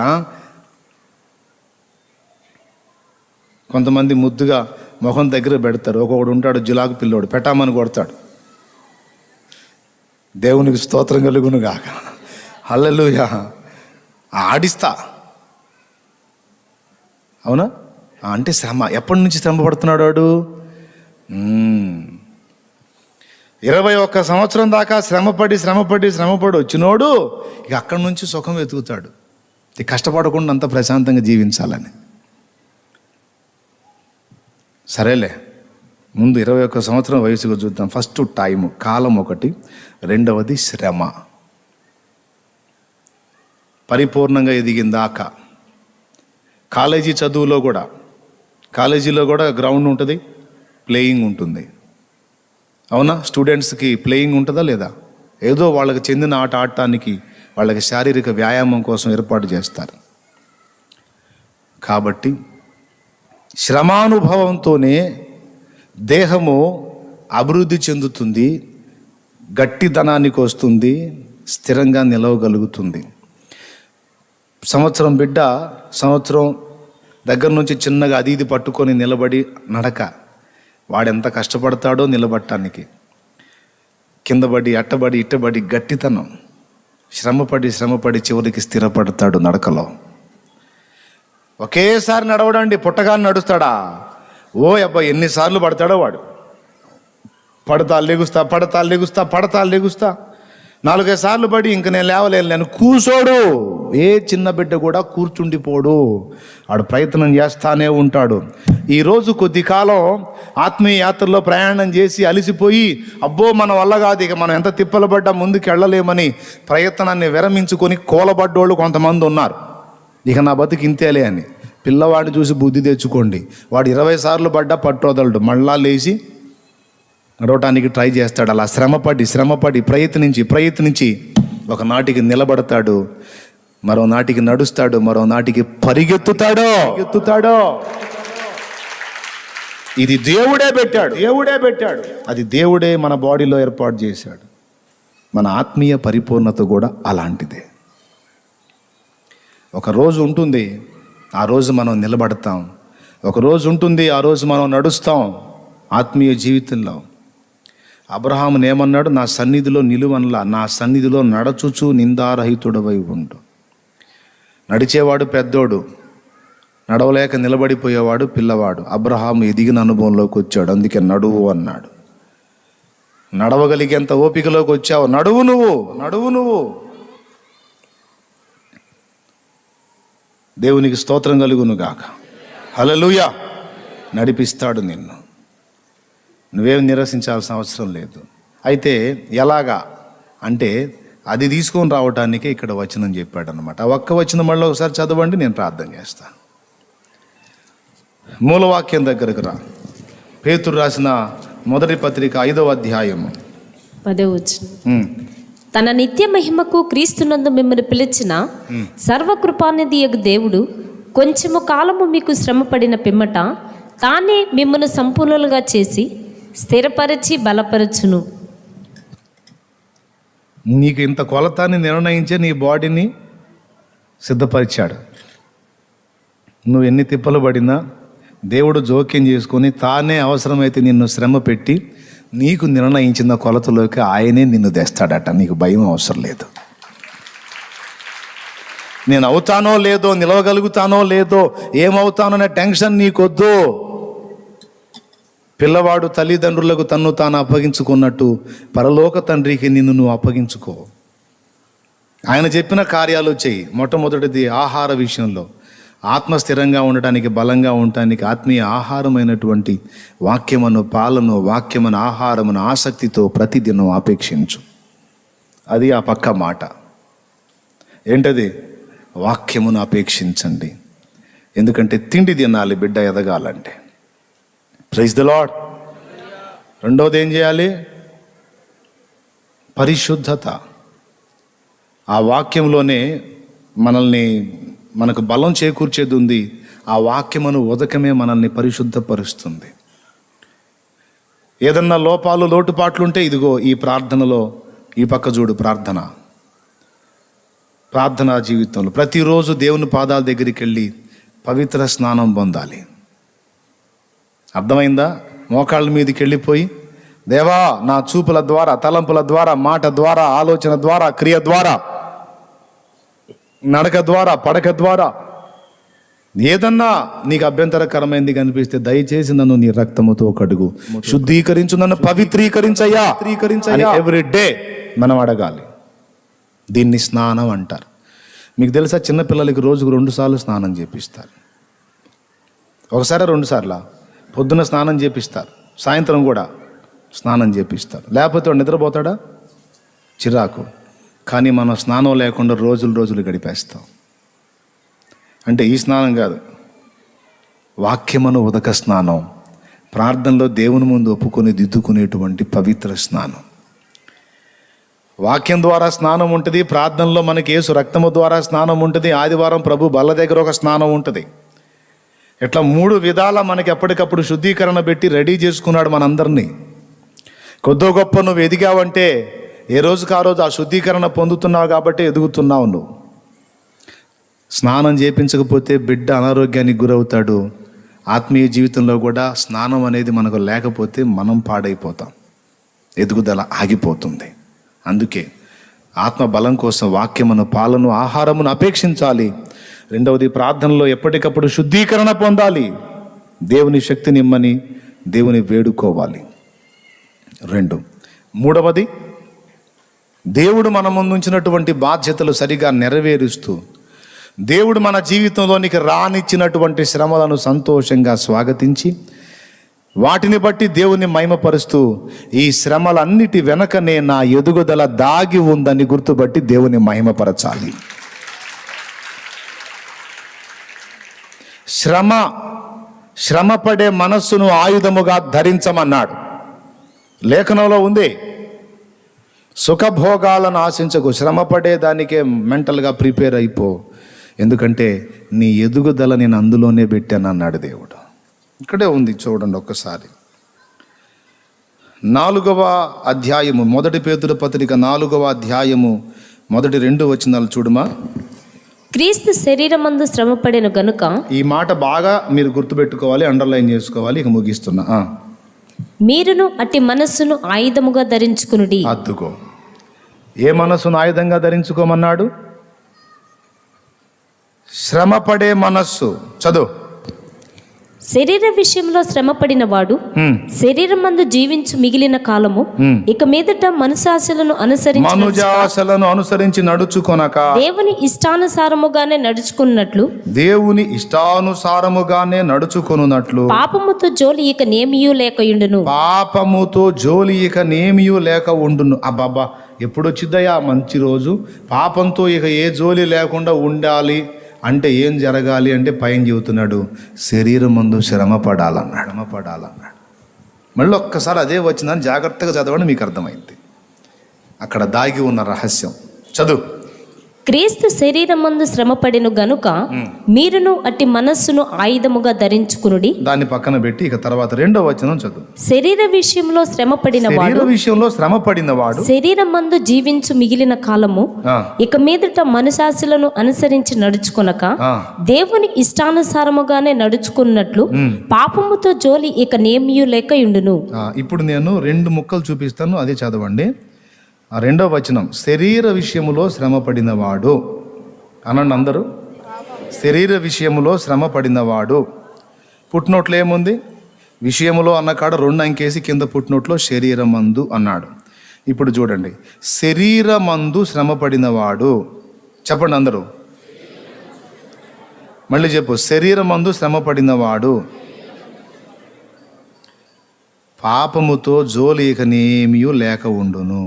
Speaker 2: కొంతమంది ముద్దుగా ముఖం దగ్గర పెడతారు. ఒక్కొక్కడు ఉంటాడు జులాకు పిల్లోడు, పెట్టామని కొడతాడు. దేవునికి స్తోత్రం కలుగును గాక, హల్లెలూయా. ఆడిస్తా. అవునా? అంటే శ్రమ. ఎప్పటి నుంచి శ్రమ పడుతున్నాడు వాడు? 21 సంవత్సరం దాకా శ్రమపడి వచ్చినోడు ఇక అక్కడి నుంచి సుఖం వెతుకుతాడు. కష్టపడకుండా అంత ప్రశాంతంగా జీవించాలని. సరేలే, ముందు 21 సంవత్సరం వయసుగా చూద్దాం. ఫస్ట్ కాలం ఒకటి, రెండవది శ్రమ. పరిపూర్ణంగా ఎదిగిన దాకా. కాలేజీలో కూడా గ్రౌండ్ ఉంటుంది, ప్లేయింగ్ ఉంటుంది. అవునా? స్టూడెంట్స్కి ప్లేయింగ్ ఉంటుందా లేదా? ఏదో వాళ్ళకి చెందిన ఆట ఆడటానికి వాళ్ళకి శారీరక వ్యాయామం కోసం ఏర్పాటు చేస్తారు. కాబట్టి శ్రమానుభవంతోనే దేహము అభివృద్ధి చెందుతుంది, గట్టిదనానికి వస్తుంది, స్థిరంగా నిలవగలుగుతుంది. సంవత్సరం బిడ్డ సంవత్సరం దగ్గర నుంచి చిన్నగా అది ఇది పట్టుకొని నిలబడి నడక, వాడెంత కష్టపడతాడో నిలబడటానికి. కిందబడి అట్టబడి ఇట్టబడి గట్టితనం, శ్రమపడి చివరికి స్థిరపడతాడు నడకలో. ఒకేసారి నడవడండి, పుట్టగానే నడుస్తాడా? ఓ అబ్బా, ఎన్నిసార్లు పడతాడో వాడు. పడతా లెగుస్తా 4-5 సార్లు పడి ఇంక నేను లేవలేను, నేను కూర్చోడు. ఏ చిన్న బిడ్డ కూడా కూర్చుండిపోడు, వాడు ప్రయత్నం చేస్తానే ఉంటాడు. ఈరోజు కొద్ది కాలం ఆత్మీయ యాత్రలో ప్రయాణం చేసి అలిసిపోయి, అబ్బో మన వల్ల కాదు, ఇక మనం ఎంత తిప్పలు పడ్డా ముందుకు వెళ్ళలేమని ప్రయత్నాన్ని విరమించుకొని కూలబడ్డోళ్ళు కొంతమంది ఉన్నారు. ఇక నా బతుకు ఇంతేలే అని. పిల్లవాడిని చూసి బుద్ధి తెచ్చుకోండి. వాడు 20 సార్లు పడ్డా పట్టొదలడు, మళ్ళా లేచి నడవటానికి ట్రై చేస్తాడు. అలా శ్రమపడి ప్రయత్నించి ఒకనాటికి నిలబడతాడు, మరో నాటికి నడుస్తాడు, మరో నాటికి పరిగెత్తుతాడో. ఇది దేవుడే పెట్టాడు. అది దేవుడే మన బాడీలో ఏర్పాటు చేశాడు. మన ఆత్మీయ పరిపూర్ణత కూడా అలాంటిదే. ఒక రోజు ఉంటుంది, ఆ రోజు మనం నిలబడతాం. ఒక రోజు ఉంటుంది, ఆ రోజు మనం నడుస్తాం ఆత్మీయ జీవితంలో. అబ్రహామును ఏమన్నాడు? నా సన్నిధిలో నిలువనలా, నా సన్నిధిలో నడచుచు నిందారహితుడవై ఉండు. నడిచేవాడు పెద్దోడు, నడవలేక నిలబడిపోయేవాడు పిల్లవాడు. అబ్రహాము ఎదిగిన అనుభవంలోకి వచ్చాడు, అందుకే నడువు అన్నాడు. నడవగలిగేంత ఓపికలోకి వచ్చావు, నడువు నువ్వు. దేవునికి స్తోత్రం కలుగును గాక. హల్లెలూయా. నడిపిస్తాడు నిన్ను, నువ్వేం నిరసించాల్సిన అవసరం లేదు. అయితే ఎలాగా అంటే అది తీసుకొని రావటానికే ఇక్కడ వచనం చెప్పాడు అనమాట. ఆ ఒక్క వచనం మళ్ళీ ఒకసారి చదవండి, నేను ప్రార్థన చేస్తాను. మూలవాక్యం దగ్గరకు రా. పేతురు రాసిన మొదటి పత్రిక 5వ అధ్యాయము
Speaker 6: 10వ వచనం. తన నిత్య మహిమకు క్రీస్తునందు మిమ్మల్ని పిలిచిన సర్వకృపానిధి యగు దేవుడు కొంచెము కాలము మీకు శ్రమపడిన పిమ్మట తానే మిమ్మల్ని సంపూర్ణులుగా చేసి స్థిరపరిచి బలపరచును.
Speaker 2: నీకు ఇంత కొలతాన్ని నిర్ణయించే నీ బాడీని సిద్ధపరిచాడు. నువ్వు ఎన్ని తిప్పలు పడినా దేవుడు జోక్యం చేసుకొని తానే అవసరమైతే నిన్ను శ్రమ పెట్టి నీకు నిర్ణయించిన కొలతలోకి ఆయనే నిన్ను తెస్తాడట. నీకు భయం అవసరం లేదు. నేను అవుతానో లేదో, నిలవగలుగుతానో లేదో, ఏమవుతాననే టెన్షన్ నీకొద్దు. పిల్లవాడు తల్లిదండ్రులకు తన్ను తాను అప్పగించుకున్నట్టు పరలోక తండ్రికి నిన్ను నువ్వు అప్పగించుకో. ఆయన చెప్పిన కార్యాలు చెయ్యి. మొట్టమొదటిది ఆహార విషయంలో ఆత్మ స్థిరంగా ఉండటానికి, బలంగా ఉండటానికి ఆత్మీయ ఆహారమైనటువంటి వాక్యమును, పాలను, వాక్యమును, ఆహారమును ఆసక్తితో ప్రతిదినం అపేక్షించు. అది ఆ పక్క మాట. ఏంటది? వాక్యమును అపేక్షించండి. ఎందుకంటే తిండి తినాలి బిడ్డ ఎదగాలంటే. Praise the lord. రెండవది ఏం చేయాలి? పరిశుద్ధత. ఆ వాక్యంలోనే మనకు బలం చేకూర్చేది ఉంది. ఆ వాక్యమును ఉదకమే మనల్ని పరిశుద్ధపరుస్తుంది. ఏదన్నా లోపాలు, లోటుపాట్లుంటే ఇదిగో ఈ ప్రార్థనలో ఈ పక్క చూడు. ప్రార్థనా జీవితంలో ప్రతిరోజు దేవుని పాదాల దగ్గరికి వెళ్ళి పవిత్ర స్నానం పొందాలి. అర్థమైందా? మోకాళ్ళ మీదకి వెళ్ళిపోయి, దేవా నా చూపుల ద్వారా, తలంపుల ద్వారా, మాట ద్వారా, ఆలోచన ద్వారా, క్రియ ద్వారా, నడక ద్వారా, పడక ద్వారా ఏదన్నా నీకు అభ్యంతరకరమైంది కనిపిస్తే దయచేసి నన్ను నీ రక్తముతో కడుగు, శుద్ధీకరించు, నన్ను పవిత్రీకరించయ్యా ఎవ్రీ డే మనం అడగాలి. దీన్ని స్నానం అంటారు. మీకు తెలుసా, చిన్నపిల్లలకి రోజుకు 2 సార్లు స్నానం చేపిస్తారు. ఒకసారి 2 సార్లా? పొద్దున స్నానం చేపిస్తారు, సాయంత్రం కూడా స్నానం చేపిస్తారు. లేకపోతే వాడు నిద్రపోతాడా? చిరాకు. కానీ మనం స్నానం లేకుండా రోజులు గడిపేస్తాం. అంటే ఈ స్నానం కాదు, వాక్యమును ఉదక స్నానం, ప్రార్థనలో దేవుని ముందు ఒప్పుకొని దిద్దుకునేటువంటి పవిత్ర స్నానం. వాక్యం ద్వారా స్నానం ఉంటుంది, ప్రార్థనలో మనకి యేసు రక్తము ద్వారా స్నానం ఉంటుంది, ఆదివారం ప్రభు బల్ల దగ్గర ఒక స్నానం ఉంటుంది. ఇట్లా 3 విధాల మనకి ఎప్పటికప్పుడు శుద్ధీకరణ పెట్టి రెడీ చేసుకున్నాడు మనందరినీ. కొద్దో గొప్ప నువ్వు ఎదిగావంటే ఏ రోజుకి ఆ రోజు ఆ శుద్ధీకరణ పొందుతున్నావు కాబట్టి ఎదుగుతున్నావు. నువ్వు స్నానం చేయించకపోతే బిడ్డ అనారోగ్యానికి గురవుతాడు. ఆత్మీయ జీవితంలో కూడా స్నానం అనేది మనకు లేకపోతే మనం పాడైపోతాం, ఎదుగుదల ఆగిపోతుంది. అందుకే ఆత్మ బలం కోసం వాక్యమును, పాలను, ఆహారమును అపేక్షించాలి. రెండవది, ప్రార్థనలో ఎప్పటికప్పుడు శుద్ధీకరణ పొందాలి. దేవుని శక్తిని ఇమ్మని దేవుని వేడుకోవాలి. 2, మూడవది, దేవుడు మన ముందుంచినటువంటి బాధ్యతలు సరిగా నెరవేరుస్తూ దేవుడు మన జీవితంలోనికి రానిచ్చినటువంటి శ్రమలను సంతోషంగా స్వాగతించి వాటిని బట్టి దేవుని మహిమపరుస్తూ ఈ శ్రమలన్నిటి వెనకనే నా ఎదుగుదల దాగి ఉందని గుర్తుపట్టి దేవుని మహిమపరచాలి. శ్రమపడే మనస్సును ఆయుధముగా ధరించమన్నాడు. లేఖనంలో ఉంది, సుఖభోగాలను ఆశించకు, శ్రమపడే దానికే మెంటల్గా ప్రిపేర్ అయిపో, ఎందుకంటే నీ ఎదుగుదల నేను అందులోనే పెట్టాను అన్నాడు దేవుడు. ఇక్కడే ఉంది, చూడండి ఒక్కసారి. 4వ అధ్యాయము, 1 పేతురు పత్రిక 4వ అధ్యాయము 1-2 వచనాలు చూడమా.
Speaker 6: క్రీస్తు శరీరమందు శ్రమపడిన గనుక, ఈ
Speaker 2: మాట బాగా మీరు గుర్తుపెట్టుకోవాలి, అండర్లైన్ చేసుకోవాలి. ఇక ముగిస్తున్నా.
Speaker 6: మీరును అట్టి మనస్సును ఆయుధముగా ధరించుకునుడి.
Speaker 2: అద్దుకో, ఏ మనస్సును ఆయుధంగా ధరించుకోమన్నాడు? శ్రమపడే మనస్సు. చదువు.
Speaker 6: శరీర విషయంలో శ్రమపడిన వాడు శరీరమందు జీవించు మిగిలిన కాలము ఇక మీదట మనుషాశలను
Speaker 2: అనుసరించి నడుచుకొనక
Speaker 6: దేవుని ఇష్టానుసారముగానే నడుచుకొనున్నట్లు పాపముతో జోలి ఇక నేమియూ లేక ఉండును. అబ్బాబా, ఎప్పుడొచ్చిద్దయా మంచి రోజు? పాపంతో ఇక ఏ జోలి లేకుండా ఉండాలి అంటే ఏం జరగాలి అంటే పైన చెబుతున్నాడు, శరీరం ముందు శ్రమ పడాలన్నాడు. మళ్ళీ ఒక్కసారి అదే వచ్చిందని జాగ్రత్తగా చదవండి, మీకు అర్థమైంది అక్కడ దాగి ఉన్న రహస్యం. చదువు. క్రీస్తు శరీరమందు శ్రమపడిన గనుక మీరును అట్టి మనస్సును ఆయుధముగా ధరించుకునుడి.
Speaker 2: దాన్ని పక్కన పెట్టి ఇక తర్వాత 2వ వచనం చదువు.
Speaker 6: శరీర విషయంలో శ్రమపడిన వాడు శరీరమందు జీవించు మిగిలిన కాలము ఇక మీదట మనుషాశలను అనుసరించి నడుచుకొనక దేవుని ఇష్టానుసారముగానే నడుచుకున్నట్లు పాపముతో జోలి ఇక నేమియూ లేక ఉండును.
Speaker 2: ఇప్పుడు నేను 2 ముక్కలు చూపిస్తాను, అదే చదవండి. 2వ వచనం, శరీర విషయములో శ్రమపడినవాడు అనండి అందరూ. శరీర విషయములో శ్రమపడినవాడు. పుట్టినోట్లో ఏముంది? విషయములో అన్న కాడ 2 అంకేసి కింద పుట్టినోట్లో శరీరమందు అన్నాడు. ఇప్పుడు చూడండి, శరీరమందు శ్రమపడినవాడు. చెప్పండి అందరూ, మళ్ళీ చెప్పు. శరీరమందు శ్రమపడినవాడు పాపముతో జోలి ఇక నేమియూ లేక ఉండును.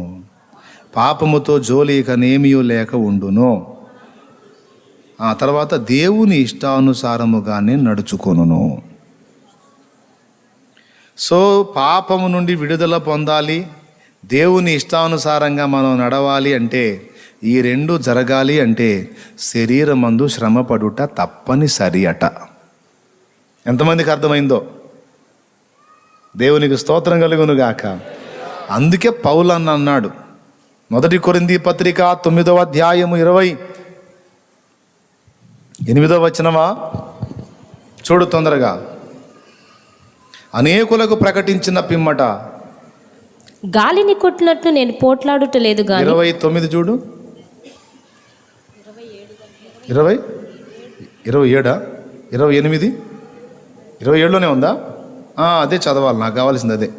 Speaker 2: పాపముతో జోలి ఇక నేమియూ లేక ఉండును. ఆ తర్వాత దేవుని ఇష్టానుసారముగానే నడుచుకొనును. సో పాపము నుండి విడుదల పొందాలి, దేవుని ఇష్టానుసారంగా మనం నడవాలి అంటే, ఈ 2 జరగాలి అంటే శరీరమందు శ్రమపడుట తప్పనిసరి అట. ఎంతమందికి అర్థమైందో? దేవునికి స్తోత్రం కలుగును గాక. అందుకే పౌలు అన్నాడు, 1 కొరింథీ పత్రిక 9వ అధ్యాయము 28వ వచనమా చూడు తొందరగా. అనేకులకు ప్రకటించిన పిమ్మట
Speaker 6: గాలిని కొట్టినట్లు నేను పోట్లాడుట లేదు గాని.
Speaker 2: 29 చూడు. 27 28 27లోనే ఉందా? అదే చదవాలి, నాకు కావాల్సింది అదే.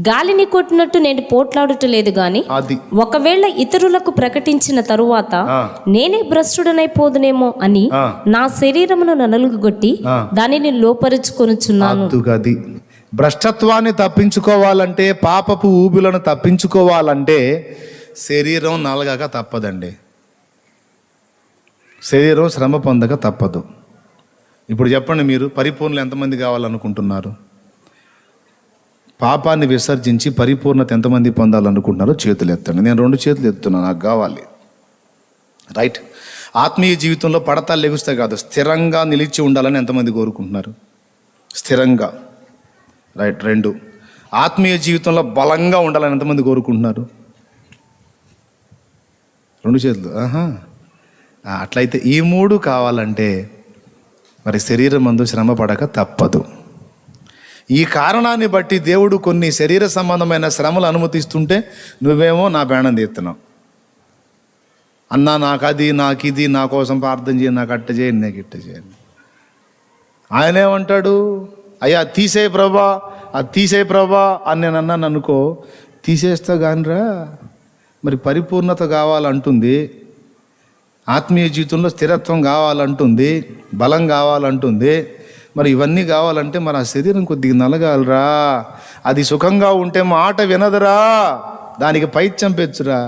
Speaker 6: గాలిని కొట్టినట్టు నేను పోట్లాడుట లేదు గాని, ఒకవేళ ఇతరులకు ప్రకటించిన తరువాత నేనే భ్రష్టుడనైపోదునేమో అని నా శరీరమును నలుగుగొట్టి దానిని లోపరుచుకొనుచున్నాను.
Speaker 2: భ్రష్టత్వాన్ని తప్పించుకోవాలంటే, పాపపు ఊబిలను తప్పించుకోవాలంటే
Speaker 6: శరీరం నలగక తప్పదండి. శరీరం శ్రమ పొందక తప్పదు. ఇప్పుడు చెప్పండి, మీరు పరిపూర్ణలు ఎంతమంది కావాలనుకుంటున్నారు? పాపాన్ని విసర్జించి పరిపూర్ణత ఎంతమంది పొందాలనుకుంటున్నారో చేతులు ఎత్తండి. నేను 2 చేతులు ఎత్తున్నాను, నాకు కావాలి. రైట్. ఆత్మీయ జీవితంలో పడతాలు లెగుస్తే కాదు, స్థిరంగా నిలిచి ఉండాలని ఎంతమంది కోరుకుంటున్నారు? స్థిరంగా. రైట్. 2, ఆత్మీయ జీవితంలో బలంగా ఉండాలని ఎంతమంది కోరుకుంటున్నారు? 2 చేతులు. అట్లయితే ఈ 3 కావాలంటే మరి శరీరం మందు శ్రమ పడక తప్పదు. ఈ కారణాన్ని బట్టి దేవుడు కొన్ని శరీర సంబంధమైన శ్రమలు అనుమతిస్తుంటే నువ్వేమో నా బేణం తీస్తున్నావు. అన్నా నాకు అది, నాకు ఇది, నా కోసం ప్రార్థన చేయండి, నాకు అట్ట చేయండి, నాకు ఇట్ట చేయండి. ఆయన ఏమంటాడు? అయ్యా తీసేయి ప్రభా, అది తీసేయి ప్రభా అని నేను అన్నాను అనుకో, తీసేస్తా కానిరా. మరి పరిపూర్ణత కావాలంటుంది, ఆత్మీయ జీవితంలో స్థిరత్వం కావాలంటుంది, బలం కావాలంటుంది. మరి ఇవన్నీ కావాలంటే మరి ఆ శరీరం కొద్దిగా నలగాలరా. అది సుఖంగా ఉంటే మాట వినదురా, దానికి పైత్యం పెంచురా.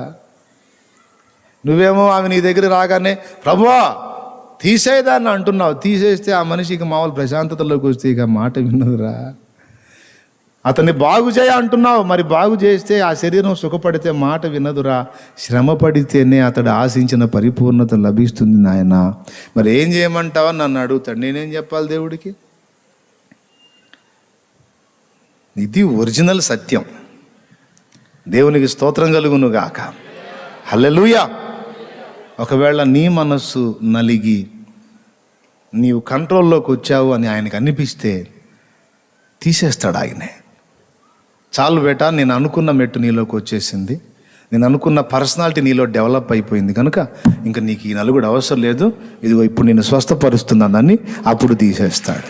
Speaker 6: నువ్వేమో ఆమె నీ దగ్గర రాగానే ప్రభువా తీసేదాన్ని అంటున్నావు. తీసేస్తే ఆ మనిషికి మామూలు ప్రశాంతతలోకి వస్తే ఇక మాట వినదురా. అతన్ని బాగు చేయ అంటున్నావు, మరి బాగు చేస్తే ఆ శరీరం సుఖపడితే మాట వినదురా. శ్రమ పడితేనే అతడు ఆశించిన పరిపూర్ణత లభిస్తుంది నాయన. మరి ఏం చేయమంటావని నన్ను అడుగుతాడు. నేనేం చెప్పాలి దేవుడికి? ఇది ఒరిజినల్ సత్యం. దేవునికి స్తోత్రం కలుగును గాక. హల్లెలూయా. ఒకవేళ నీ మనస్సు నలిగి నీవు కంట్రోల్లోకి వచ్చావు అని ఆయనకు అనిపిస్తే తీసేస్తాడు ఆయనే. చాలు బేటా, నేను అనుకున్న మెట్టు నీలోకి వచ్చేసింది, నేను అనుకున్న పర్సనాలిటీ నీలో డెవలప్ అయిపోయింది కనుక ఇంకా నీకు ఈ నలుగుడు అవసరం లేదు, ఇదిగో ఇప్పుడు నేను స్వస్థపరుస్తున్నానని అప్పుడు తీసేస్తాడు.